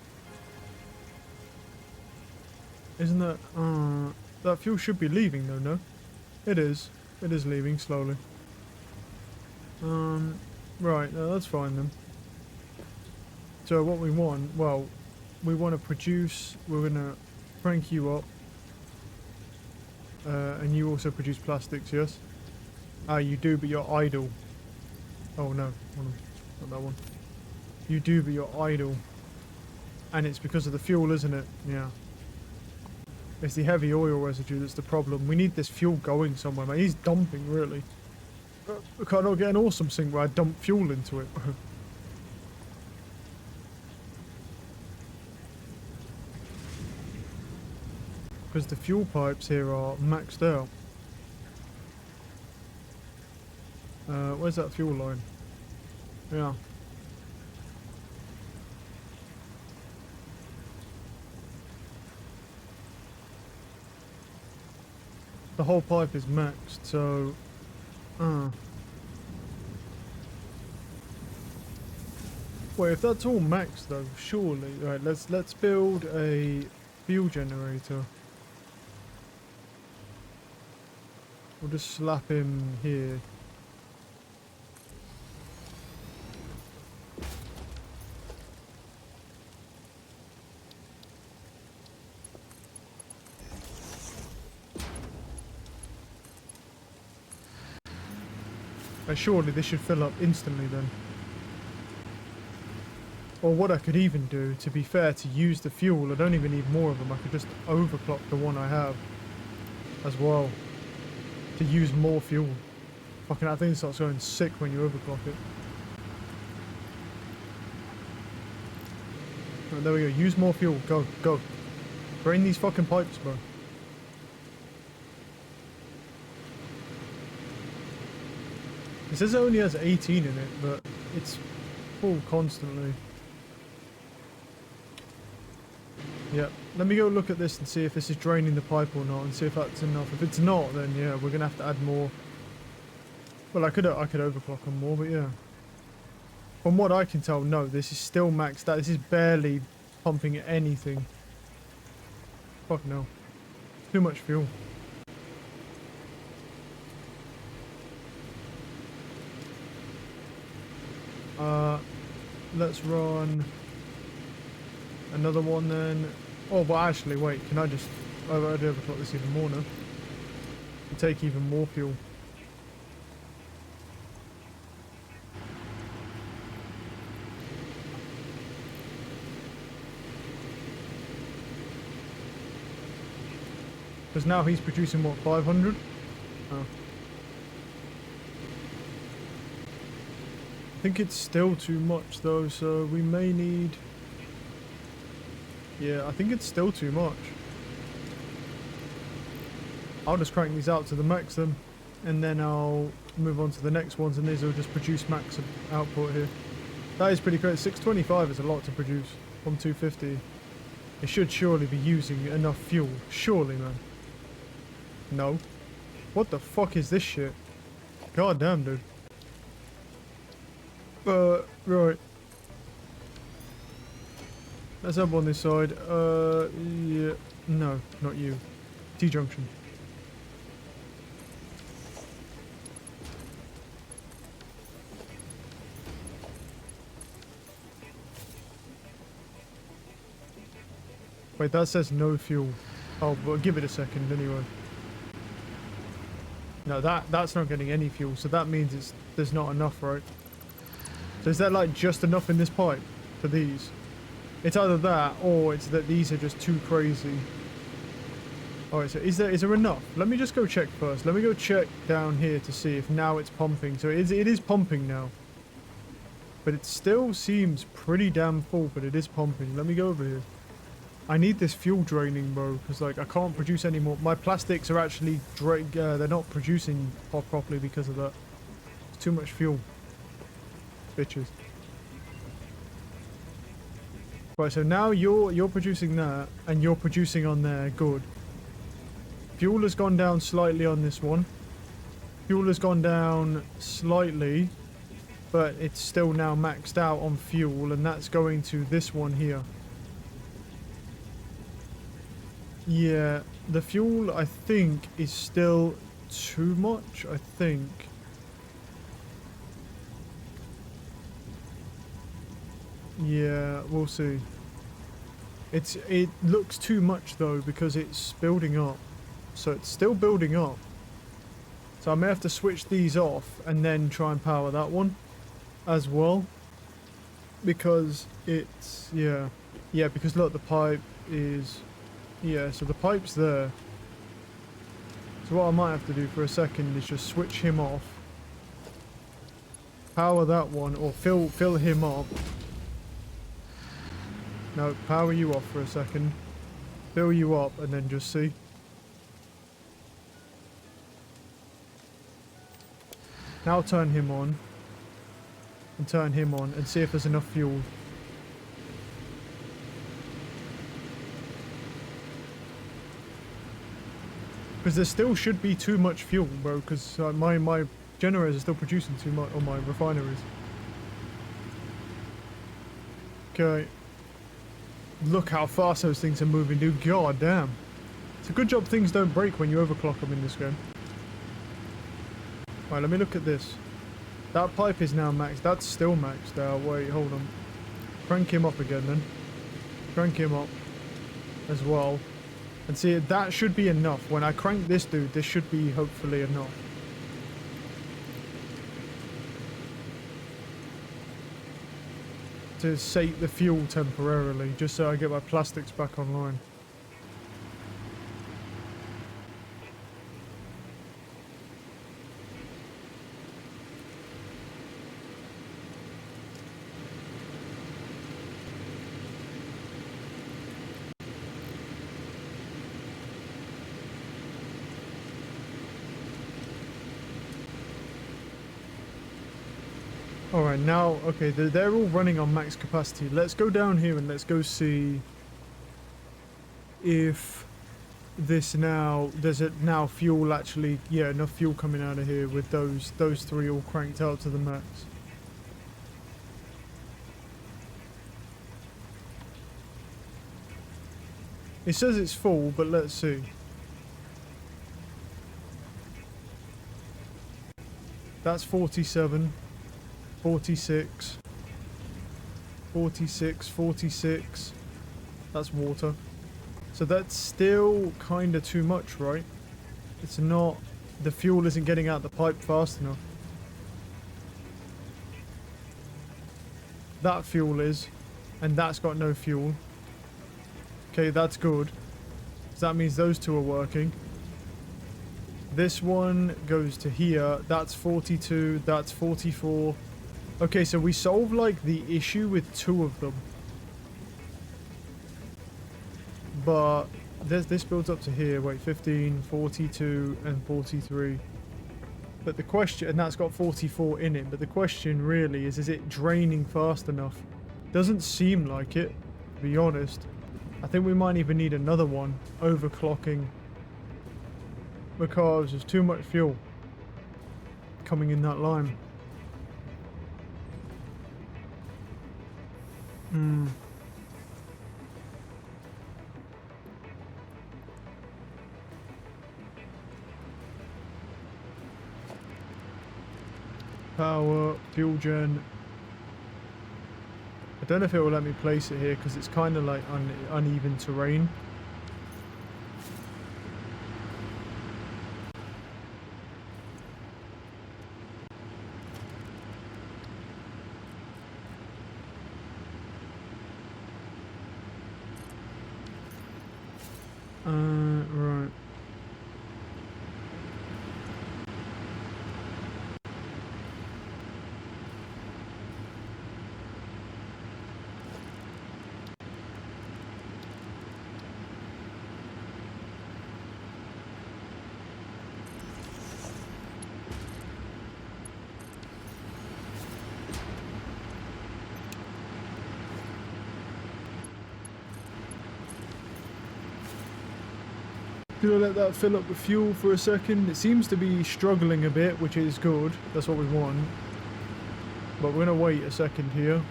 Isn't that... that fuel should be leaving though, no? It is. It is leaving slowly. Right, no, that's fine then. So what we want, well, we want to produce, we're going to crank you up. And you also produce plastics, yes? Ah, you do, but you're idle. Oh no, hold on. Not that one. You do, but you're idle. And it's because of the fuel, isn't it? Yeah. It's the heavy oil residue that's the problem. We need this fuel going somewhere, man. He's dumping, really. Can I not get an awesome sink where I dump fuel into it? because the fuel pipes here are maxed out. Where's that fuel line? Yeah. The whole pipe is maxed, so... Wait, if that's all maxed though, surely... Right, let's build a fuel generator. We'll just slap him here. Surely this should fill up instantly then. Or what I could even do, to be fair, to use the fuel, I don't even need more of them. I could just overclock the one I have as well to use more fuel. Fucking, I think it starts going sick when you overclock it. Right, there we go. Use more fuel. Go, go. Drain these fucking pipes, bro. It says it only has 18 in it, but it's full constantly. Yeah, let me go look at this and see if this is draining the pipe or not, and see if that's enough. If it's not, then yeah, we're gonna have to add more. Well, I could overclock on more, but yeah. From what I can tell, no, this is still maxed out. This is barely pumping anything. Fuck no. Too much fuel. Let's run another one then. Oh, but actually, wait, can I just... Oh, I'd overclock this even more now. Take even more fuel. Because now he's producing, what, 500? Oh. I think it's still too much though, so we may need... Yeah, I think it's still too much. I'll just crank these out to the max then, and then I'll move on to the next ones, and these will just produce max output here. That is pretty great. 625 is a lot to produce from 250. It should surely be using enough fuel. Surely, man. No. What the fuck is this shit? God damn, dude. Right. Let's have on this side. Yeah. No, not you. T-junction. Wait, that says no fuel. Oh, but give it a second anyway. No, that's not getting any fuel, so that means there's not enough, right? So is there like just enough in this pipe for these? It's either that or it's that these are just too crazy. Alright, so is there enough? Let me just go check first. Let me go check down here to see if now it's pumping. So it is pumping now. But it still seems pretty damn full, but it is pumping. Let me go over here. I need this fuel draining, bro, because like I can't produce any more. My plastics are actually they're not producing properly because of that. It's too much fuel. Bitches. Right, so now you're producing that, and you're producing on there. Good. Fuel has gone down slightly on this one. Fuel has gone down slightly, but it's still now maxed out on fuel, and that's going to this one here. Yeah, the fuel I think is still too much, I think. Yeah, we'll see. It looks too much though because it's building up. So it's still building up. So I may have to switch these off and then try and power that one as well. Because it's, yeah. Yeah, because look, the pipe is, yeah, so the pipe's there. So what I might have to do for a second is just switch him off. Power that one, or fill him up. No, power you off for a second. Fill you up and then just see. Now turn him on. And turn him on and see if there's enough fuel. Because there still should be too much fuel, bro, because my generators are still producing too much, or my refineries. Okay. Look how fast those things are moving, dude. God damn. It's a good job things don't break when you overclock them in this game. Right, let me look at this. That pipe is now maxed. That's still maxed out. Wait, hold on. Crank him up again then. Crank him up as well. And see, that should be enough. When I crank this dude, this should be hopefully enough. To sate the fuel temporarily, just so I get my plastics back online. Alright, now, okay, they're all running on max capacity. Let's go down here and let's go see if this now, there's now fuel actually, yeah, enough fuel coming out of here with those three all cranked out to the max. It says it's full, but let's see. That's 47. 46, 46, 46, that's water. So that's still kind of too much, right? It's not, the fuel isn't getting out the pipe fast enough. That fuel is, and that's got no fuel. Okay, that's good. So that means those two are working. This one goes to here, that's 42, that's 44. Okay, so we solved, like, the issue with two of them. But this builds up to here. Wait, 15, 42, and 43. But the question, and that's got 44 in it, but the question really is it draining fast enough? Doesn't seem like it, to be honest. I think we might even need another one, overclocking, because there's too much fuel coming in that line. Power, fuel gen. I don't know if it will let me place it here because it's kind of like uneven terrain. Right. Gonna let that fill up with fuel for a second. It seems to be struggling a bit, which is good. That's what we want. But we're gonna wait a second here.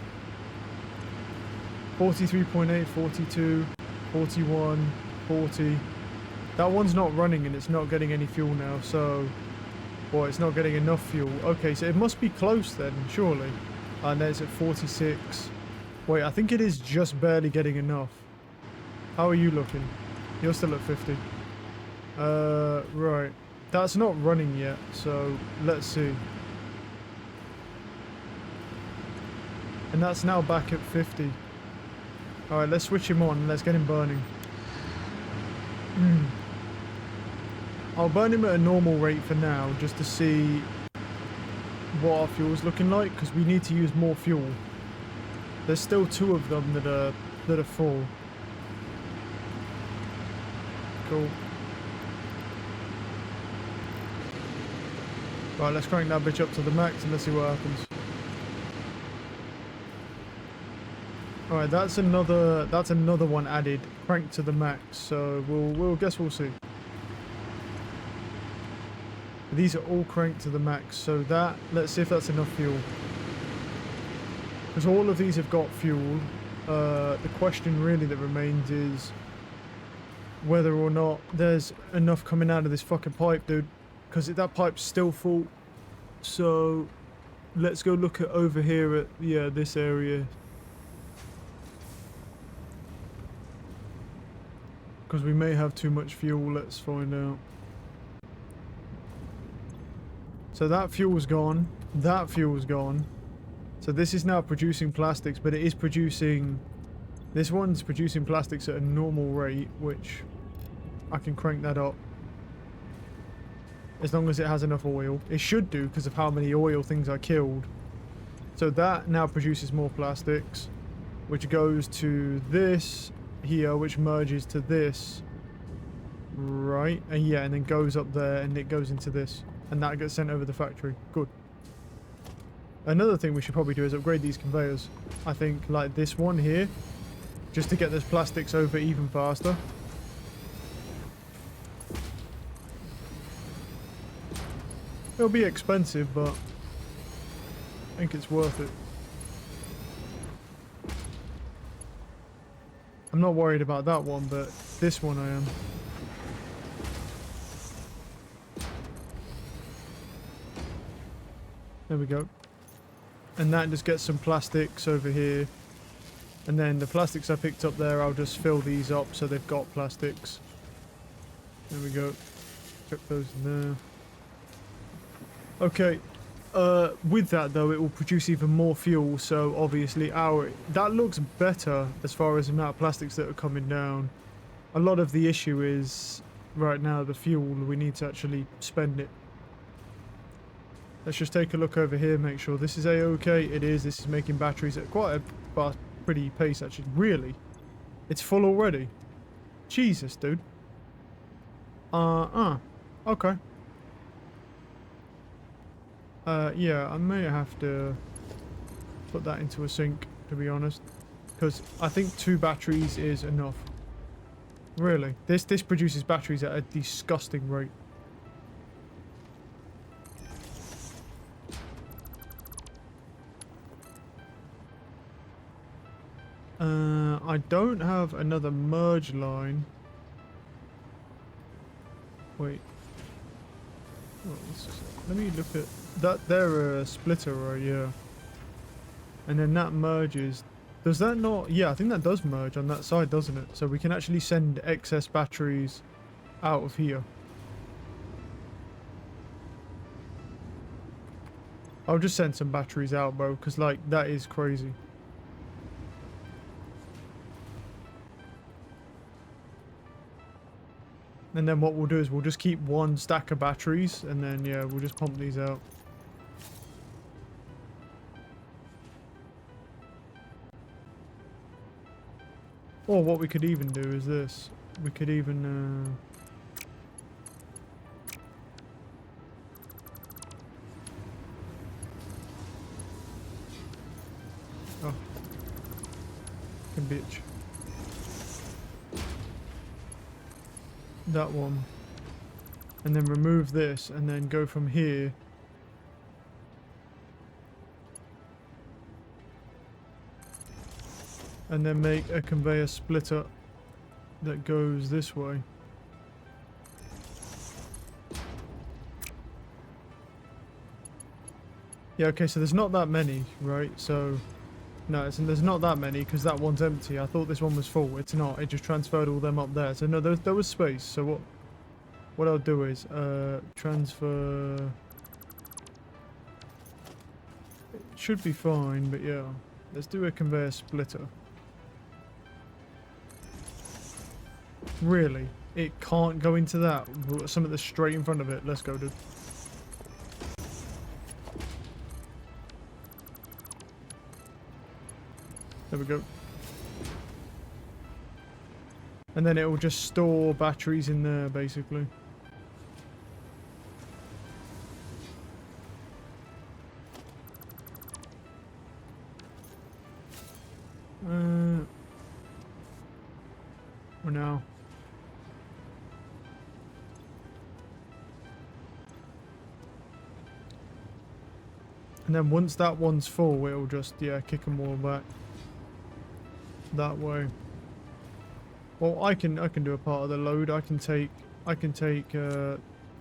43.8, 42, 41, 40. That one's not running and it's not getting any fuel now, so... Boy, it's not getting enough fuel. Okay, so it must be close then, surely. And there's at 46. Wait, I think it is just barely getting enough. How are you looking? You're still at 50. Right. That's not running yet, so let's see. And that's now back at 50. Alright, let's switch him on and let's get him burning. I'll burn him at a normal rate for now, just to see what our fuel's looking like, because we need to use more fuel. There's still two of them that are full. Cool. Right, let's crank that bitch up to the max and let's see what happens. Alright, that's another one added, cranked to the max, so we'll see. These are all cranked to the max, so that, let's see if that's enough fuel. Because all of these have got fuel. The question really that remains is whether or not there's enough coming out of this fucking pipe, dude. Because that pipe's still full. So let's go look at over here at, yeah, this area. Because we may have too much fuel, let's find out. So that fuel's gone. That fuel's gone. So this is now producing plastics, but it is producing... This one's producing plastics at a normal rate, which I can crank that up. As long as it has enough oil. It should do because of how many oil things I killed. So that now produces more plastics, which goes to this here, which merges to this. Right, and yeah, and then goes up there and it goes into this. And that gets sent over the factory. Good. Another thing we should probably do is upgrade these conveyors. I think like this one here, just to get those plastics over even faster. It'll be expensive, but I think it's worth it. I'm not worried about that one, but this one I am. There we go. And that just gets some plastics over here. And then the plastics I picked up there, I'll just fill these up so they've got plastics. There we go. Chuck those in there. Okay. With that though, it will produce even more fuel, so obviously that looks better as far as the amount of plastics that are coming down. A lot of the issue is right now the fuel. We need to actually spend it. Let's just take a look over here, make sure this is a-okay. It is. This is making batteries at quite a pretty pace, actually. Really? It's full already? Jesus, dude. Okay. Yeah, I may have to put that into a sink, to be honest. Because I think 2 batteries is enough. Really. This produces batteries at a disgusting rate. I don't have another merge line. Wait. Oh, let me look at that. They're a splitter, right? Yeah. And then that merges. Does that not? Yeah, I think that does merge on that side, doesn't it? So we can actually send excess batteries out of here. I'll just send some batteries out, bro, because like that is crazy. And then what we'll do is we'll just keep 1 stack of batteries and then yeah, we'll just pump these out. Or what we could even do is this. We could even oh. Fucking bitch. That one, and then remove this and then go from here and then make a conveyor splitter that goes this way. Yeah, okay, so there's not that many, right? So no, there's not that many because that one's empty. I thought this one was full. It's not. It just transferred all them up there. So no, there was space. So what I'll do is transfer. It should be fine, but yeah, let's do a conveyor splitter. Really, it can't go into that. Something that's straight in front of it. Let's go, dude. There we go. And then it will just store batteries in there, basically. now. And then once that one's full, it'll just, yeah, kick them all back. That way. Well, I can do a part of the load. I can take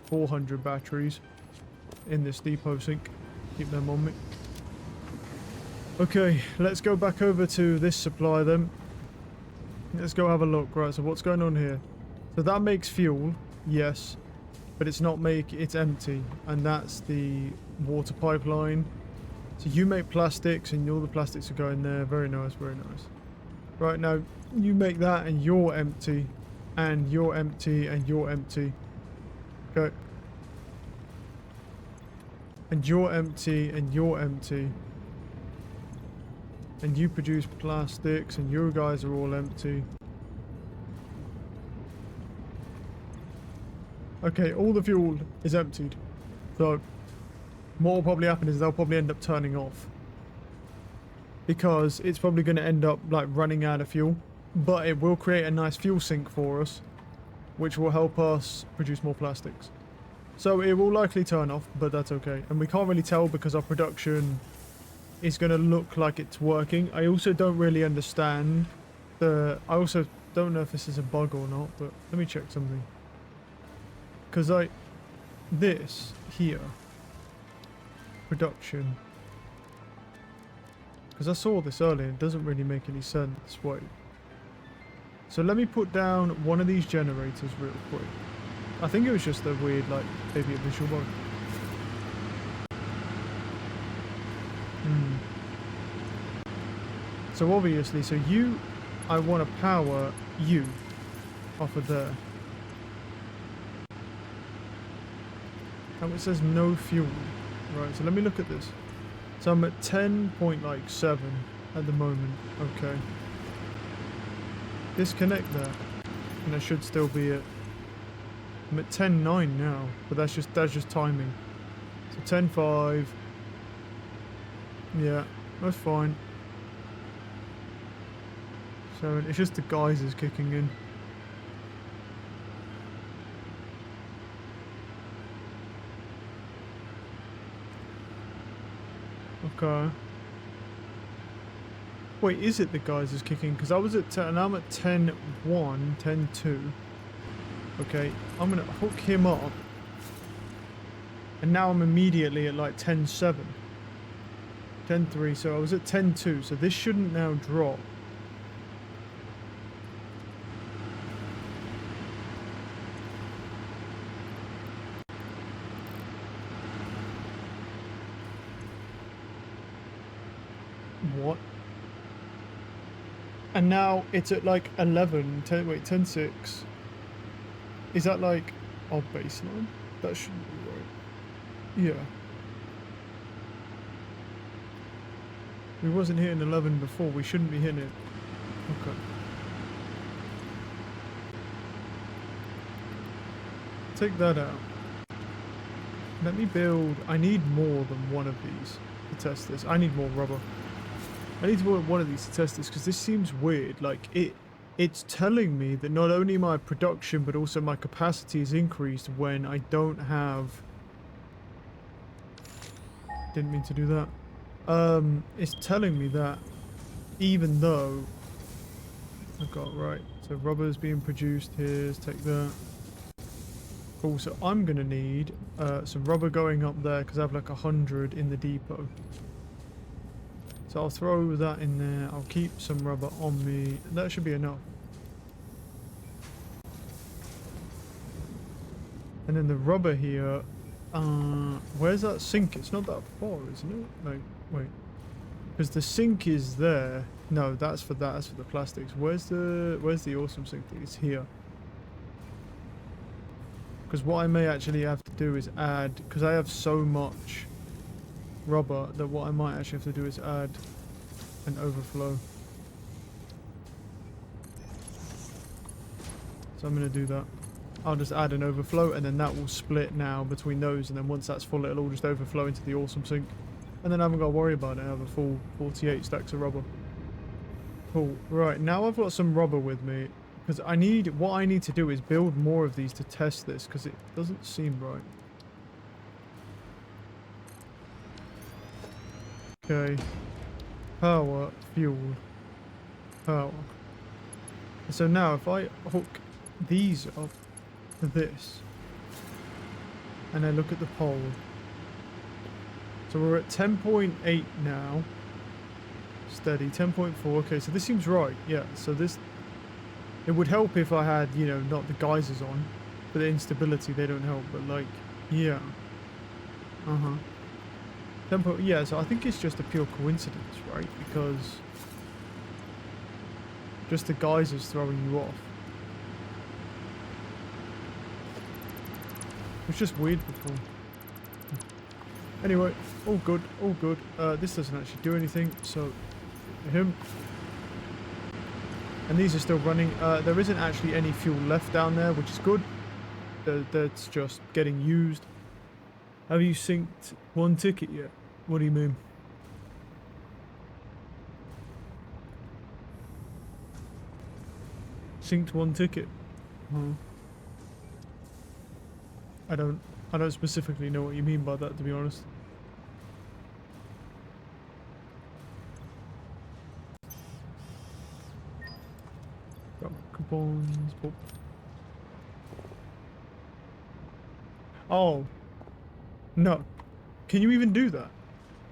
400 batteries in this depot sink. Keep them on me. Okay, let's go back over to this supply then. Let's go have a look. Right, so what's going on here? So that makes fuel, yes, but it's empty, and that's the water pipeline. So you make plastics, and all the plastics are going there. Very nice, very nice. Right, now you make that, and you're empty, and you're empty, and you're empty. Okay. And you're empty, and you're empty. And you produce plastics, and you guys are all empty. Okay, all the fuel is emptied. So, what will probably happen is they'll probably end up turning off. Because it's probably going to end up, like, running out of fuel. But it will create a nice fuel sink for us, which will help us produce more plastics. So, it will likely turn off, but that's okay. And we can't really tell because our production is going to look like it's working. I also don't really understand I also don't know if this is a bug or not, but let me check something. Because this here, production, because I saw this earlier, it doesn't really make any sense. Wait. So let me put down one of these generators real quick. I think it was just a weird, like, maybe a visual bug. So obviously, I want to power you off of there. And it says no fuel. Right, so let me look at this. So I'm at 10.7 at the moment. Okay. Disconnect that. And I should still be at... I'm at 10.9 now, but that's just timing. So 10.5. Yeah, that's fine. So it's just the geysers kicking in. Okay. Wait, is it the geysers kicking? Because I was at 10, and I'm at 10.1, 10.2. Okay, I'm gonna hook him up. And now I'm immediately at like 10.7. 10.3, so I was at 10.2, so this shouldn't now drop. What? And now it's at like 11, 10, wait, 10.6. Is that like our baseline? That shouldn't be right. Yeah. We wasn't hitting 11 before, we shouldn't be hitting it. Okay. Take that out. Let me build... I need more than one of these to test this. I need more rubber. I need to build one of these to test this because this seems weird. Like, it's telling me that not only my production but also my capacity is increased when I don't have... Didn't mean to do that. It's telling me that even though I've got right, so rubber's being produced here, let's take that. Cool, so I'm gonna need some rubber going up there because I have like 100 in the depot. So I'll throw that in there, I'll keep some rubber on me, that should be enough. And then the rubber here, where's that sink? It's not that far, isn't it? No, wait. Because the sink is there. No, that's for that. That's for the plastics. Where's the awesome sink? It's here. Because what I may actually have to do is add, because I have so much rubber that what I might actually have to do is add an overflow. So I'm going to do that. I'll just add an overflow and then that will split now between those, and then once that's full it'll all just overflow into the awesome sink. And then I haven't got to worry about it. I have a full 48 stacks of rubber. Cool. Right, now I've got some rubber with me, Because what I need to do is build more of these to test this, because it doesn't seem right. Okay. Power, fuel, power. So now if I hook these up to this, and I look at the pole. So we're at 10.8 now. Steady, 10.4. Okay, so this seems right. Yeah, so this... It would help if I had, you know, not the geysers on. For the instability, they don't help, but like, yeah. Uh-huh. Yeah, so I think it's just a pure coincidence, right? Because just the geysers throwing you off. It was just weird before. Anyway, all good, all good. This doesn't actually do anything, so him. And these are still running. There isn't actually any fuel left down there, which is good. That's just getting used. Have you synced one ticket yet? What do you mean? Synced one ticket? Huh. I don't specifically know what you mean by that, to be honest. Got coupons. Oh. No. Can you even do that?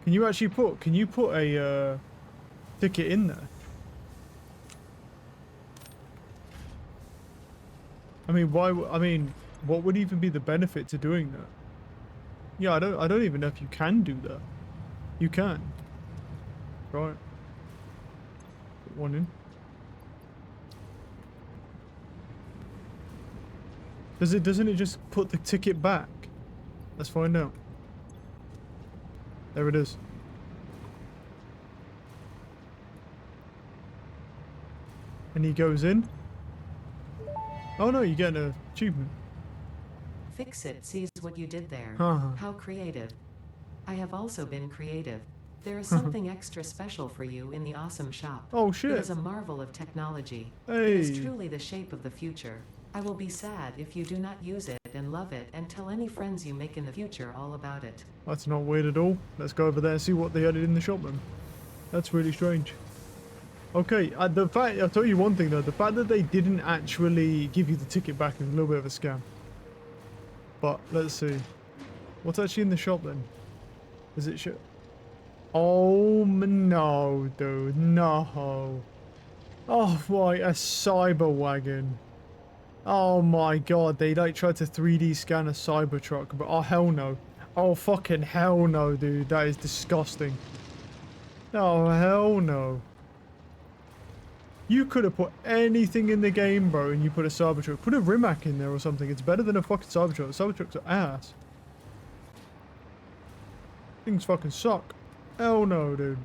Can you actually put a ticket in there? I mean, what would even be the benefit to doing that? Yeah, I don't even know if you can do that. You can. Right. Put one in. Doesn't it just put the ticket back? Let's find out. There it is. And he goes in. Oh no, you get an achievement. Fixit sees what you did there. Uh-huh. How creative. I have also been creative. There is something extra special for you in the awesome shop. Oh shit. It is a marvel of technology. Hey. It is truly the shape of the future. I will be sad if you do not use it and love it, and tell any friends you make in the future all about it. That's not weird at all. Let's go over there and see what they added in the shop then. That's really strange. Okay, I'll tell you one thing though, the fact that they didn't actually give you the ticket back is a little bit of a scam. But, let's see. What's actually in the shop then? Is it Oh, no, dude, no. Oh, right, a cyber wagon. Oh my god, they like tried to 3D scan a Cybertruck, but oh hell no. Oh fucking hell no, dude, that is disgusting. Oh hell no. You could have put anything in the game, bro, and you put a Cybertruck. Put a Rimac in there or something. It's better than a fucking Cybertruck. Cybertrucks are ass. Things fucking suck. Hell no, dude.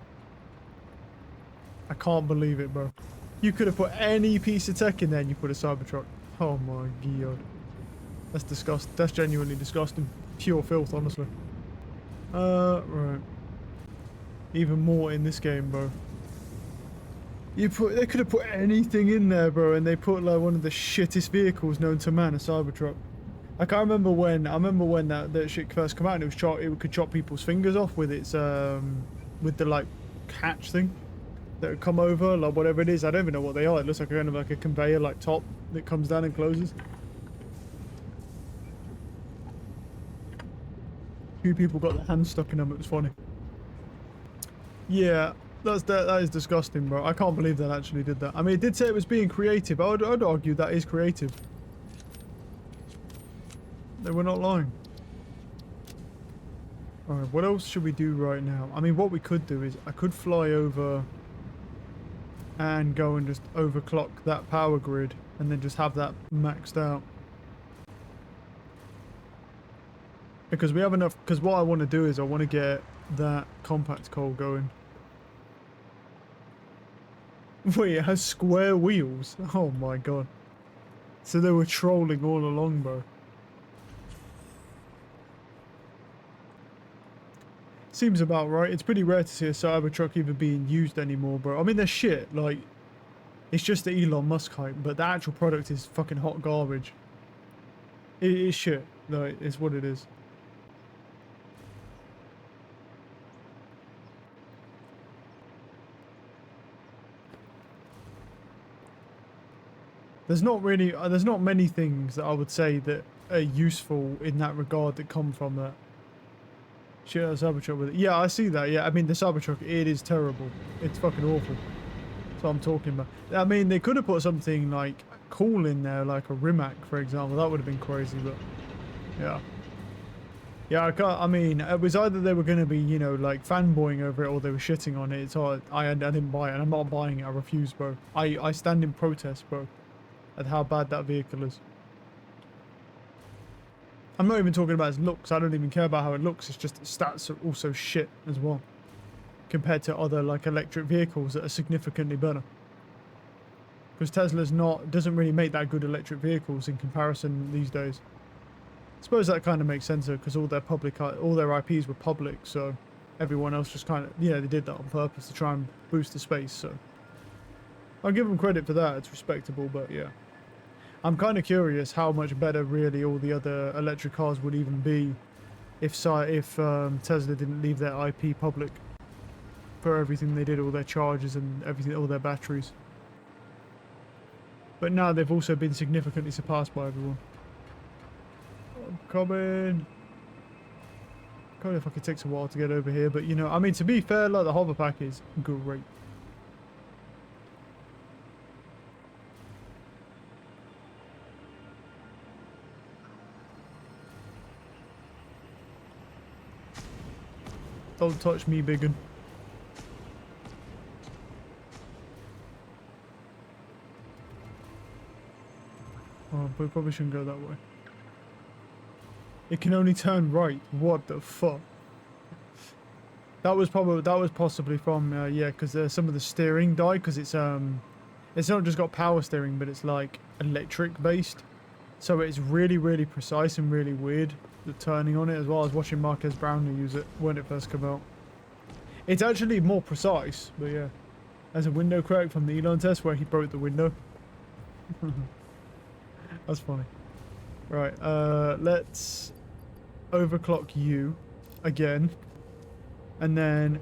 I can't believe it, bro. You could have put any piece of tech in there and you put a Cybertruck. Oh my god. That's disgusting. That's genuinely disgusting. Pure filth, honestly. Right. Even more in this game, bro. They could have put anything in there, bro, and they put like one of the shittest vehicles known to man, a Cybertruck. Like I remember when that shit first came out, and it could chop people's fingers off with its with the like hatch thing that would come over, like whatever it is. I don't even know what they are. It looks like kind of like a conveyor, like top that comes down and closes. Few people got their hands stuck in them. It was funny. Yeah. That is disgusting, bro. I can't believe that actually did that. I mean, it did say it was being creative. I'd argue that is creative. They were not lying. Alright, what else should we do right now? I mean, what we could do is I could fly over and go and just overclock that power grid and then just have that maxed out. Because we have enough, because what I want to do is I want to get that compact coal going. Wait, it has square wheels? Oh my god. So they were trolling all along, bro. Seems about right. It's pretty rare to see a Cybertruck even being used anymore, bro. I mean, they're shit. Like, It's just the Elon Musk hype, but the actual product is fucking hot garbage. It is shit, though. It's what it is. There's not many things that I would say that are useful in that regard that come from that. Shit, a Cybertruck with it. Yeah, I see that. Yeah, I mean the Cybertruck, it is terrible. It's fucking awful. That's what I'm talking about. I mean, they could have put something like cool in there, like a Rimac, for example. That would have been crazy, but yeah. Yeah, I mean, it was either they were going to be, you know, like fanboying over it or they were shitting on it. So I didn't buy it, and I'm not buying it. I refuse, bro. I stand in protest, bro, at how bad that vehicle is. I'm not even talking about its looks. I don't even care about how it looks. It's just its stats are also shit as well, compared to other like electric vehicles that are significantly better. Because Tesla's doesn't really make that good electric vehicles in comparison these days. I suppose that kind of makes sense though, because all their IPs were public, so everyone else just kind of, yeah, they did that on purpose to try and boost the space. So I'll give them credit for that. It's respectable, but yeah. I'm kind of curious how much better really all the other electric cars would even be if Tesla didn't leave their IP public for everything they did, all their chargers and everything, all their batteries. But now they've also been significantly surpassed by everyone. I'm coming. God, if it takes a while to get over here, but you know, I mean, to be fair, like the hover pack is great. Don't touch me, biggin. Oh, but we probably shouldn't go that way. It can only turn right. What the fuck? That was possibly from yeah, because some of the steering died because it's not just got power steering, but it's like electric based, so it's really precise and really weird. The turning on it as well. I was watching Marquez Brownlee use it when it first came out. It's actually more precise, but yeah. There's a window crack from the Elon test where he broke the window. That's funny. Right, let's overclock you again. And then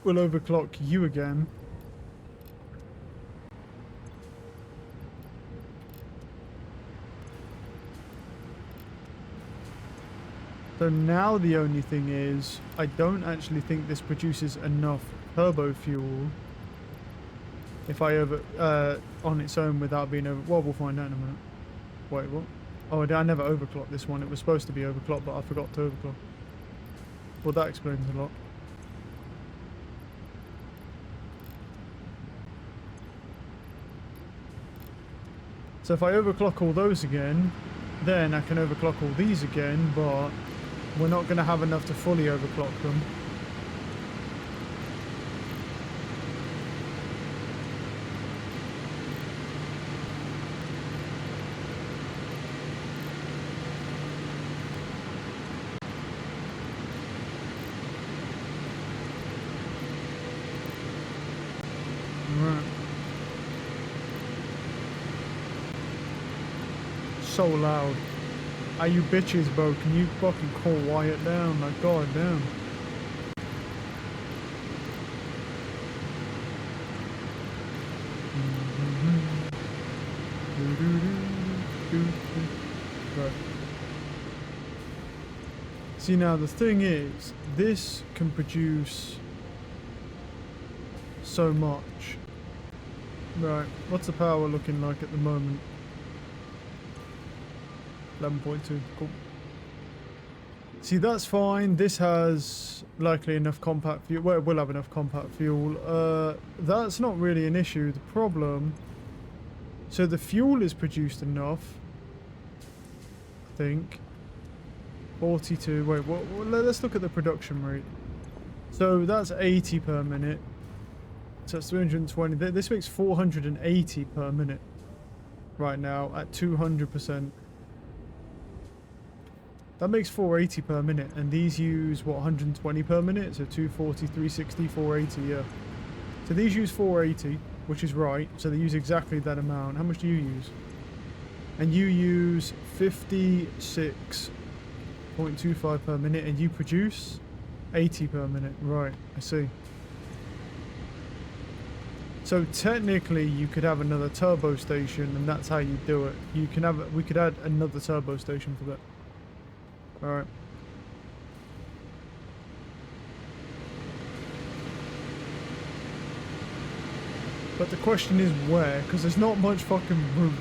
we'll overclock you again. So now the only thing is, I don't actually think this produces enough turbo fuel if I on its own without being over. Well, we'll find out in a minute. Wait, what? Oh, I never overclocked this one. It was supposed to be overclocked, but I forgot to overclock. Well, that explains a lot. So if I overclock all those again, then I can overclock all these again, but we're not going to have enough to fully overclock them. Right. So loud. Are you bitches, bro? Can you fucking call Wyatt down? Like, god damn. Right. See, now the thing is, this can produce so much. Right, what's the power looking like at the moment? 11.2, cool. See, that's fine. This has likely enough compact fuel. Well, it will have enough compact fuel. That's not really an issue. The problem... So the fuel is produced enough. I think. 42. Wait, let's look at the production rate. So that's 80 per minute. So that's 320. This makes 480 per minute. Right now at 200%. That makes 480 per minute, and these use, what, 120 per minute? So 240, 360, 480, yeah. So these use 480. which is right. So they use exactly that amount. How much do you use? And you use 56.25 per minute, and you produce 80 per minute. Right, I see. So technically, you could have another turbo station, and that's how you do it. You can have. We could add another turbo station for that. All right. But the question is where, because there's not much fucking room.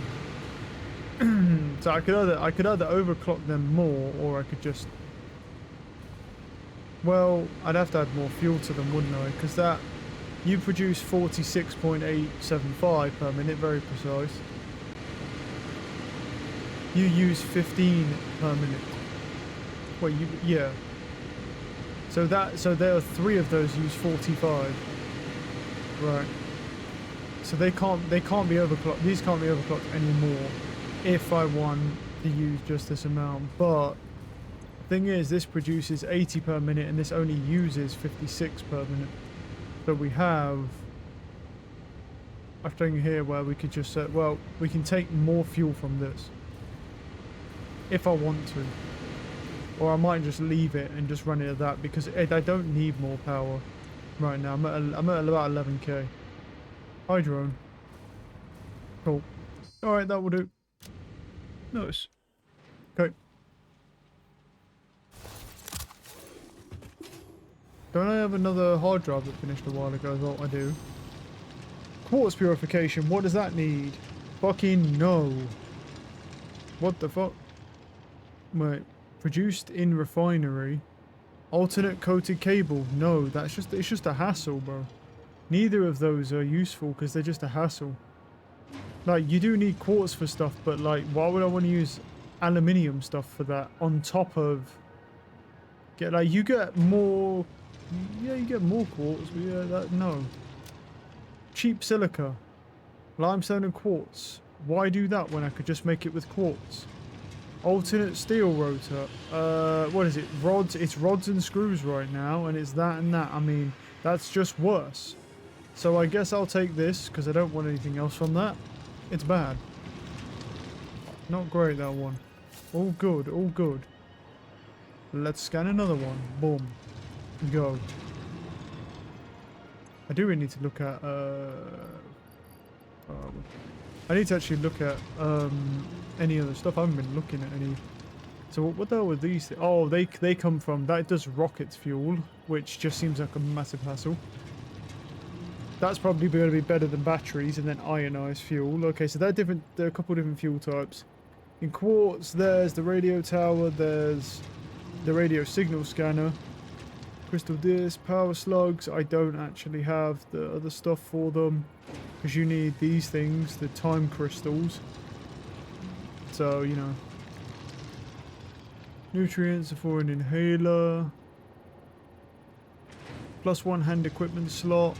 So I could either overclock them more, or I could just. Well, I'd have to add more fuel to them, wouldn't I? Because that. You produce 46.875 per minute, very precise. You use 15 per minute. Wait, yeah. So there are 3 of those use 45. Right. So they can't be overclocked. These can't be overclocked anymore if I want to use just this amount. But the thing is, this produces 80 per minute, and this only uses 56 per minute. So we have a thing here where we could just say, well, we can take more fuel from this if I want to, or I might just leave it and just run it at that, because I don't need more power right now. I'm at about 11k. Hi, drone. Cool. All right, that will do. Nice. Okay. Don't I have another hard drive that finished a while ago? Well, I do. Quartz purification. What does that need? Fucking no. What the fuck? Wait. Produced in refinery. Alternate coated cable. No, it's just a hassle, bro. Neither of those are useful because they're just a hassle. Like, you do need quartz for stuff, but like, why would I want to use aluminium stuff for that on top of... you get more... Yeah, you get more quartz, but yeah, no. Cheap silica. Limestone and quartz. Why do that when I could just make it with quartz? Alternate steel rotor. What is it? Rods. It's rods and screws right now, and it's that and that. I mean, that's just worse. So I guess I'll take this, because I don't want anything else from that. It's bad. Not great, that one. All good, all good. Let's scan another one. Boom. Go. I do really need to look at I need to actually look at any other stuff. I haven't been looking at any. So what the hell were these? Oh, they come from, that does rocket fuel, which just seems like a massive hassle. That's probably going to be better than batteries, and then ionized fuel. Okay, so they're different. There are a couple of different fuel types. In quartz, there's the radio tower, there's the radio signal scanner, crystal disc, power slugs. I don't actually have the other stuff for them, because you need these things, the time crystals. So, you know. Nutrients for an inhaler. +1 hand equipment slot.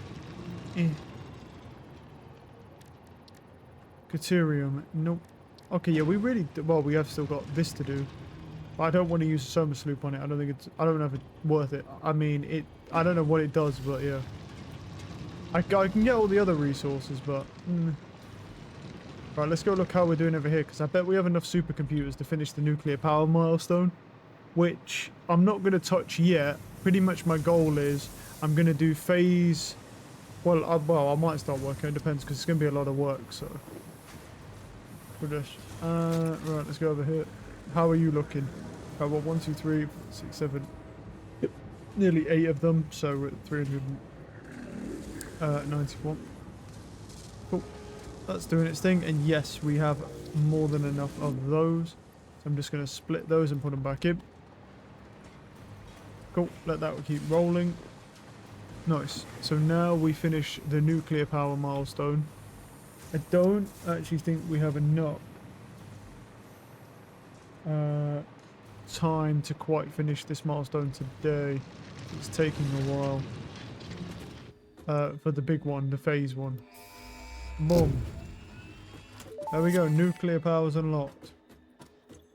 Caterium. Nope. Okay, yeah, we really... Well, we have still got this to do. But I don't want to use a Soma Sloop on it. I don't know if it's worth it. I mean, I don't know what it does, but yeah. I can get all the other resources, but... Right, let's go look how we're doing over here, because I bet we have enough supercomputers to finish the nuclear power milestone, which I'm not going to touch yet. Pretty much my goal is I'm going to do phase... Well, I might start working. It depends, because it's going to be a lot of work, so... We'll just... right, let's go over here. How are you looking? I've got 1, 2, 3, 6, 7... Yep. Nearly 8 of them, so we're at 391. Cool. That's doing its thing, and yes, we have more than enough of those. So I'm just going to split those and put them back in. Cool, let that keep rolling. Nice. So now we finish the nuclear power milestone. I don't actually think we have enough time to quite finish this milestone today. It's taking a while. For the big one, the phase one. Boom. There we go, nuclear power's unlocked.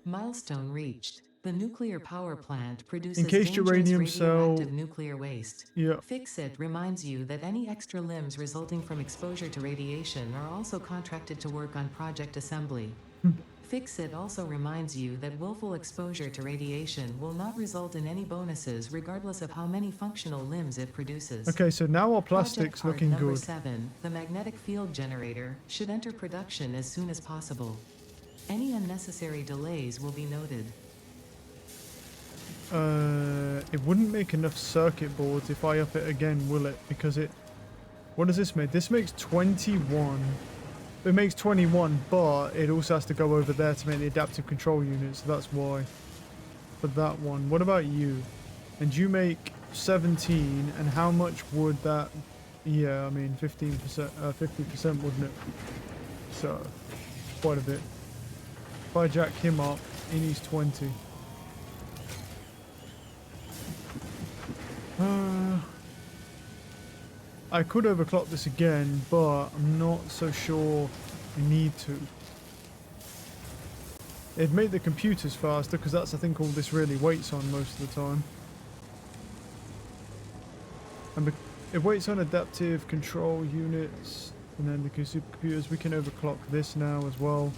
Milestone reached. The nuclear power plant produces Encased dangerous uranium cell. radioactive nuclear waste. Yeah. Fix-It reminds you that any extra limbs resulting from exposure to radiation are also contracted to work on project assembly. Fix-It also reminds you that willful exposure to radiation will not result in any bonuses regardless of how many functional limbs it produces. Okay, so now our Project plastic's part looking number good. 7, the magnetic field generator, should enter production as soon as possible. Any unnecessary delays will be noted. It wouldn't make enough circuit boards if I up it again, will it? Because it... What does this make? This makes 21. It makes 21, but it also has to go over there to make the adaptive control unit, so that's why. For that one. What about you? And you make 17, and how much would that... Yeah, I mean, 15%, 50%, wouldn't it? So, quite a bit. If I jack him up, he needs 20. I could overclock this again, but I'm not so sure I need to. It'd make the computers faster, because that's, I think, all this really waits on most of the time. And it waits on adaptive control units, and then the supercomputers. We can overclock this now as well.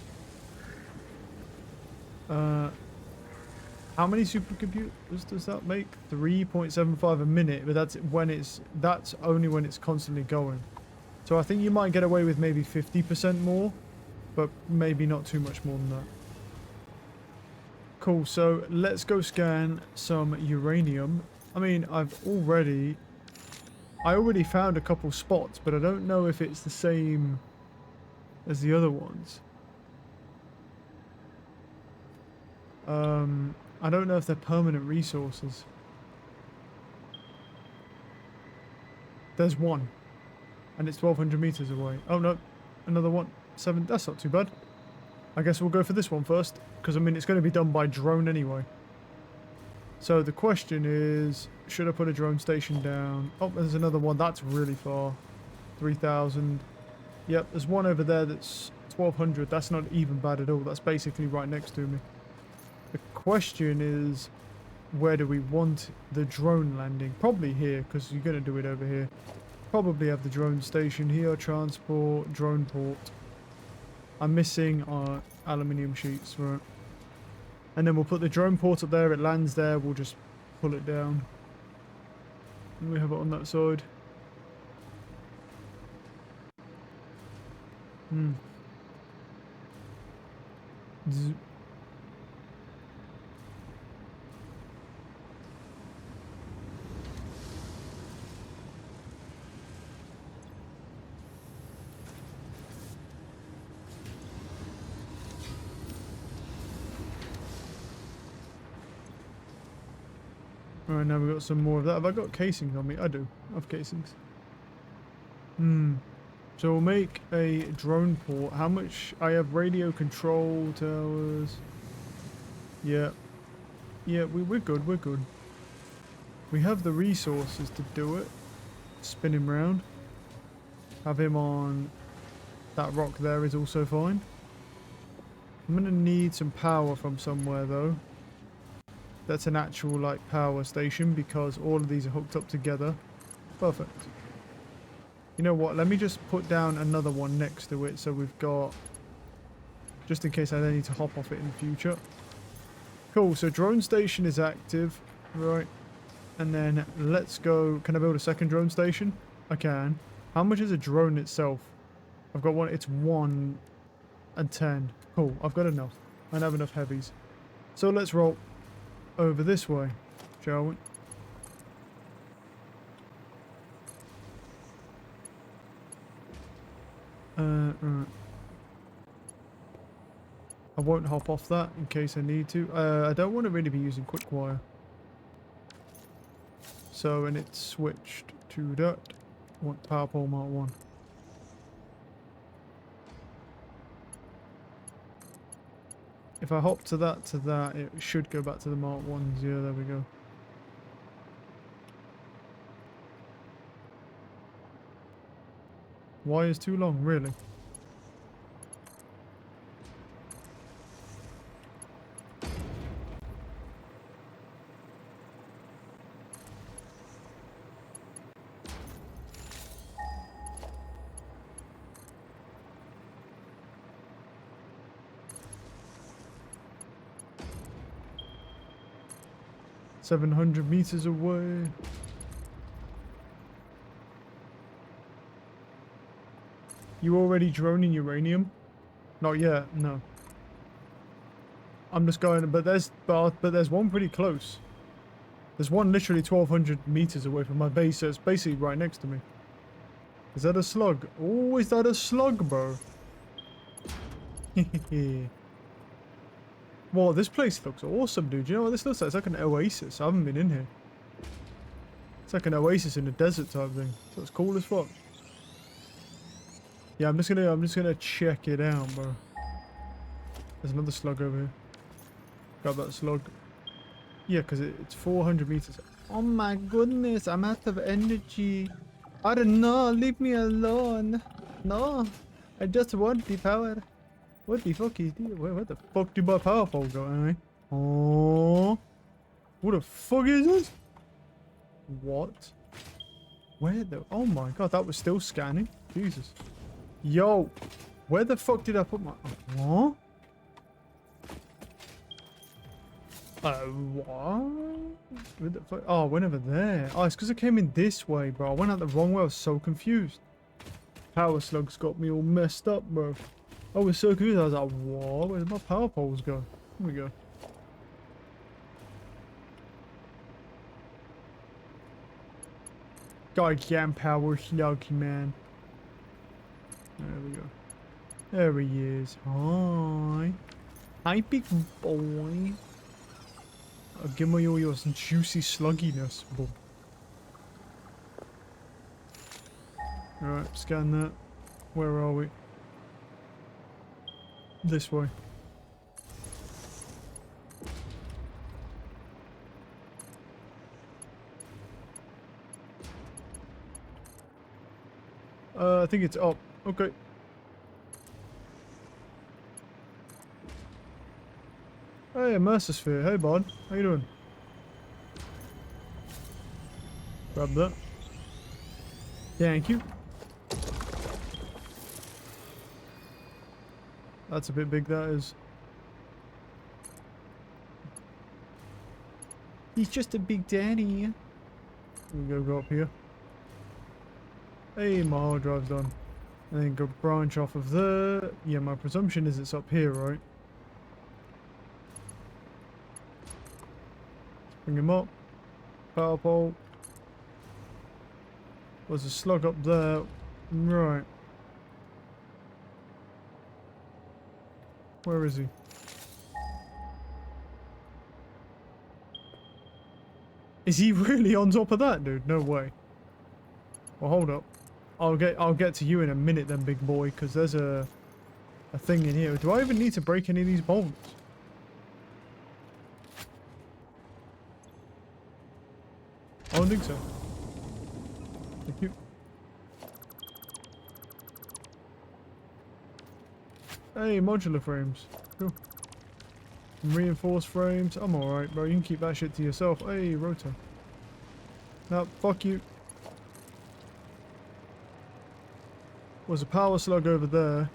How many supercomputers does that make? 3.75 a minute, but that's only when it's constantly going. So I think you might get away with maybe 50% more, but maybe not too much more than that. Cool, so let's go scan some uranium. I mean, I already found a couple spots, but I don't know if it's the same as the other ones. I don't know if they're permanent resources. There's one. And it's 1,200 meters away. Oh no, another one. 7, that's not too bad. I guess we'll go for this one first, because I mean it's going to be done by drone anyway. So the question is, should I put a drone station down? Oh, there's another one. That's really far. 3,000. Yep, there's one over there that's 1,200. That's not even bad at all. That's basically right next to me. The question is, where do we want the drone landing? Probably here, because you're going to do it over here. Probably have the drone station here, transport, drone port. I'm missing our aluminium sheets, right? And then we'll put the drone port up there, it lands there, we'll just pull it down. And we have it on that side. Zzz. Alright, now we've got some more of that. Have I got casings on me? I do. I have casings. So we'll make a drone port. How much? I have radio control towers. Yeah. Yeah, we're good, we're good. We have the resources to do it. Spin him round. Have him on... That rock there is also fine. I'm going to need some power from somewhere though. That's an actual like power station because all of these are hooked up together. Perfect. You know what, let me just put down another one next to it so we've got, just in case I then need to hop off it in the future. Cool, so drone station is active, right? And then let's go, can I build a second drone station? I can. How much is a drone itself? I've got one, it's 1 and 10. Cool, I've got enough. I have enough heavies. So let's roll over this way, shall we? Right. I won't hop off that in case I need to. I don't want to really be using quick wire. So, and it's switched to that. I want power pole Mark 1. If I hop to that, it should go back to the Mark 1s. Yeah, there we go. Why is too long, really? 700 meters away. You already droning uranium? Not yet, no. I'm just going, but there's one pretty close. There's one literally 1,200 meters away from my base, so it's basically right next to me. Is that a slug? Oh, is that a slug, bro? Whoa, this place looks awesome, dude. You know what this looks like? It's like an oasis. I haven't been in here. It's like an oasis in the desert type thing. So it's cool as fuck. Yeah, I'm just gonna check it out, bro. There's another slug over here. Grab that slug. Yeah, because it's 400 meters. Oh my goodness, I'm out of energy. I don't know, leave me alone. No, I just want the power. What the fuck is this? Where the fuck did my power pole go anyway? Oh, what the fuck is this? What? Where the? Oh my god, that was still scanning. Jesus. Yo, where the fuck did I put my? What? What? Where the fuck? Oh, I went over there. Oh, it's because I came in this way, bro. I went out the wrong way. I was so confused. Power slugs got me all messed up, bro. I was so confused. I was like, what? Where did my power poles go? Here we go. Goddamn power slug, man. There we go. There he is. Hi. Hi, big boy. I'll give me all your juicy slugginess, boy. Alright, scan that. Where are we? This way. I think it's up. Okay. Hey, Mercersphere. Hey, bud. How you doing? Grab that. Thank you. That's a bit big, that is. He's just a big daddy. We go up here. Hey, my hard drive's done. And then go branch off of there. Yeah, my presumption is it's up here, right? Bring him up. Power pole. There's a slug up there. Right. Where is he? Is he really on top of that, dude? No way. Well, hold up. I'll get to you in a minute then, big boy, because there's a thing in here. Do I even need to break any of these bolts? I don't think so. Thank you. Hey, modular frames. Cool. Reinforced frames. I'm alright, bro. You can keep that shit to yourself. Hey, rotor. No, fuck you. Was a power slug over there.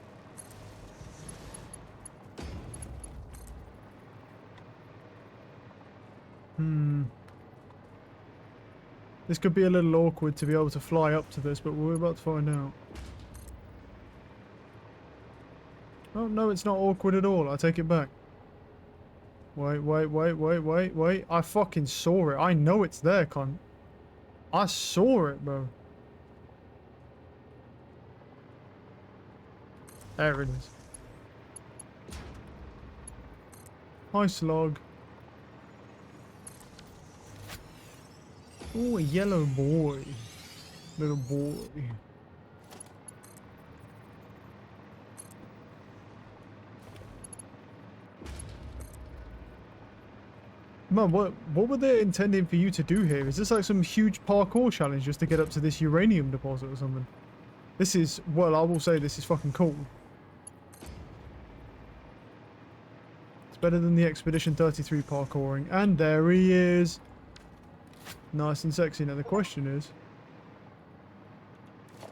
This could be a little awkward to be able to fly up to this, but we're about to find out. Oh, no, it's not awkward at all. I take it back. Wait. I fucking saw it. I know it's there, cunt. I saw it, bro. There it is. Hi, slug. Oh, a yellow boy. Little boy. Man, what were they intending for you to do here? Is this like some huge parkour challenge just to get up to this uranium deposit or something? This is, well, I will say this is fucking cool. It's better than the Expedition 33 parkouring. And there he is. Nice and sexy. Now the question is,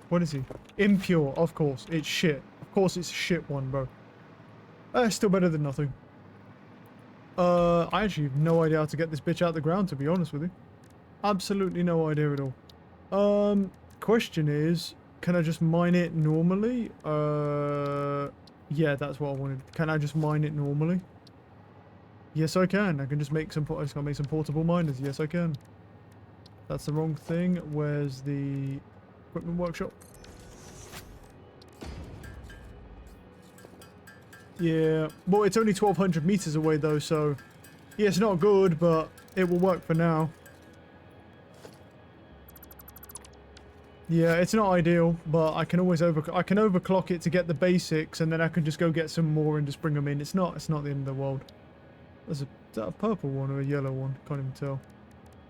what is he? Impure, of course. It's shit. Of course it's a shit one, bro. Still better than nothing. I actually have no idea how to get this bitch out of the ground, to be honest with you. Absolutely no idea at all. Question is, can I just mine it normally? Yeah, that's what I wanted. Can I just mine it normally? Yes, I can. I can just make some, I just gotta make some portable miners. Yes, I can. That's the wrong thing. Where's the equipment workshop? Yeah, well, it's only 1,200 meters away though, so yeah, it's not good, but it will work for now. Yeah, it's not ideal, but I can always overclock it to get the basics, and then I can just go get some more and just bring them in. It's not the end of the world. Is that a purple one or a yellow one? Can't even tell.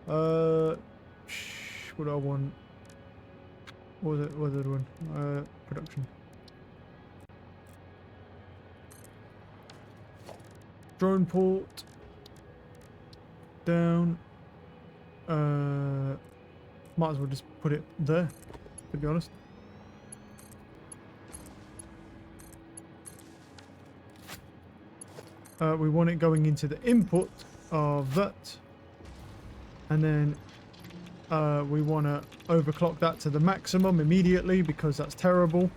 What do I want? What was it? What was the other one? Production. Drone port. Down. Might as well just put it there, to be honest. We want it going into the input of that. And then we want to overclock that to the maximum immediately because that's terrible.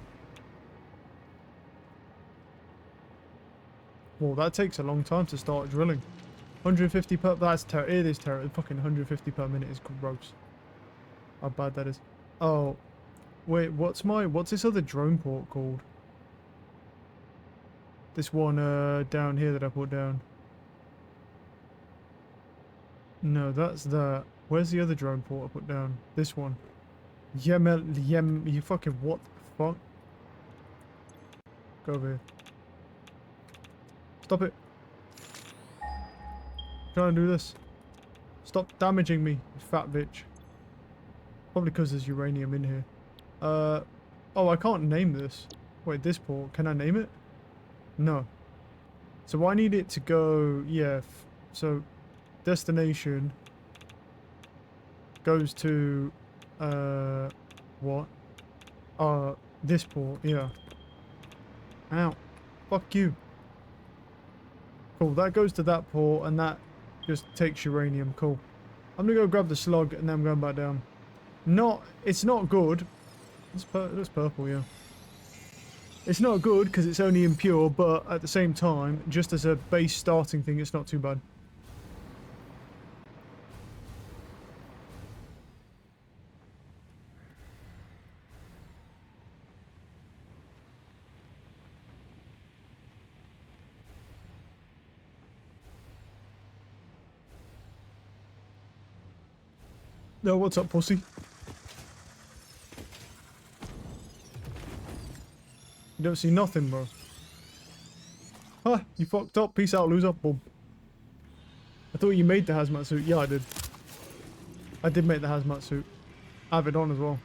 Well, that takes a long time to start drilling. 150 per... That's terrible. It is terrible. Fucking 150 per minute is gross. How bad that is. Oh. Wait, what's this other drone port called? This one down here that I put down. No, that's that. Where's the other drone port I put down? This one. You fucking what the fuck? Go over here. Stop it. I'm trying to do this. Stop damaging me, you fat bitch. Probably because there's uranium in here. Oh, I can't name this. Wait, this port. Can I name it? No. So I need it to go... Yeah. So, destination goes to... What? This port. Yeah. Ow. Fuck you. Cool. That goes to that port, and that just takes uranium. Cool. I'm gonna go grab the slug, and then I'm going back down. It's not good. That's purple, yeah. It's not good because it's only impure, but at the same time, just as a base starting thing, it's not too bad. No, what's up, pussy? You don't see nothing, bro. Huh, you fucked up. Peace out, loser. Boom. I thought you made the hazmat suit. Yeah, I did. I did make the hazmat suit. I have it on as well.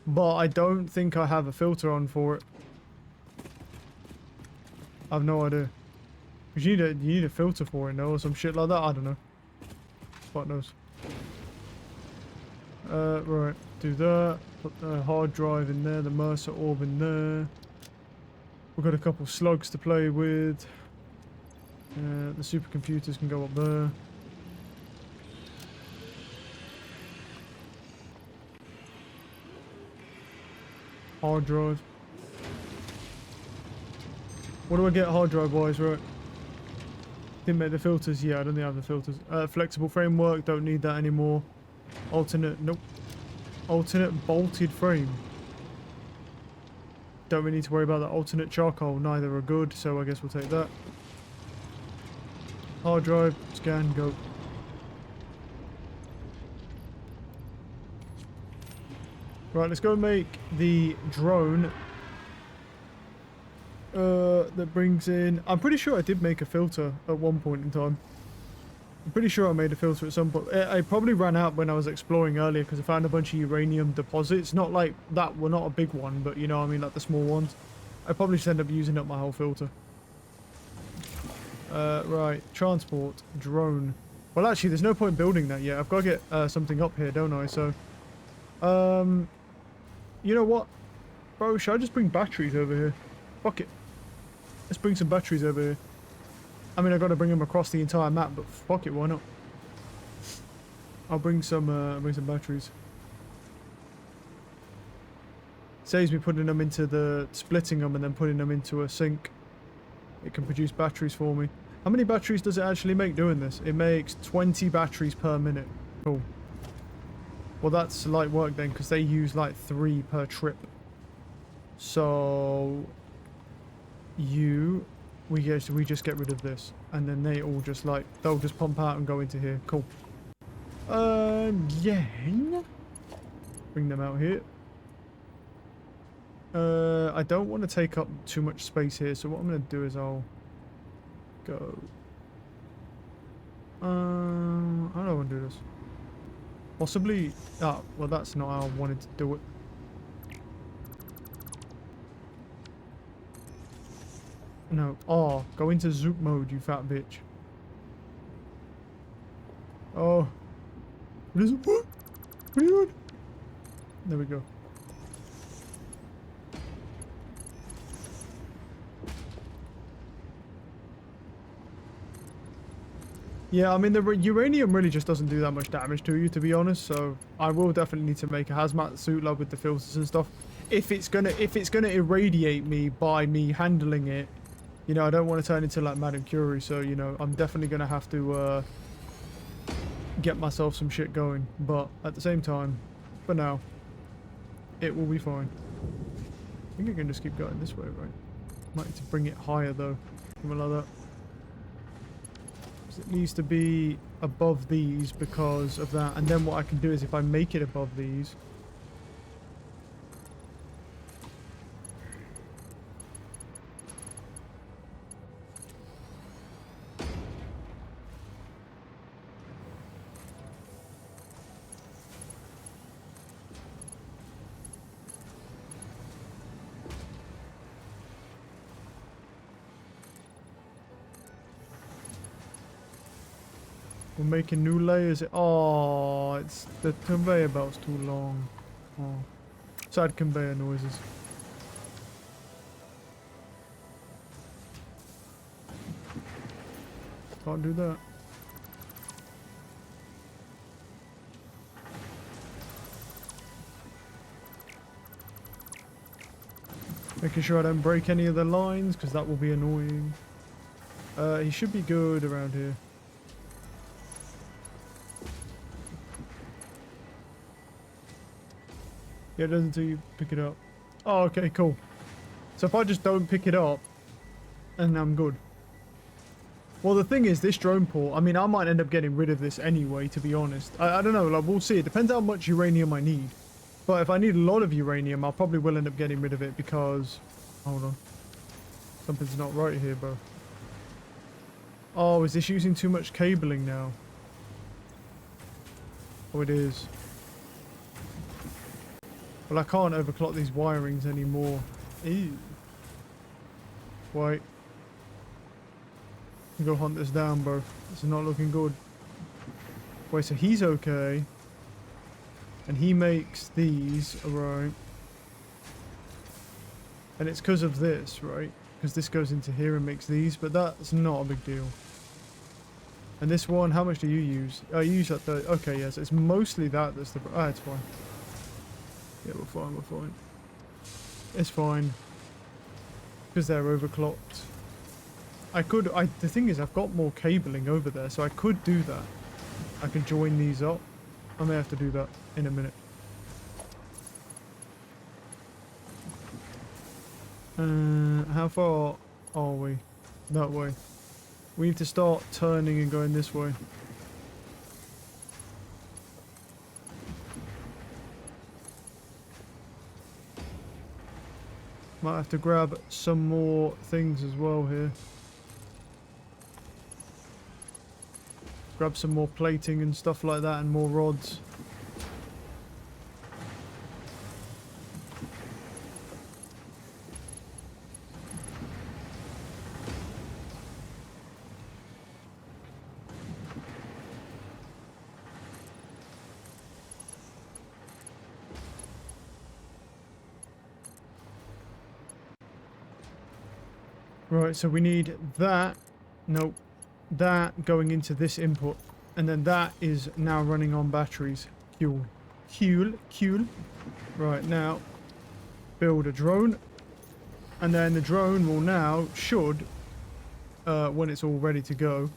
But I don't think I have a filter on for it. I have no idea. Because you need a filter for it, no? Or some shit like that. I don't know. Fuck knows. Right. Do that. Put the hard drive in there. The Mercer orb in there. We've got a couple slugs to play with. The supercomputers can go up there. Hard drive. What do I get hard drive wise, right? Didn't make the filters. Yeah, I don't think I have the filters. Flexible framework, don't need that anymore. Alternate, nope. Alternate bolted frame. Don't really need to worry about that. Alternate charcoal, neither are good, so I guess we'll take that. Hard drive, scan, go. Right, let's go make the drone that brings in... I'm pretty sure I did make a filter at one point in time. I'm pretty sure I made a filter at some point. I probably ran out when I was exploring earlier because I found a bunch of uranium deposits. Not like that, well, not a big one, but you know what I mean, like the small ones. I probably just end up using up my whole filter. Right, transport, drone. Well, actually, there's no point building that yet. I've got to get something up here, don't I? So, you know what? Bro, should I just bring batteries over here? Fuck it. Let's bring some batteries over here. I mean, I got to bring them across the entire map, but fuck it, why not? I'll bring some batteries. Saves me putting them into splitting them and then putting them into a sink. It can produce batteries for me. How many batteries does it actually make doing this? It makes 20 batteries per minute. Cool. Well, that's light work then, because they use like 3 per trip. So we just get rid of this, and then they all just like they'll just pump out and go into here. Cool. Yeah. Bring them out here. I don't want to take up too much space here, so what I'm going to do is I'll go. I don't know how to do this. Possibly. Ah, well, that's not how I wanted to do it. No. Oh, go into zoop mode, you fat bitch. Oh. What is it? What? What are you doing? There we go. Yeah, I mean, the uranium really just doesn't do that much damage to you, to be honest. So I will definitely need to make a hazmat suit, like with the filters and stuff. If it's gonna irradiate me by me handling it, you know, I don't want to turn into like Madame Curie. So you know, I'm definitely gonna have to get myself some shit going. But at the same time, for now, it will be fine. I think I can just keep going this way, right? Might need to bring it higher though, something like that. It needs to be above these because of that, and then what I can do is if I make it above these, we're making new layers. Oh, it's the conveyor belt's too long. Oh, sad conveyor noises. Can't do that. Making sure I don't break any of the lines, because that will be annoying. He should be good around here. Yeah, it doesn't until you pick it up. Oh, okay, cool. So if I just don't pick it up, and I'm good. Well, the thing is, this drone port, I mean, I might end up getting rid of this anyway, to be honest. I don't know, like, we'll see. It depends how much uranium I need. But if I need a lot of uranium, I probably will end up getting rid of it because... Hold on. Something's not right here, bro. Oh, is this using too much cabling now? Oh, it is. Well, I can't overclock these wirings anymore. Ew. Wait. Go hunt this down, bro. This is not looking good. Wait, so he's okay. And he makes these, alright. And it's because of this, right? Because this goes into here and makes these, but that's not a big deal. And this one, how much do you use? Oh, you use that 30. Okay, yes, it's mostly that that's the... Ah, it's fine. Yeah, we're fine, we're fine. It's fine. Because they're overclocked. The thing is, I've got more cabling over there, so I could do that. I can join these up. I may have to do that in a minute. How far are we? That way. We need to start turning and going this way. Might have to grab some more things as well here. Grab some more plating and stuff like that and more rods. Right, so we need that. Nope. that going into this input, and then that is now running on batteries. Fuel. Fuel. Right, now build a drone, and then the drone will now when it's all ready to go,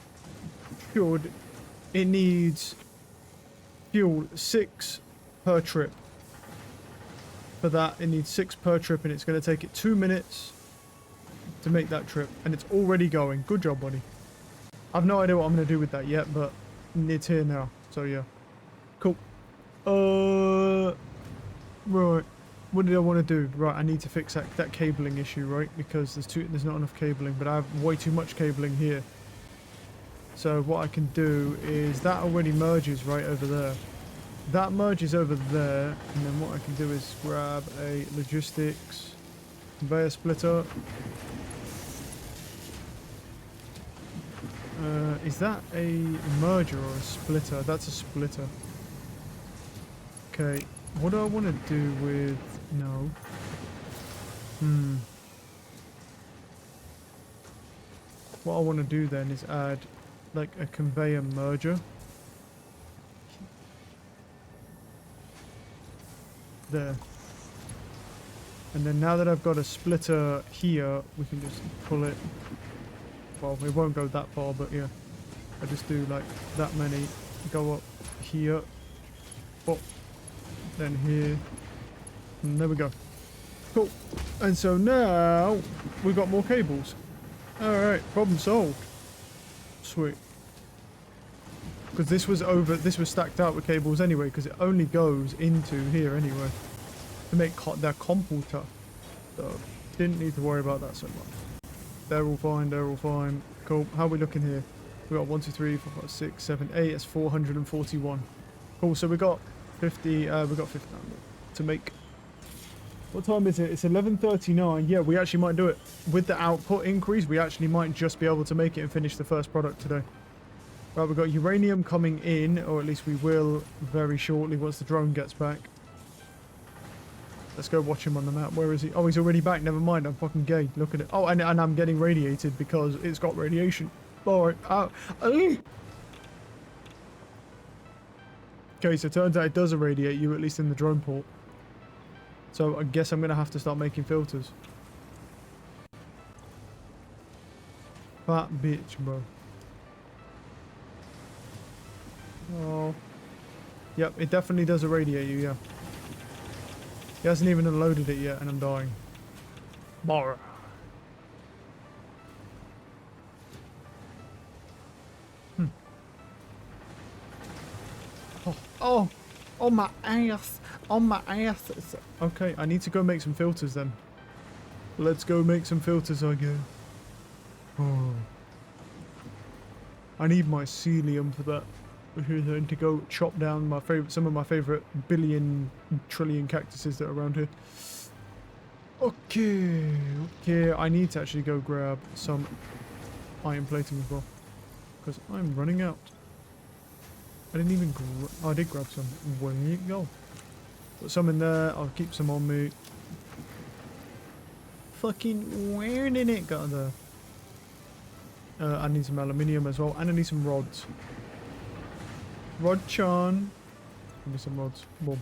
it needs fuel 6 per trip. For that, it needs 6 per trip, and it's going to take it 2 minutes to make that trip, and it's already going. Good job, buddy. I've no idea what I'm going to do with that yet, but it's here now. So yeah, cool. Right. What did I want to do? Right, I need to fix that cabling issue, right? Because there's not enough cabling, but I have way too much cabling here. So what I can do is that already merges right over there. That merges over there, and then what I can do is grab a logistics conveyor splitter. Is that a merger or a splitter? That's a splitter. Okay, what do I want to do with... No. What I want to do then is add like a conveyor merger. There. And then now that I've got a splitter here, we can just pull it. Well, it won't go that far, but yeah. I just do like that many. Go up here. Up. Then here. And there we go. Cool. And so now we've got more cables. Alright, problem solved. Sweet. Because this was stacked out with cables anyway, because it only goes into here anyway. To make their computer. So, didn't need to worry about that so much. They're all fine. Cool. How are we looking here? We got 1, 2, 3, 4, 5, 6, 7, 8. That's 441. Cool, so we got 50, we got 50 to make. What time is it? It's 11:39. Yeah, we actually might do it. With the output increase, we actually might just be able to make it and finish the first product today. Right, we've got uranium coming in, or at least we will very shortly once the drone gets back. Let's go watch him on the map. Where is he? Oh, he's already back. Never mind. I'm fucking gay. Look at it. Oh, and I'm getting radiated because it's got radiation. Alright. Okay, so it turns out it does irradiate you, at least in the drone port. So I guess I'm going to have to start making filters. Fat bitch, bro. Oh. Yep, it definitely does irradiate you, yeah. He hasn't even unloaded it yet, and I'm dying. Bar. Oh, my ass. On my ass. Okay, I need to go make some filters then. Let's go make some filters, I guess. Oh. I need my celium for that. Then to go chop down some of my favorite billion trillion cactuses that are around here. Okay, I need to actually go grab some iron plating as well, because I'm running out. I didn't even I did grab some. Where you go? Put some in there. I'll keep some on me. Fucking where did it go there? I need some aluminium as well, and I need some rods. Rod-chan. Give me some rods. Boom.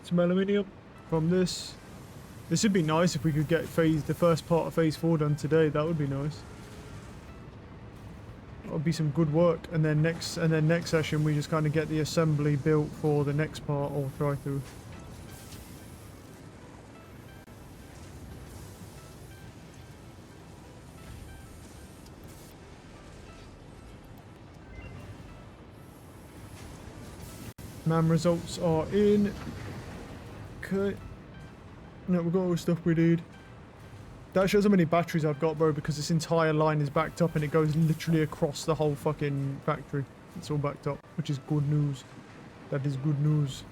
Some aluminium from this. This would be nice if we could get the first part of phase 4 done today. That would be nice. That would be some good work. And then next session we just kind of get the assembly built for the next part, or try to. Man, results are in. Okay. No, we've got all the stuff we need. That shows how many batteries I've got, bro, because this entire line is backed up and it goes literally across the whole fucking factory. It's all backed up, which is good news. That is good news.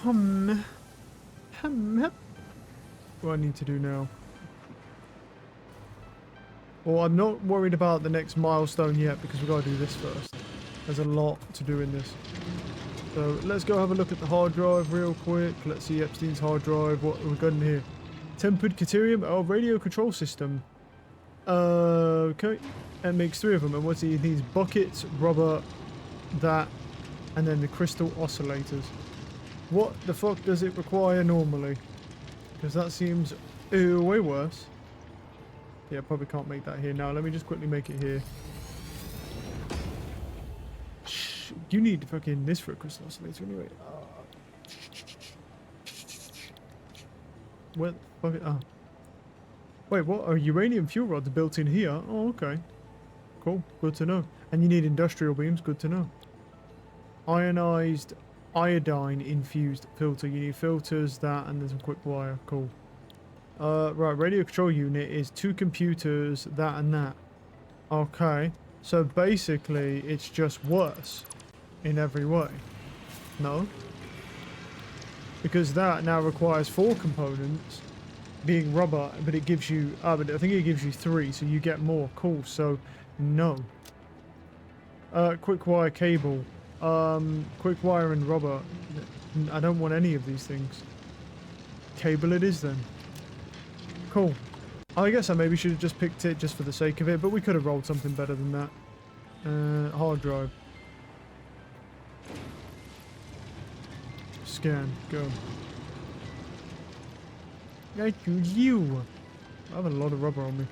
What do I need to do now? Well, I'm not worried about the next milestone yet, because we've got to do this first. There's a lot to do in this. So let's go have a look at the hard drive real quick. Let's see Epstein's hard drive. What have we got in here? Tempered Caterium. Oh, radio control system. Okay. It makes 3 of them. And what's it? It needs buckets, rubber, that, and then the crystal oscillators. What the fuck does it require normally? Because that seems way worse. Yeah, probably can't make that here now. Let me just quickly make it here. Shh, you need fucking this for a crystal oscillator anyway. Where the fuck? Oh. Wait, what? Are uranium fuel rods built in here? Oh, okay. Cool. Good to know. And you need industrial beams. Good to know. Ionized iodine infused filter. You need filters, that, and there's a quick wire. Cool. Right, radio control unit is 2 computers, that and that. Okay. So basically, it's just worse in every way. No? Because that now requires 4 components, being rubber, but it gives you, but I think it gives you 3, so you get more. Cool, so no. Quick wire cable. Quick wire and rubber. I don't want any of these things. Cable it is then. Cool. I guess I maybe should have just picked it just for the sake of it, but we could have rolled something better than that. Hard drive. Scan. Go. I choose you. I have a lot of rubber on me.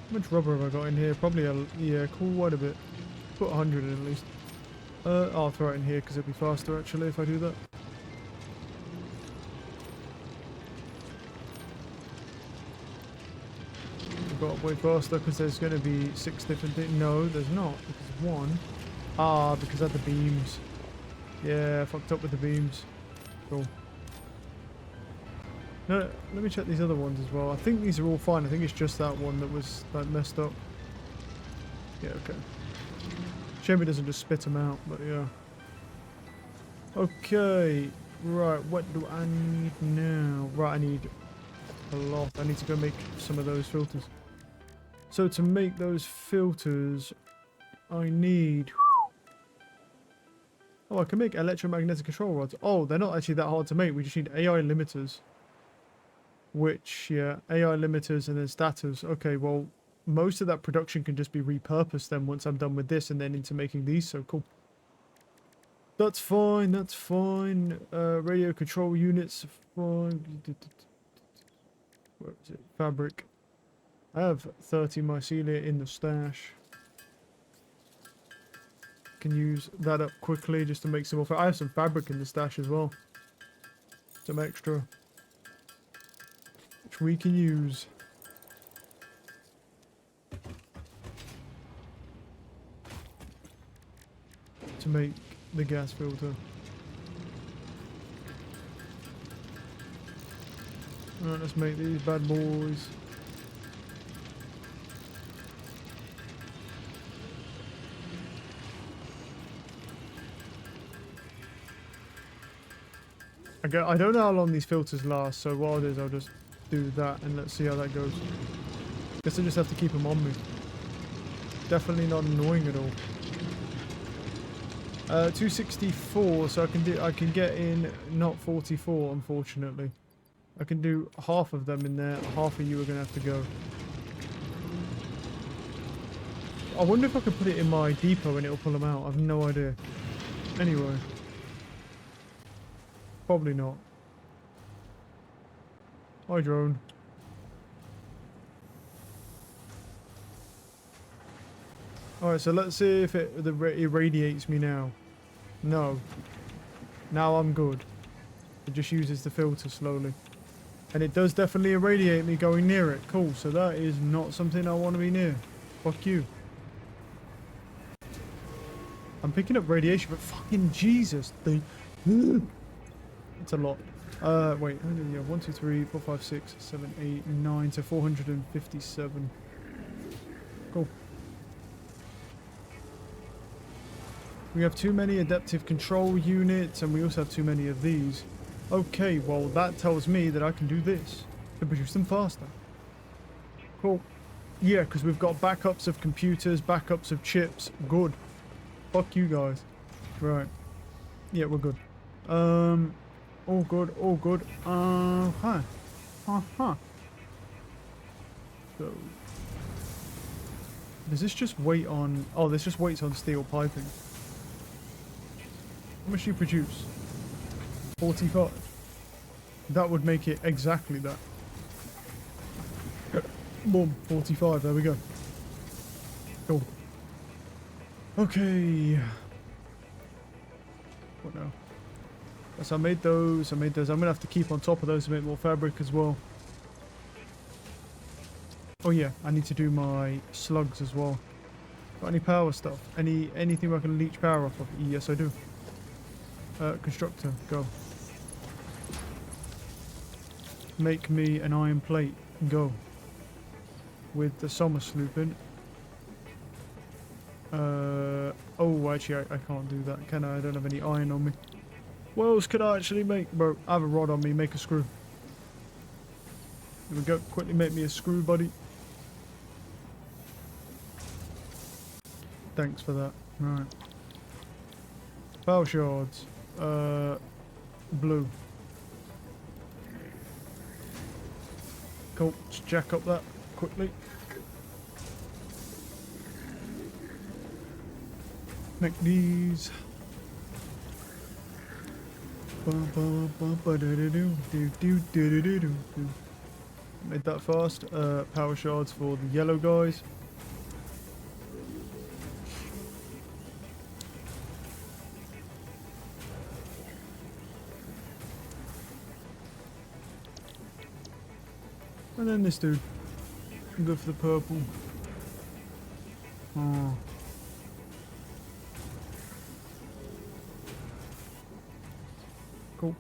How much rubber have I got in here? Probably yeah, cool, quite a bit. Put 100 in at least. I'll throw it in here because it'll be faster actually if I do that. I've got way faster because there's going to be 6 different things. No, there's not. Because 1. Because I had the beams. Yeah, I fucked up with the beams. Cool. No, let me check these other ones as well. I think these are all fine. I think it's just that one that was like messed up. Yeah, okay. Shame it doesn't just spit them out, but yeah. Okay, right, what do I need now? Right, I need a lot. I need to go make some of those filters. So to make those filters, I need... Oh, I can make electromagnetic control rods. Oh, they're not actually that hard to make. We just need AI limiters. Which, yeah, AI limiters and then stators. Okay, well, most of that production can just be repurposed then once I'm done with this and then into making these, so cool. That's fine, that's fine. Radio control units, fine. Where is it? Fabric. I have 30 mycelia in the stash. Can use that up quickly just to make some more. I have some fabric in the stash as well. Some extra. Which we can use. To make the gas filter. Alright, let's make these bad boys. I don't know how long these filters last, so what I'll do is I'll just do that and let's see how that goes. Guess I just have to keep them on me. Definitely not annoying at all. 264, so I can get in not 44, unfortunately. I can do half of them in there. Half of you are gonna have to go. I wonder if I could put it in my depot and it'll pull them out. I've no idea. Anyway. Probably not. Hi, drone. Alright, so let's see if it irradiates me now. No. Now I'm good. It just uses the filter slowly. And it does definitely irradiate me going near it. Cool, so that is not something I want to be near. Fuck you. I'm picking up radiation, but fucking Jesus. It's a lot. Wait, yeah, 1, 2, 3, 4, 5, 6, 7, 8, 9, so 457. Cool. We have too many adaptive control units, and we also have too many of these. Okay, well that tells me that I can do this. To produce them faster. Cool. Yeah, because we've got backups of computers, backups of chips. Good. Fuck you guys. Right. Yeah, we're good. All good, all good. Huh. So, does this just wait on... Oh, this just waits on steel piping. How much do you produce? 45. That would make it exactly that. Boom, 45, there we go. Cool. Okay. What now? Yes, I made those. I'm gonna have to keep on top of those to make more fabric as well. Oh yeah, I need to do my slugs as well. Got any power stuff? Anything where I can leech power off of? Yes, I do. Constructor, go. Make me an iron plate. Go. With the summer sloop in. Oh, actually, I can't do that, can I? I don't have any iron on me. What else could I actually make? Bro, I have a rod on me. Make a screw. Here we go. Quickly make me a screw, buddy. Thanks for that. Right. Power shards. Blue. Cool. Let's jack up that quickly. Make these. Made that fast. Power shards for the yellow guys. And then this dude. Go for the purple. Oh. Cool.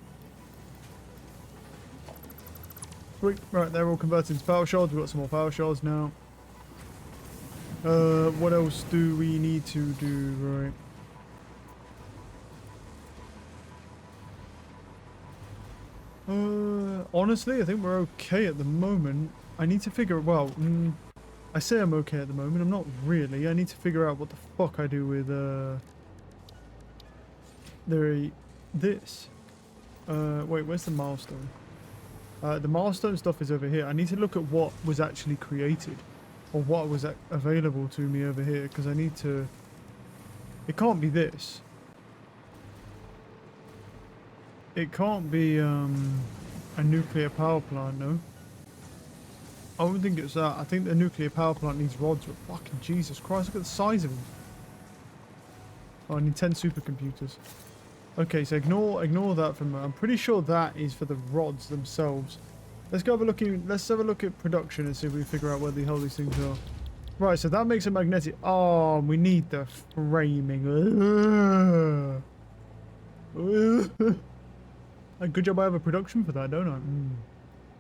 Sweet. Right, they're all converted into power shards. We've got some more power shards now. What else do we need to do? Right. Honestly, I think we're okay at the moment. I need to figure... Well, I say I'm okay at the moment. I'm not really. I need to figure out what the fuck I do with, this. Wait, where's the milestone? The milestone stuff is over here. I need to look at what was actually created. Or what was available to me over here. Because I need to... It can't be this. It can't be, a nuclear power plant, no? I don't think it's that. I think the nuclear power plant needs rods, but fucking Jesus Christ, look at the size of them. Oh, I need 10 supercomputers. Okay, so ignore that from... I'm pretty sure that is for the rods themselves. Let's go have a look in... Let's have a look at production and see if we figure out where the hell these things are. Right, so that makes it magnetic. Oh, we need the framing. Good job I have a production for that, don't I?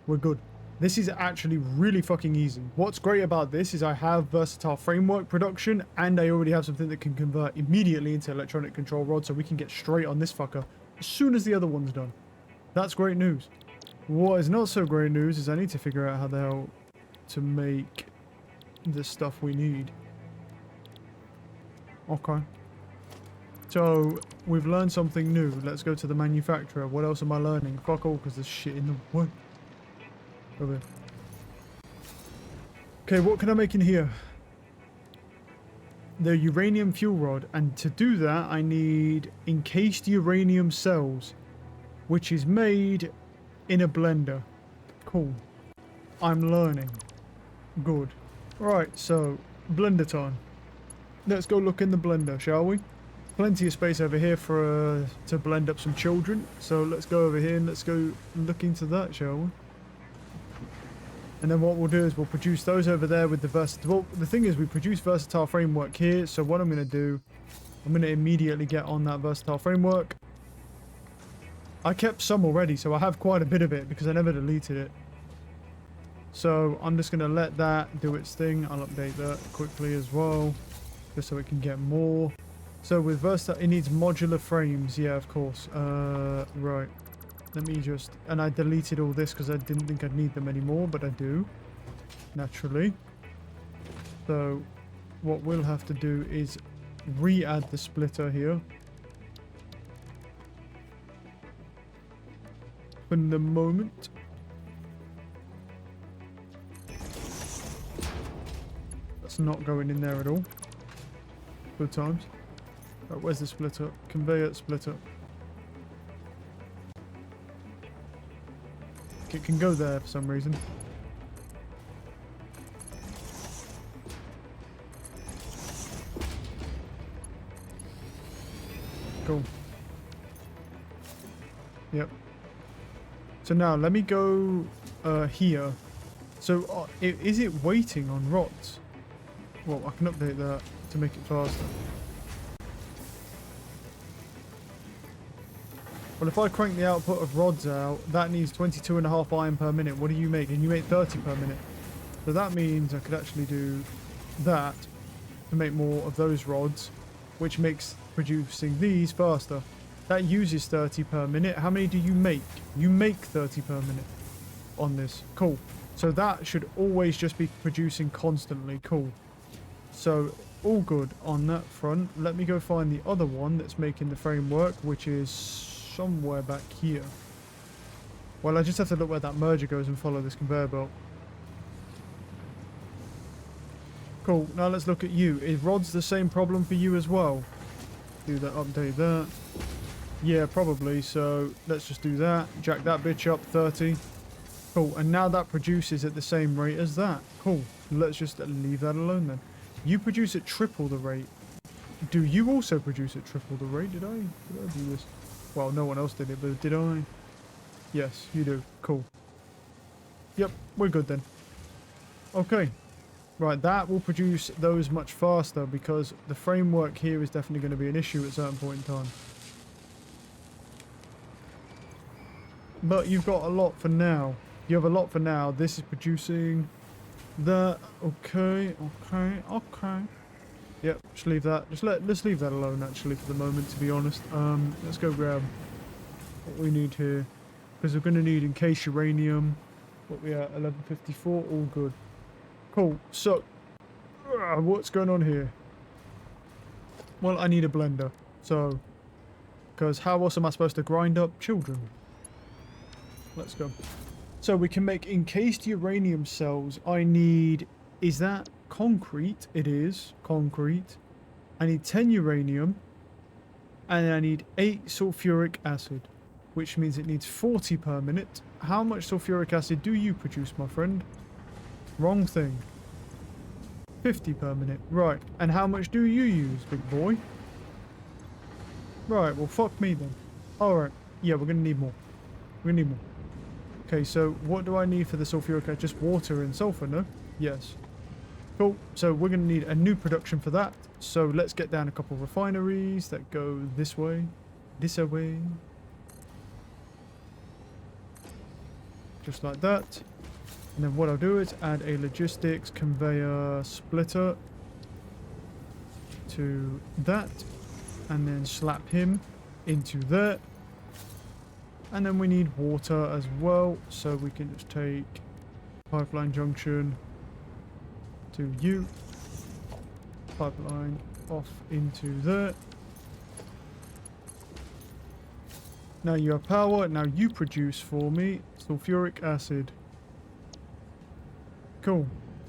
We're good. This is actually really fucking easy. What's great about this is I have versatile framework production and I already have something that can convert immediately into electronic control rod, so we can get straight on this fucker as soon as the other one's done. That's great news. What is not so great news is I need to figure out how the hell to make the stuff we need. Okay. So, we've learned something new. Let's go to the manufacturer. What else am I learning? Fuck all, because there's shit in the way. Over here. Okay, what can I make in here? The uranium fuel rod. And to do that, I need encased uranium cells, which is made in a blender. Cool. I'm learning. Good. Right, so, blender time. Let's go look in the blender, shall we? Plenty of space over here for to blend up some children. So let's go over here and let's go look into that, shall we? And then what we'll do is we'll produce those over there with the versatile... Well, the thing is we produce versatile framework here. So what I'm going to do, I'm going to immediately get on that versatile framework. I kept some already, so I have quite a bit of it because I never deleted it. So I'm just going to let that do its thing. I'll update that quickly as well, just so it can get more. So with versatile, it needs modular frames. Yeah, of course. Right. Let me just... And I deleted all this because I didn't think I'd need them anymore, but I do. Naturally. So what we'll have to do is re-add the splitter here. For the moment. That's not going in there at all. Good times. Right, where's the splitter? Conveyor splitter. It can go there for some reason. Cool. Yep. So now let me go here. So is it waiting on rods? Well, I can update that to make it faster. Well, if I crank the output of rods out, that needs 22.5 iron per minute. What do you make? And you make 30 per minute. So that means I could actually do that to make more of those rods, which makes producing these faster. That uses 30 per minute. How many do you make? You make 30 per minute on this. Cool. So that should always just be producing constantly. Cool. So all good on that front. Let me go find the other one that's making the framework, which is somewhere back here. Well, I just have to look where that merger goes and follow this conveyor belt. Cool. Now let's look at you. Is rods the same problem for you as well? Do that, update that. Yeah, probably. So let's just do that. Jack that bitch up 30. Cool. And now that produces at the same rate as that. Cool. Let's just leave that alone then. You produce at triple the rate. Do you also produce at triple the rate? Did I do this? Well, no one else did it, but did I? Yes, you do. Cool. Yep, we're good then. Okay. Right, that will produce those much faster because the framework here is definitely going to be an issue at a certain point in time. But you've got a lot for now. You have a lot for now. This is producing that. Okay. Yep, just leave that. Let's leave that alone actually for the moment, to be honest. Let's go grab what we need here. Because we're going to need encased uranium. What we at? 1154. All good. Cool. So, what's going on here? Well, I need a blender. So, because how else am I supposed to grind up children? Let's go. So we can make encased uranium cells. I need... Is that concrete? It is concrete. I need 10 uranium. And I need 8 sulfuric acid. Which means it needs 40 per minute. How much sulfuric acid do you produce, my friend? Wrong thing. 50 per minute. Right. And how much do you use, big boy? Right. Well, fuck me then. Alright. Yeah, we're going to need more. We're going to need more. Okay, so what do I need for the sulfuric acid? Just water and sulfur, no? Yes. Cool. So we're going to need a new production for that. So let's get down a couple of refineries that go this way. This way. Just like that. And then what I'll do is add a logistics conveyor splitter to that. And then slap him into there. And then we need water as well. So we can just take pipeline junction to you. Pipeline off into there. Now you have power. Now you produce for me sulfuric acid. Cool.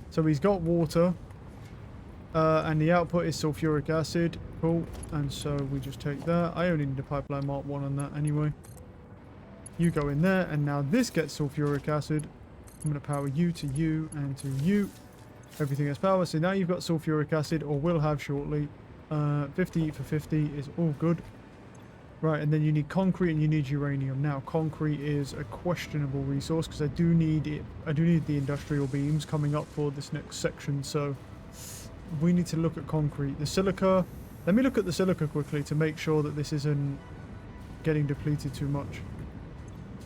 So he's got water. And the output is sulfuric acid. Cool. And so we just take that. I only need a pipeline mark 1 on that anyway. You go in there. And now this gets sulfuric acid. I'm going to power you to you and to you. Everything has power. So now you've got sulfuric acid, or will have shortly. 50 for 50 is all good. Right, and then you need concrete and you need uranium. Now, concrete is a questionable resource because I do need it. I do need the industrial beams coming up for this next section. So we need to look at concrete. The silica. Let me look at the silica quickly to make sure that this isn't getting depleted too much.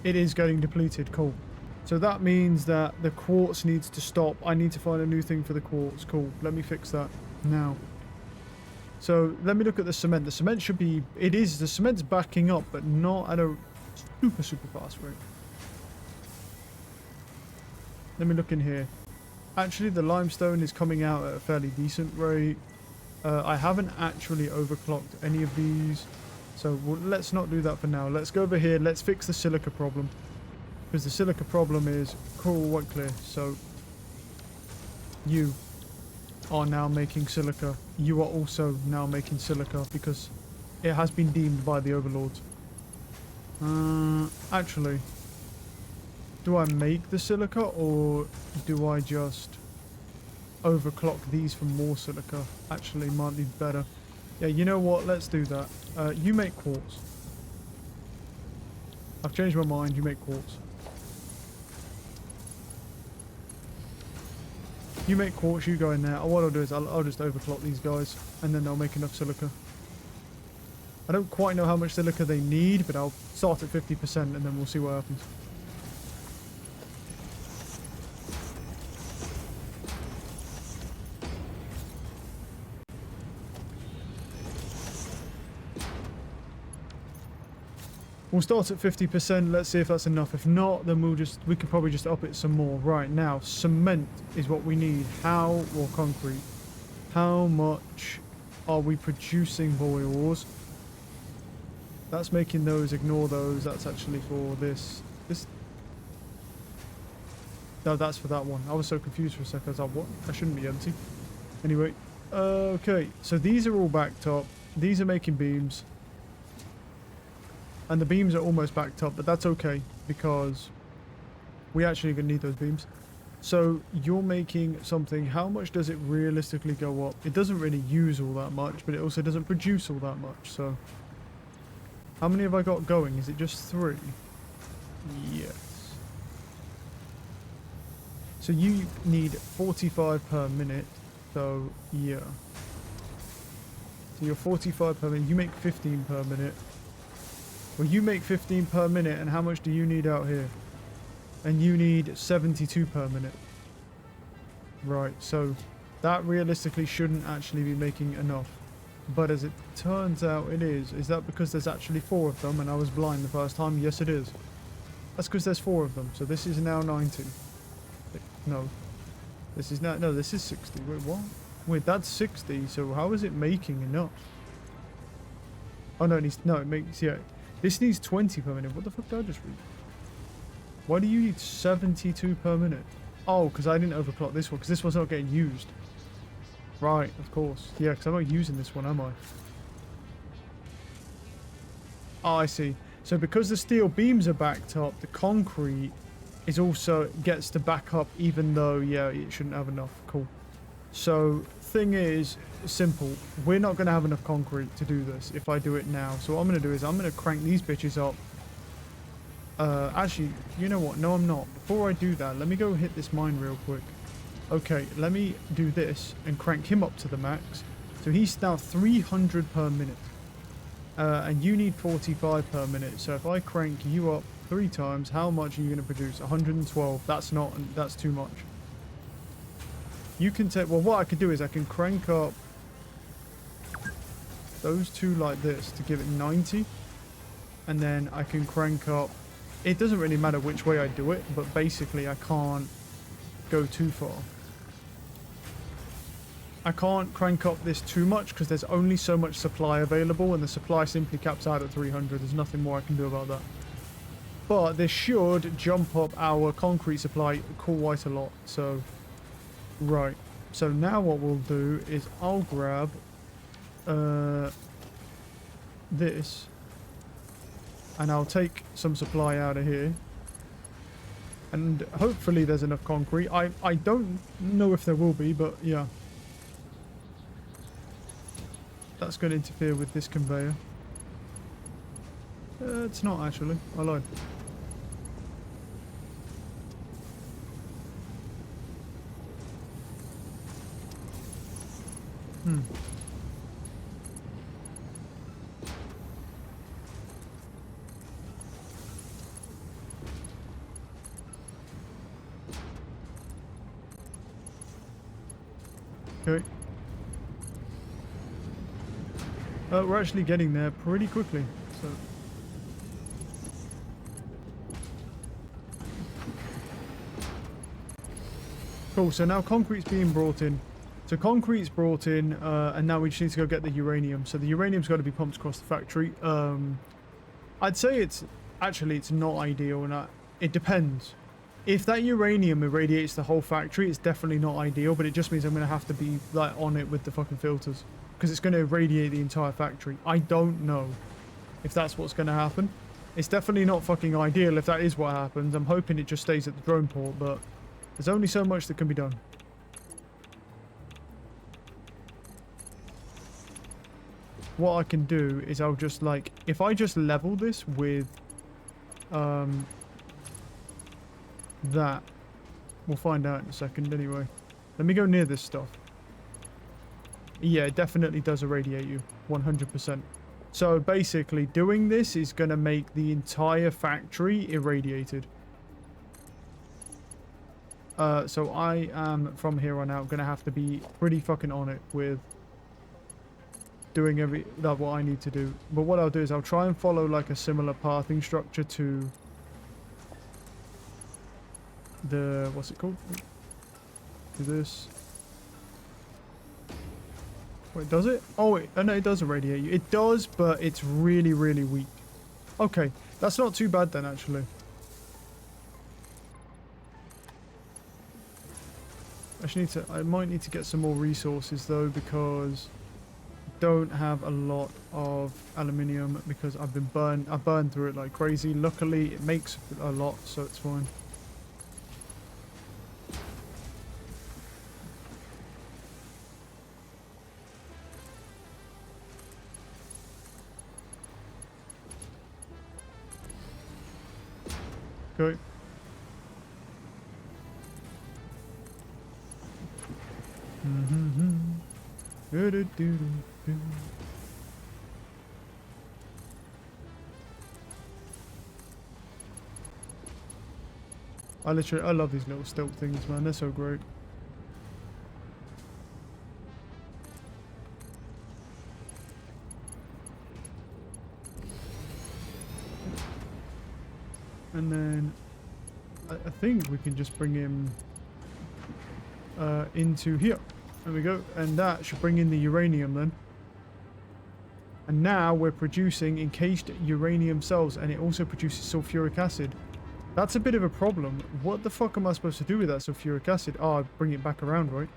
It is getting depleted. Cool. So that means that the quartz needs to stop. I need to find a new thing for the quartz. Cool. Let me fix that now. So let me look at the cement. The cement should be... It is. The cement's backing up, but not at a super fast rate. Let me look in here. Actually, the limestone is coming out at a fairly decent rate. I haven't actually overclocked any of these. So let's not do that for now. Let's go over here. Let's fix the silica problem. Because the silica problem is cool, white clear. So you are now making silica. You are also now making silica because it has been deemed by the overlords. Actually, do I make the silica or do I just overclock these for more silica? Actually, might be better. Yeah, you know what? Let's do that. You make quartz. I've changed my mind. You make quartz. You make quartz, you go in there. What I'll do is I'll just overclock these guys and then they'll make enough silica. I don't quite know how much silica they need, but I'll start at 50% and then we'll see what happens. We'll start at 50%, let's see if that's enough. If not, then we could probably just up it some more. Right, now, cement is what we need. How, or concrete? How much are we producing boils? That's making those, ignore those. That's actually for this. No, that's for that one. I was so confused for a second. I was like, what? That shouldn't be empty. Anyway, okay. So these are all backed up. These are making beams. And the beams are almost backed up, but that's okay because we actually gonna need those beams. So you're making something. How much does it realistically go up? It doesn't really use all that much, but it also doesn't produce all that much. So how many have I got going? Is it just 3? Yes. So you need 45 per minute. So yeah. So you're 45 per minute. You make 15 per minute. Well, you make 15 per minute, and how much do you need out here? And you need 72 per minute. Right, so that realistically shouldn't actually be making enough. But as it turns out, it is. Is that because there's actually 4 of them, and I was blind the first time? Yes, it is. That's because there's 4 of them, so this is now 90. No. This is now... No, this is 60. Wait, what? Wait, that's 60, so how is it making enough? Oh, no, it makes... Yeah. This needs 20 per minute. What the fuck did I just read? Why do you need 72 per minute? Oh, because I didn't overclock this one, because this one's not getting used. Right, of course. Yeah, because I'm not using this one, am I? Oh, I see. So because the steel beams are backed up, the concrete is also gets to back up, even though, yeah, it shouldn't have enough. Cool. So, thing is, simple. We're not going to have enough concrete to do this if I do it now. So what I'm going to do is I'm going to crank these bitches up. Actually, you know what? No, I'm not. Before I do that, let me go hit this mine real quick. Okay, let me do this and crank him up to the max. So he's now 300 per minute. And you need 45 per minute. So if I crank you up 3 times, how much are you going to produce? 112. That's too much. You can take... Well, what I could do is I can crank up those 2 like this to give it 90. And then I can crank up... It doesn't really matter which way I do it, but basically I can't go too far. I can't crank up this too much because there's only so much supply available, and the supply simply caps out at 300. There's nothing more I can do about that. But this should jump up our concrete supply quite a lot. So, right. So now what we'll do is I'll grab this, and I'll take some supply out of here. And hopefully there's enough concrete. I don't know if there will be, but yeah. That's going to interfere with this conveyor. It's not actually. I lied. Okay. We're actually getting there pretty quickly, so... Cool, so now concrete's being brought in. So concrete's brought in, and now we just need to go get the uranium. So the uranium's got to be pumped across the factory. I'd say it's not ideal, and it depends. If that uranium irradiates the whole factory, it's definitely not ideal, but it just means I'm going to have to be like on it with the fucking filters because it's going to irradiate the entire factory. I don't know if that's what's going to happen. It's definitely not fucking ideal if that is what happens. I'm hoping it just stays at the drone port, but there's only so much that can be done. What I can do is I'll just like, if I just level this with that, we'll find out in a second anyway. Let me go near this stuff. Yeah, it definitely does irradiate you 100%. So basically doing this is going to make the entire factory irradiated. So I am from here on out going to have to be pretty fucking on it with doing what I need to do. But what I'll do is I'll try and follow like a similar pathing structure to the, what's it called? Do this. Wait, does it? Oh, no, it does irradiate you. It does, but it's really, really weak. Okay, that's not too bad then, actually. I might need to get some more resources though, because I don't have a lot of aluminium because I burned through it like crazy. Luckily, it makes a lot, so it's fine. Okay. I love these little stealth things, man. They're so great. And then I think we can just bring him into here. There we go. And that should bring in the uranium then. And now we're producing encased uranium cells, and it also produces sulfuric acid. That's a bit of a problem. What the fuck am I supposed to do with that sulfuric acid? Oh, I'll bring it back around, right?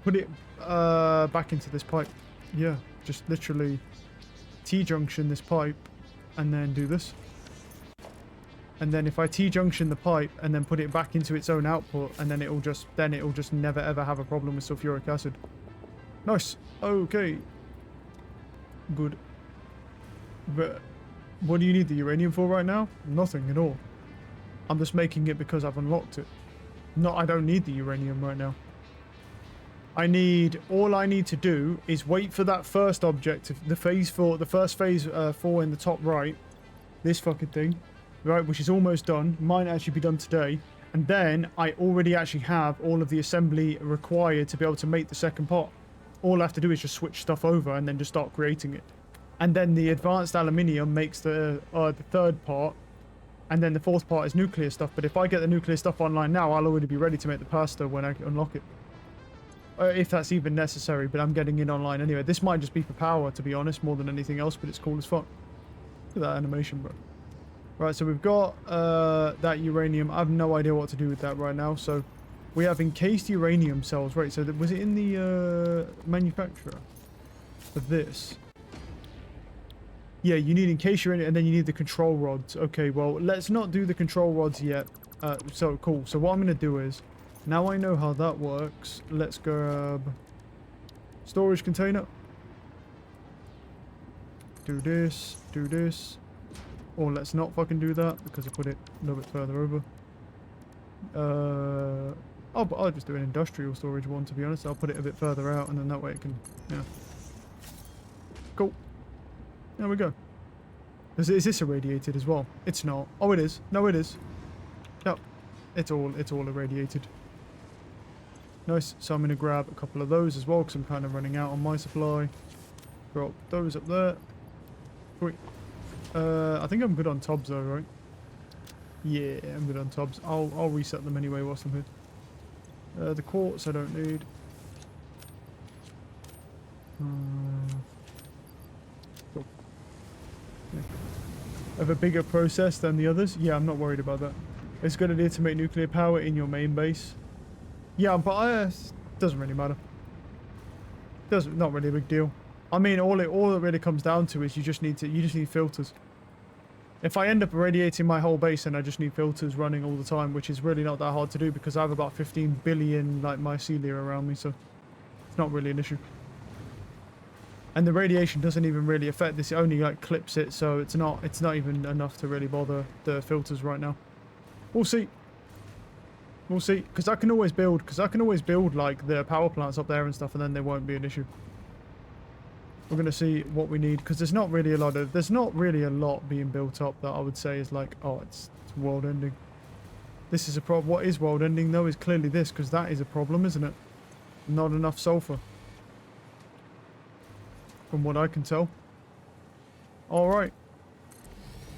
Put it back into this pipe. Yeah, just literally T-junction this pipe and then do this. And then if I T-junction the pipe and then put it back into its own output, and then it'll just never ever have a problem with sulfuric acid. Nice. Okay. Good. But what do you need the uranium for right now? Nothing at all. I'm just making it because I've unlocked it. No, I don't need the uranium right now. All I need to do is wait for that first object, the first phase 4 in the top right, this fucking thing, right, which is almost done, might actually be done today, and then I already actually have all of the assembly required to be able to make the second part. All I have to do is just switch stuff over and then just start creating it. And then the advanced aluminium makes the third part, and then the fourth part is nuclear stuff. But if I get the nuclear stuff online now, I'll already be ready to make the pasta when I unlock it. If that's even necessary, but I'm getting it online anyway. This might just be for power, to be honest, more than anything else, but it's cool as fuck. Look at that animation, bro. Right, so we've got that uranium. I have no idea what to do with that right now. So we have encased uranium cells. Right, so was it in the manufacturer for this? Yeah, you need encased uranium, and then you need the control rods. Okay, well, let's not do the control rods yet. So cool. So what I'm going to do is, now I know how that works, let's grab storage container. Do this, do this. Or let's not fucking do that because I put it a little bit further over. I'll just do an industrial storage one, to be honest. I'll put it a bit further out, and then that way it can, yeah. Cool. There we go. Is this irradiated as well? It's not. Oh, it is. No, it is. No, it's all irradiated. Nice. So I'm going to grab a couple of those as well because I'm kind of running out on my supply. Drop those up there. Sweet. I think I'm good on tubs though, right? Yeah, I'm good on tubs. I'll reset them anyway whilst I'm here. The quartz I don't need. Cool. Yeah. of a bigger process than the others. Yeah, I'm not worried about that. It's a good idea to make nuclear power in your main base. Yeah, but doesn't really matter. Not really a big deal. I mean, all it really comes down to is you just need filters. If I end up irradiating my whole base, then I just need filters running all the time, which is really not that hard to do because I have about 15 billion like mycelia around me, so it's not really an issue. And the radiation doesn't even really affect this; it only like clips it, so it's not even enough to really bother the filters right now. We'll see. We'll see, because I can always build like the power plants up there and stuff, and then there won't be an issue. We're gonna see what we need because there's not really a lot being built up that I would say is like, oh, it's world ending. This is a problem. What is world ending though is clearly this, because that is a problem, isn't it? Not enough sulfur, from what I can tell. All right,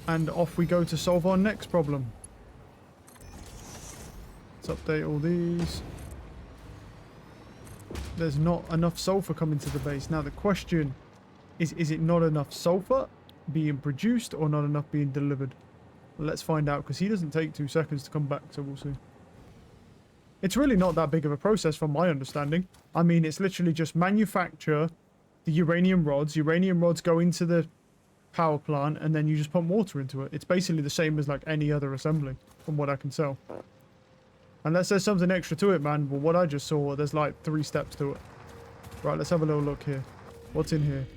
and off we go to solve our next problem. Let's update all these. There's not enough sulfur coming to the base. Now the question is it not enough sulfur being produced or not enough being delivered? Well, let's find out, because he doesn't take 2 seconds to come back, so we'll see. It's really not that big of a process from my understanding. I mean, it's literally just manufacture the uranium rods. Uranium rods go into the power plant and then you just pump water into it. It's basically the same as like any other assembly from what I can tell. Unless there's something extra to it, man. Well, what I just saw, there's like 3 steps to it. Right, let's have a little look here. What's in here?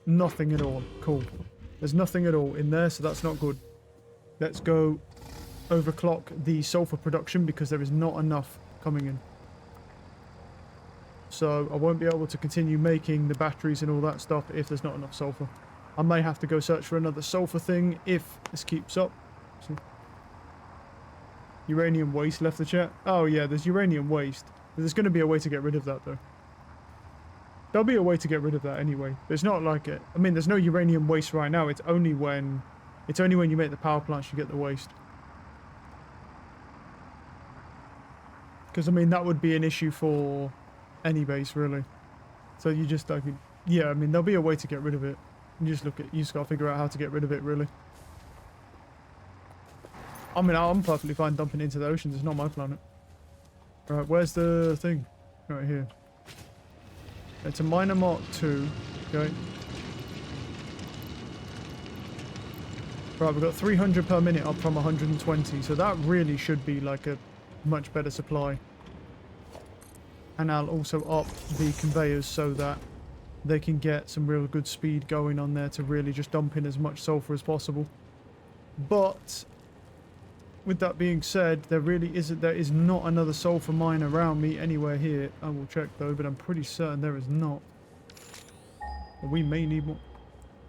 Nothing at all. Cool. There's nothing at all in there, so that's not good. Let's go overclock the sulfur production because there is not enough coming in. So I won't be able to continue making the batteries and all that stuff if there's not enough sulfur. I may have to go search for another sulfur thing if this keeps up. See? Uranium waste left the chat. Oh yeah, there's uranium waste. There's going to be a way to get rid of that though. There'll be a way to get rid of that anyway. It's not like it. I mean, there's no uranium waste right now. It's only when you make the power plants you get the waste. Because I mean that would be an issue for any base really. So you just like, yeah. I mean there'll be a way to get rid of it. You just gotta figure out how to get rid of it really. I mean, I'm perfectly fine dumping it into the oceans. It's not my planet. Right, where's the thing? Right here. It's a miner Mark 2. Okay. Right, we've got 300 per minute up from 120. So that really should be like a much better supply. And I'll also up the conveyors so that they can get some real good speed going on there to really just dump in as much sulfur as possible. But with that being said, there is not another sulfur mine around me anywhere here. I will check though, but I'm pretty certain there is not. We may need more.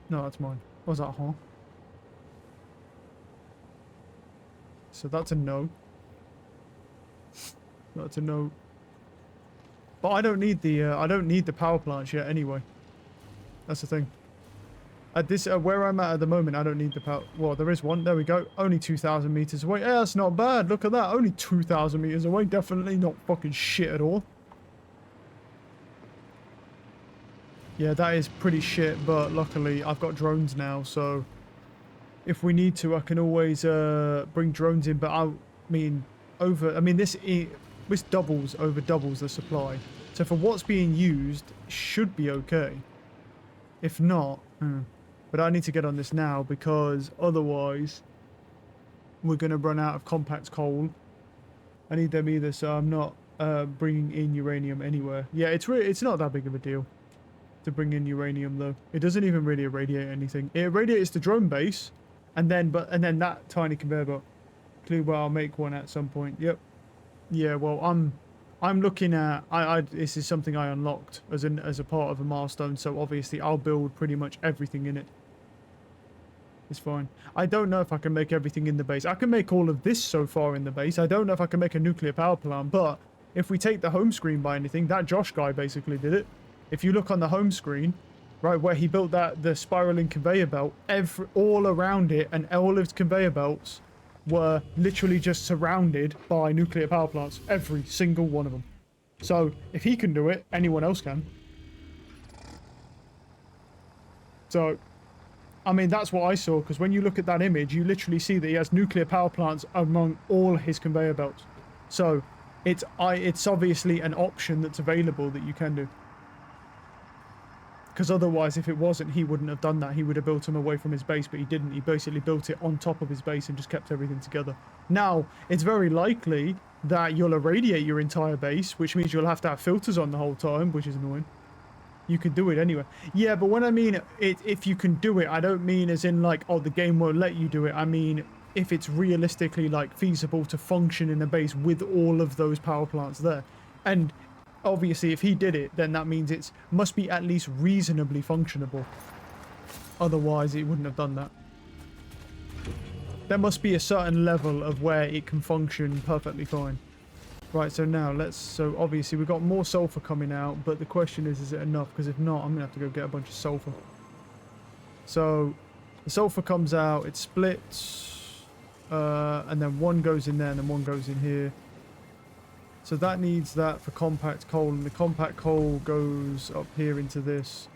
No, that's mine. What was that, huh? So that's a no. That's a no. But I don't need the power plants yet anyway. That's the thing. At this, where I'm at the moment, I don't need the power. Well, there is one. There we go. Only 2,000 meters away. Yeah, that's not bad. Look at that. Only 2,000 meters away. Definitely not fucking shit at all. Yeah, that is pretty shit, but luckily I've got drones now, so if we need to, I can always bring drones in. But I mean, this doubles the supply. So for what's being used, should be okay. If not, but I need to get on this now because otherwise we're going to run out of compact coal. I need them either, so I'm not bringing in uranium anywhere. Yeah, it's not that big of a deal to bring in uranium though. It doesn't even really irradiate anything. It irradiates the drone base, and then that tiny conveyor belt. Clearly, well, I'll make one at some point. Yep. Yeah. Well, I'm looking at. This is something I unlocked as a part of a milestone. So obviously, I'll build pretty much everything in it. It's fine. I don't know if I can make everything in the base. I can make all of this so far in the base. I don't know if I can make a nuclear power plant, but if we take the home screen by anything, that Josh guy basically did it. If you look on the home screen, right where he built the spiraling conveyor belt, all around it and all of its conveyor belts were literally just surrounded by nuclear power plants. Every single one of them. So if he can do it, anyone else can. So I mean, that's what I saw, because when you look at that image, you literally see that he has nuclear power plants among all his conveyor belts. So it's obviously an option that's available that you can do. Because otherwise, if it wasn't, he wouldn't have done that. He would have built them away from his base, but he didn't. He basically built it on top of his base and just kept everything together. Now, it's very likely that you'll irradiate your entire base, which means you'll have to have filters on the whole time, which is annoying. You can do it anyway. Yeah, but when I mean if you can do it, I don't mean as in like, oh, the game won't let you do it. I mean, if it's realistically like feasible to function in a base with all of those power plants there. And obviously, if he did it, then that means it must be at least reasonably functionable. Otherwise, it wouldn't have done that. There must be a certain level of where it can function perfectly fine. Right, so now so obviously we've got more sulfur coming out, but the question is it enough? Because if not, I'm going to have to go get a bunch of sulfur. So the sulfur comes out, it splits, and then one goes in there and then one goes in here. So that needs that for compact coal, and the compact coal goes up here into this.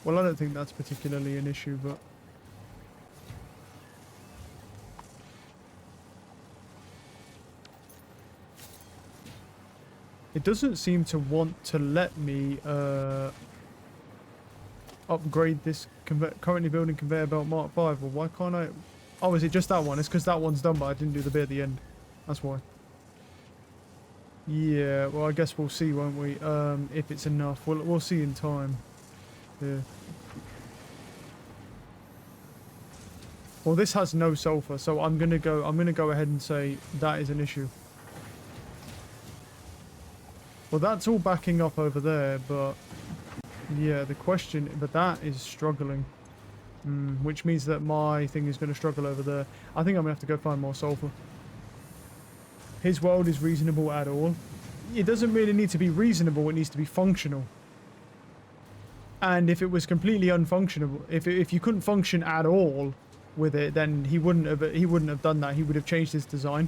Well, I don't think that's particularly an issue, but... It doesn't seem to want to let me upgrade this currently building conveyor belt Mark 5. Well, why can't I... Oh, is it just that one? It's because that one's done, but I didn't do the bit at the end. That's why. Yeah, well, I guess we'll see, won't we? If it's enough. We'll see in time. Yeah. Well, this has no sulfur, so I'm gonna go ahead and say that is an issue. Well, that's all backing up over there, but yeah, but that is struggling. Which means that my thing is going to struggle over there. I think I'm going to have to go find more sulfur. His world is reasonable at all. It doesn't really need to be reasonable, it needs to be functional. And if it was completely unfunctionable, if you couldn't function at all with it, then he wouldn't have done that. He would have changed his design.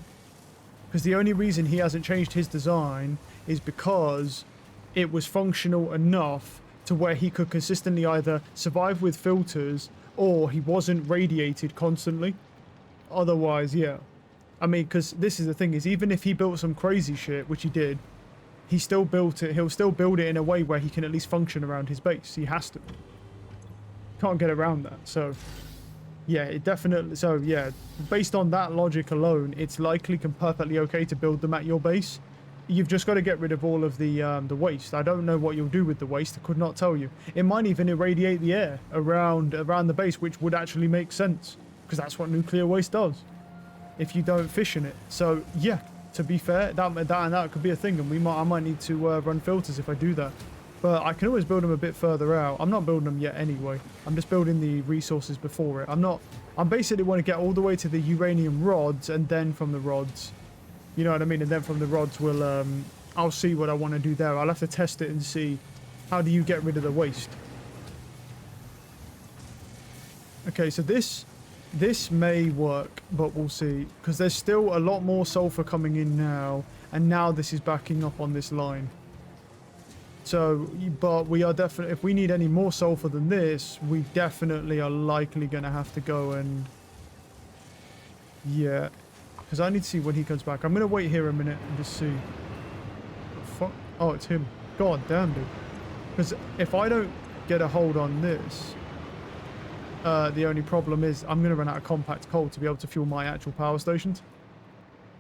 Because the only reason he hasn't changed his design is because it was functional enough to where he could consistently either survive with filters or he wasn't radiated constantly. Otherwise, yeah. I mean, because this is the thing, is even if he built some crazy shit, which he did, he'll still build it in a way where he can at least function around his base. He has to. Can't get around that. So, yeah, it definitely... So, yeah, based on that logic alone, it's likely perfectly okay to build them at your base. You've just got to get rid of all of the waste. I don't know what you'll do with the waste. I could not tell you. It might even irradiate the air around the base, which would actually make sense. Because that's what nuclear waste does. If you don't fission it. So, yeah, to be fair, that could be a thing. And I might need to run filters if I do that. But I can always build them a bit further out. I'm not building them yet anyway. I'm just building the resources before it. I basically want to get all the way to the uranium rods, and then from the rods... You know what I mean? And then from the rods, I'll see what I want to do there. I'll have to test it and see how do you get rid of the waste. Okay, so this may work, but we'll see. Because there's still a lot more sulfur coming in now, and now this is backing up on this line. So, but we are definitely, if we need any more sulfur than this, we definitely are likely going to have to go and... Yeah. Because I need to see when he comes back. I'm going to wait here a minute and just see. Fuck. Oh, it's him. God damn, dude. Because if I don't get a hold on this, the only problem is I'm going to run out of compact coal to be able to fuel my actual power stations.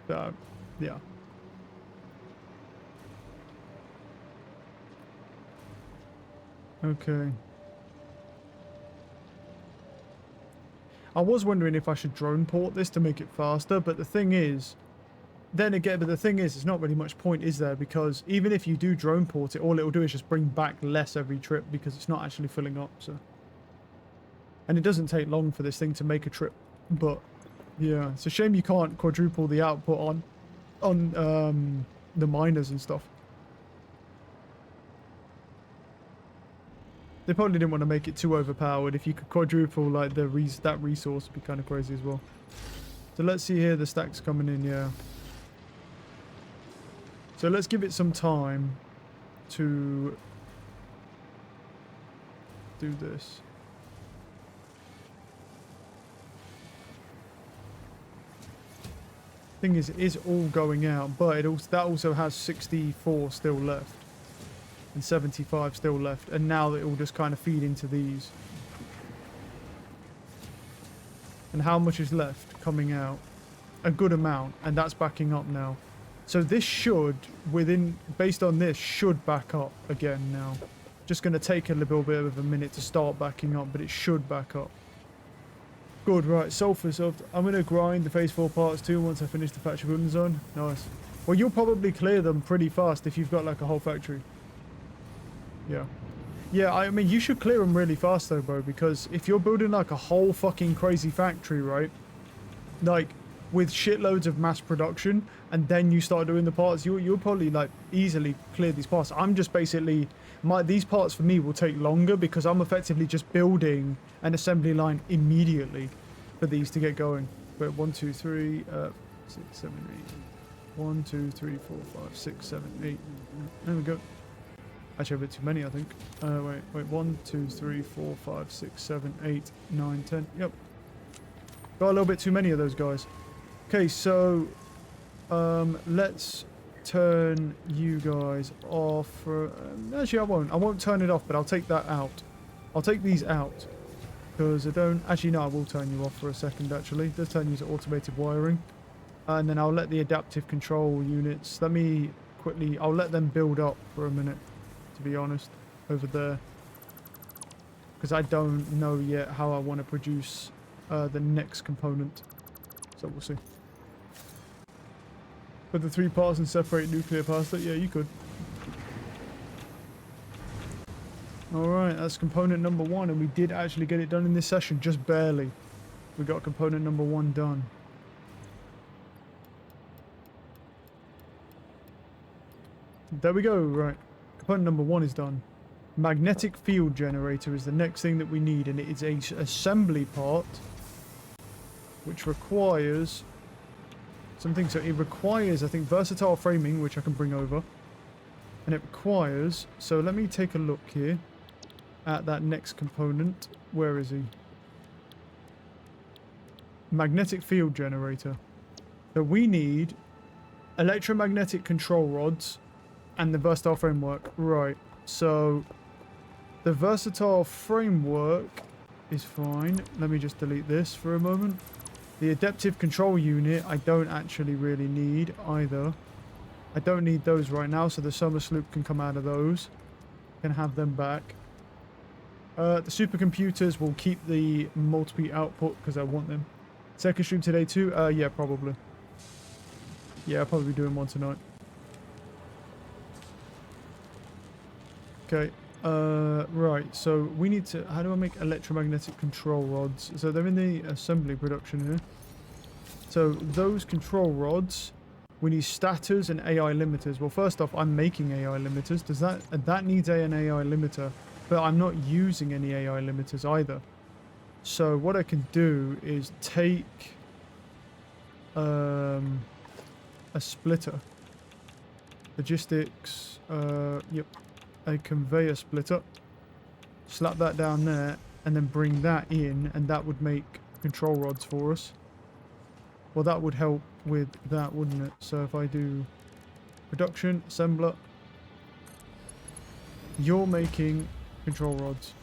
So, yeah. Okay. I was wondering if I should drone port this to make it faster, but the thing is, it's not really much point, is there? Because even if you do drone port it, all it'll do is just bring back less every trip because it's not actually filling up, so. And it doesn't take long for this thing to make a trip, but yeah, it's a shame you can't quadruple the output on the miners and stuff. They probably didn't want to make it too overpowered. If you could quadruple like that resource, would be kind of crazy as well. So let's see here, the stacks coming in, yeah. So let's give it some time to do this. Thing is, it is all going out, but that also has 64 still left. And 75 still left. And now it will just kind of feed into these. And how much is left coming out? A good amount, and that's backing up now. So this should, based on this, should back up again now. Just going to take a little bit of a minute to start backing up, but it should back up. Good, right, sulfur soft. I'm going to grind the phase 4 parts too once I finish the factory building zone. Nice. Well, you'll probably clear them pretty fast if you've got like a whole factory. Yeah. Yeah, I mean, you should clear them really fast though, bro, because if you're building like a whole fucking crazy factory, right? Like, with shitloads of mass production, and then you start doing the parts, you'll probably like easily clear these parts. I'm just basically, these parts for me will take longer because I'm effectively just building an assembly line immediately for these to get going. But 1, 2, 3, 6, 7, 8. 1, 2, 3, 4, 5, 6, 7, 8. There we go. Actually, a bit too many, I think. Wait. 1, 2, 3, 4, 5, 6, 7, 8, 9, 10. Yep. Got a little bit too many of those guys. Okay, so let's turn you guys off. Actually, I won't turn it off, but I'll take that out. I'll take these out because I don't. Actually, no, I will turn you off for a second. Actually, let's turn you to automated wiring, and then I'll let the adaptive control units. Let me quickly. I'll let them build up for a minute. To be honest, over there, because I don't know yet how I want to produce the next component. So we'll see. Put the 3 parts and separate nuclear pasta? Yeah, you could. Alright, that's component number 1, and we did actually get it done in this session, just barely. We got component number 1 done. There we go, right. Component number 1 is done. Magnetic field generator is the next thing that we need, and it is a assembly part which requires something. So it requires, I think, versatile framing, which I can bring over, and it requires, so let me take a look here at that next component. Where is he? Magnetic field generator. So we need electromagnetic control rods and the versatile framework. Right, so the versatile framework is fine. Let me just delete this for a moment. The adaptive control unit I don't actually really need either. I don't need those right now, so the summer sloop can come out of those. Can have them back. The supercomputers will keep the multi output because I want them. Second stream today too? Yeah, probably. Yeah, I'll probably be doing one tonight. Okay. Right, so we need to... How do I make electromagnetic control rods? So they're in the assembly production here. So those control rods, we need stators and AI limiters. Well, first off, I'm making AI limiters. Does that needs an AI limiter, but I'm not using any AI limiters either. So what I can do is take a splitter. Logistics, yep. A conveyor splitter, slap that down there, and then bring that in, and that would make control rods for us. Well, that would help with that, wouldn't it? So if I do production, assembler, you're making control rods.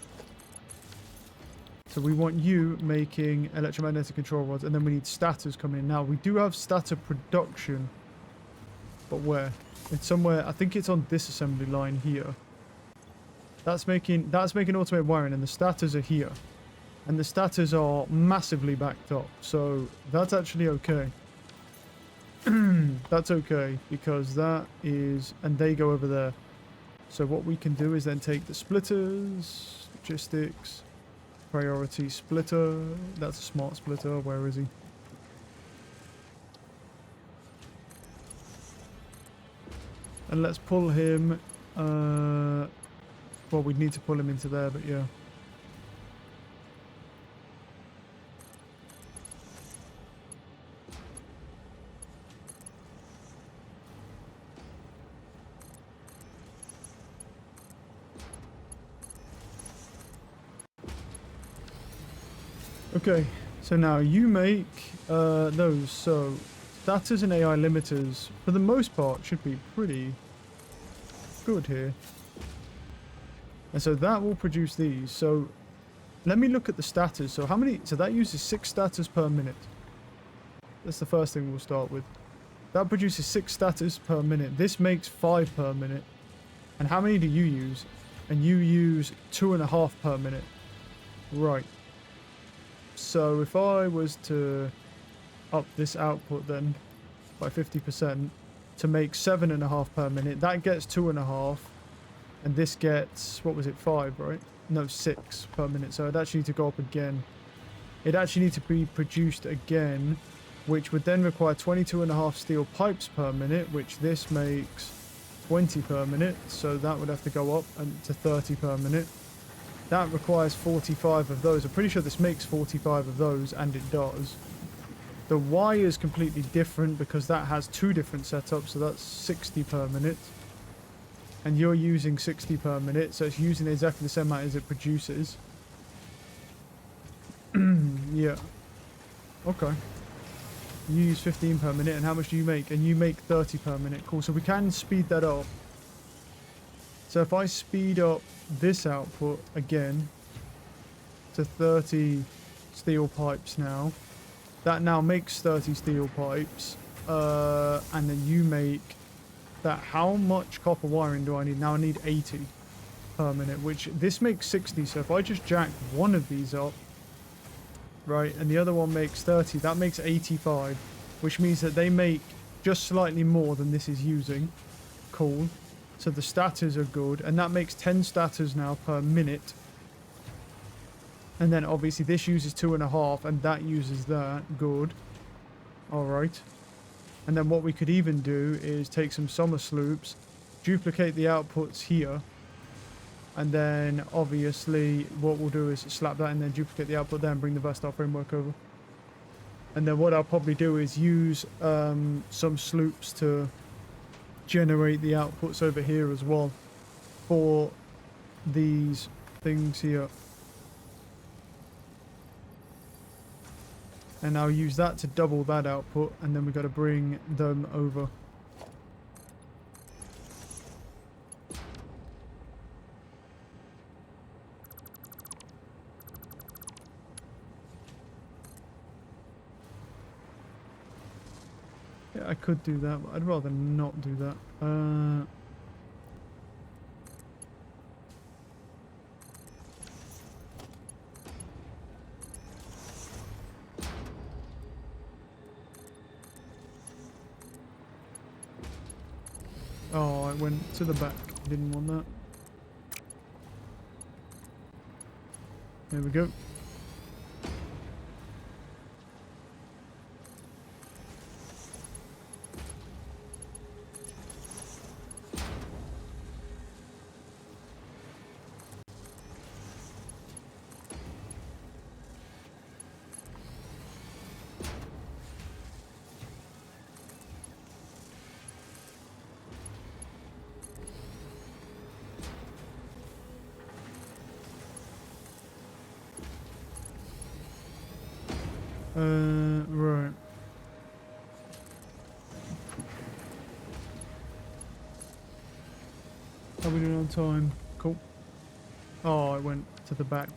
So we want you making electromagnetic control rods, and then we need stators coming in. Now, we do have stator production, but where? It's somewhere, I think it's on this assembly line here. That's making automated wiring, and the stators are here. And the stators are massively backed up, so that's actually okay. That's okay, because that is... And they go over there. So what we can do is then take the splitters, logistics, priority splitter. That's a smart splitter. Where is he? And let's pull him... well, we'd need to pull him into there, but yeah. Okay, so now you make those. So status and AI limiters, for the most part, should be pretty good here. And so that will produce these. So let me look at the status. So how many? So that uses 6 status per minute. That's the first thing we'll start with. That produces 6 status per minute. This makes 5 per minute. And how many do you use? And you use 2.5 per minute. Right. So if I was to up this output then by 50% to make 7.5 per minute, that gets 2.5. And this gets, what was it, 5, right? No, 6 per minute. So it'd actually need to go up again. It'd actually need to be produced again, which would then require 22.5 steel pipes per minute, which this makes 20 per minute. So that would have to go up to 30 per minute. That requires 45 of those. I'm pretty sure this makes 45 of those, and it does. The Y is completely different because that has 2 different setups, so that's 60 per minute. And you're using 60 per minute, so it's using exactly the same amount as it produces. Yeah. Okay. You use 15 per minute, and how much do you make? And you make 30 per minute. Cool, so we can speed that up. So if I speed up this output again to 30 steel pipes now, that now makes 30 steel pipes, and then you make that. How much copper wiring do I need? Now I need 80 per minute, which this makes 60. So if I just jack one of these up, right, and the other one makes 30, that makes 85, which means that they make just slightly more than this is using. Cool. So the status are good, and that makes 10 status now per minute. And then obviously this uses 2.5, and that uses that. Good. Alright. And then what we could even do is take some summer sloops, duplicate the outputs here, and then obviously what we'll do is slap that and then duplicate the output there and bring the Versatile framework over. And then what I'll probably do is use some sloops to generate the outputs over here as well for these things here. And I'll use that to double that output, and then we've got to bring them over. Yeah, I could do that, but I'd rather not do that. Oh, I went to the back. Didn't want that. There we go. Right. How are we doing on time? Cool. Oh, I went to the back.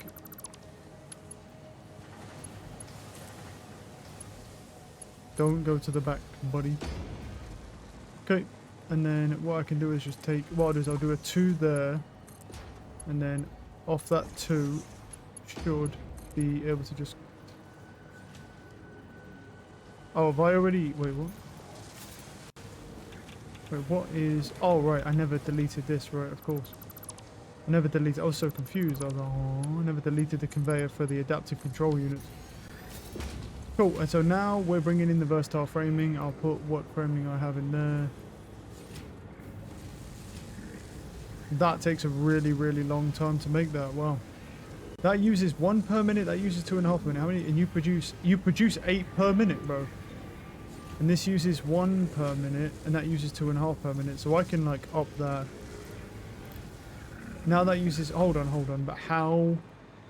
Don't go to the back, buddy. Okay. And then what I can do is just take... What I'll do is I'll do a 2 there. And then off that 2 should be able to just... Oh, have I already... Wait, what? Wait, what is... Oh, right, I never deleted this, right, of course. I never deleted... I was so confused. I was like, oh, I never deleted the conveyor for the adaptive control units. Cool, and so now we're bringing in the versatile framing. I'll put what framing I have in there. That takes a really, really long time to make that. Wow. That uses 1 per minute. That uses 2.5 per minute. How many? And you produce 8 per minute, bro. And this uses 1 per minute, and that uses 2.5 per minute. So I can like up that. Now that uses. Hold on. But how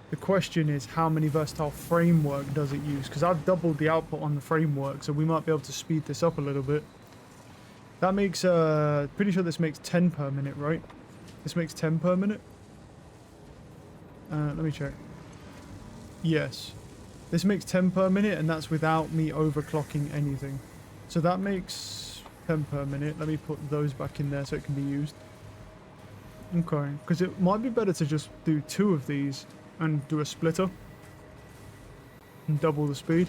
The question is, how many versatile framework does it use? Because I've doubled the output on the framework, so we might be able to speed this up a little bit. That makes, pretty sure this makes 10 per minute, right? This makes 10 per minute? Let me check. Yes. This makes 10 per minute, and that's without me overclocking anything. So that makes 10 per minute. Let me put those back in there so it can be used. Okay, because it might be better to just do 2 of these and do a splitter. And double the speed.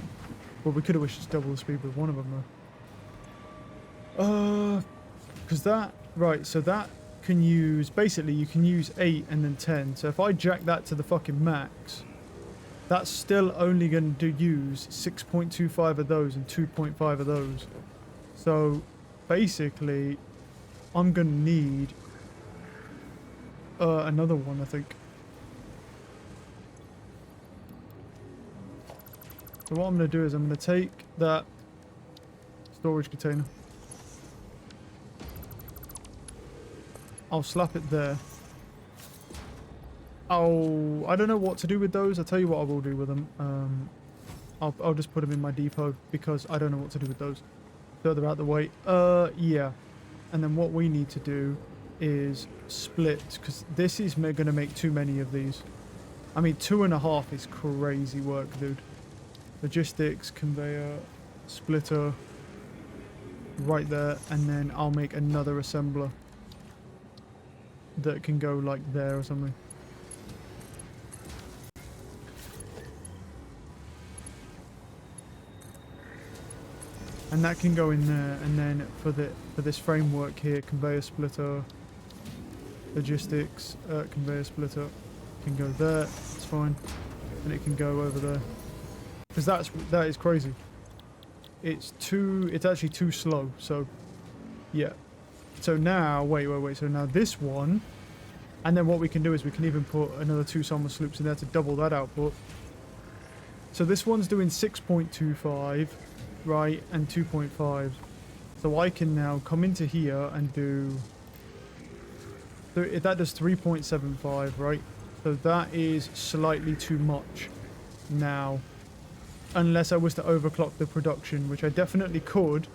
Well, we could have wished just double the speed with one of them, though. Because that... Right, so that can use... Basically, you can use 8 and then 10. So if I jack that to the fucking max... That's still only going to use 6.25 of those and 2.5 of those. So, basically, I'm going to need another one, I think. So what I'm going to do is I'm going to take that storage container. I'll slap it there. I don't know what to do with those. I'll tell you what I will do with them. I'll just put them in my depot because I don't know what to do with those. Further out the way. Yeah. And then what we need to do is split, because this is going to make too many of these. I mean, 2.5 is crazy work, dude. Logistics, conveyor, splitter, right there, and then I'll make another assembler that can go like there or something. And that can go in there, and then for this framework here, conveyor splitter, logistics, conveyor splitter can go there. It's fine, and it can go over there because that is crazy. It's actually too slow. So yeah. So now wait. So now this one, and then what we can do is we can even put another 2 Sommer sloops in there to double that output. So this one's doing 6.25. Right, and 2.5. So I can now come into here and do... That does 3.75, right? So that is slightly too much now. Unless I was to overclock the production, which I definitely could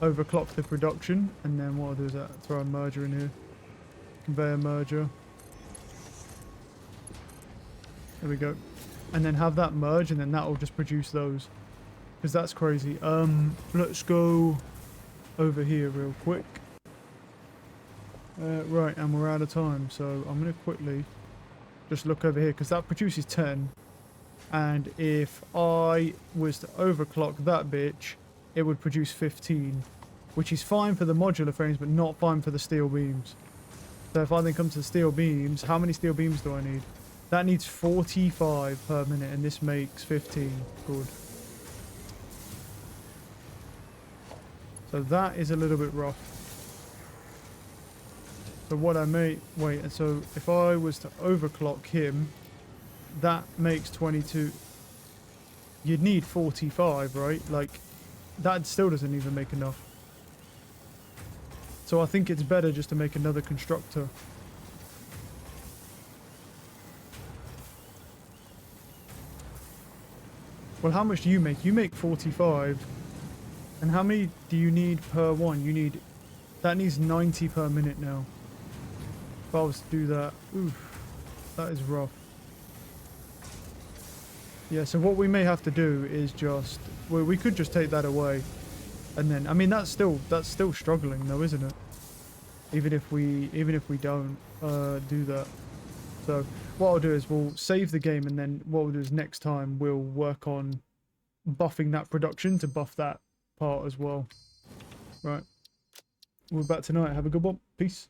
overclock the production. And then what I'll do is throw a merger in here. Conveyor merger. There we go. And then have that merge, and then that will just produce those. Because that's crazy. Let's go over here real quick. Right, and we're out of time, so I'm going to quickly just look over here, because that produces 10. And if I was to overclock that bitch, it would produce 15. Which is fine for the modular frames, but not fine for the steel beams. So if I then come to the steel beams, how many steel beams do I need? That needs 45 per minute, and this makes 15. Good. So that is a little bit rough. So what I may... Wait, and so if I was to overclock him, that makes 22. You'd need 45, right? Like, that still doesn't even make enough. So I think it's better just to make another constructor. Well, how much do you make? You make 45. And how many do you need per one? You need... That needs 90 per minute now. If I was to do that... Oof. That is rough. Yeah, so what we may have to do is just... Well, we could just take that away. And then... I mean, that's still struggling though, isn't it? Even if we don't do that. So what I'll do is we'll save the game, and then what we'll do is next time we'll work on buffing that production to buff that part as well. Right. We're back tonight. Have a good one. Peace.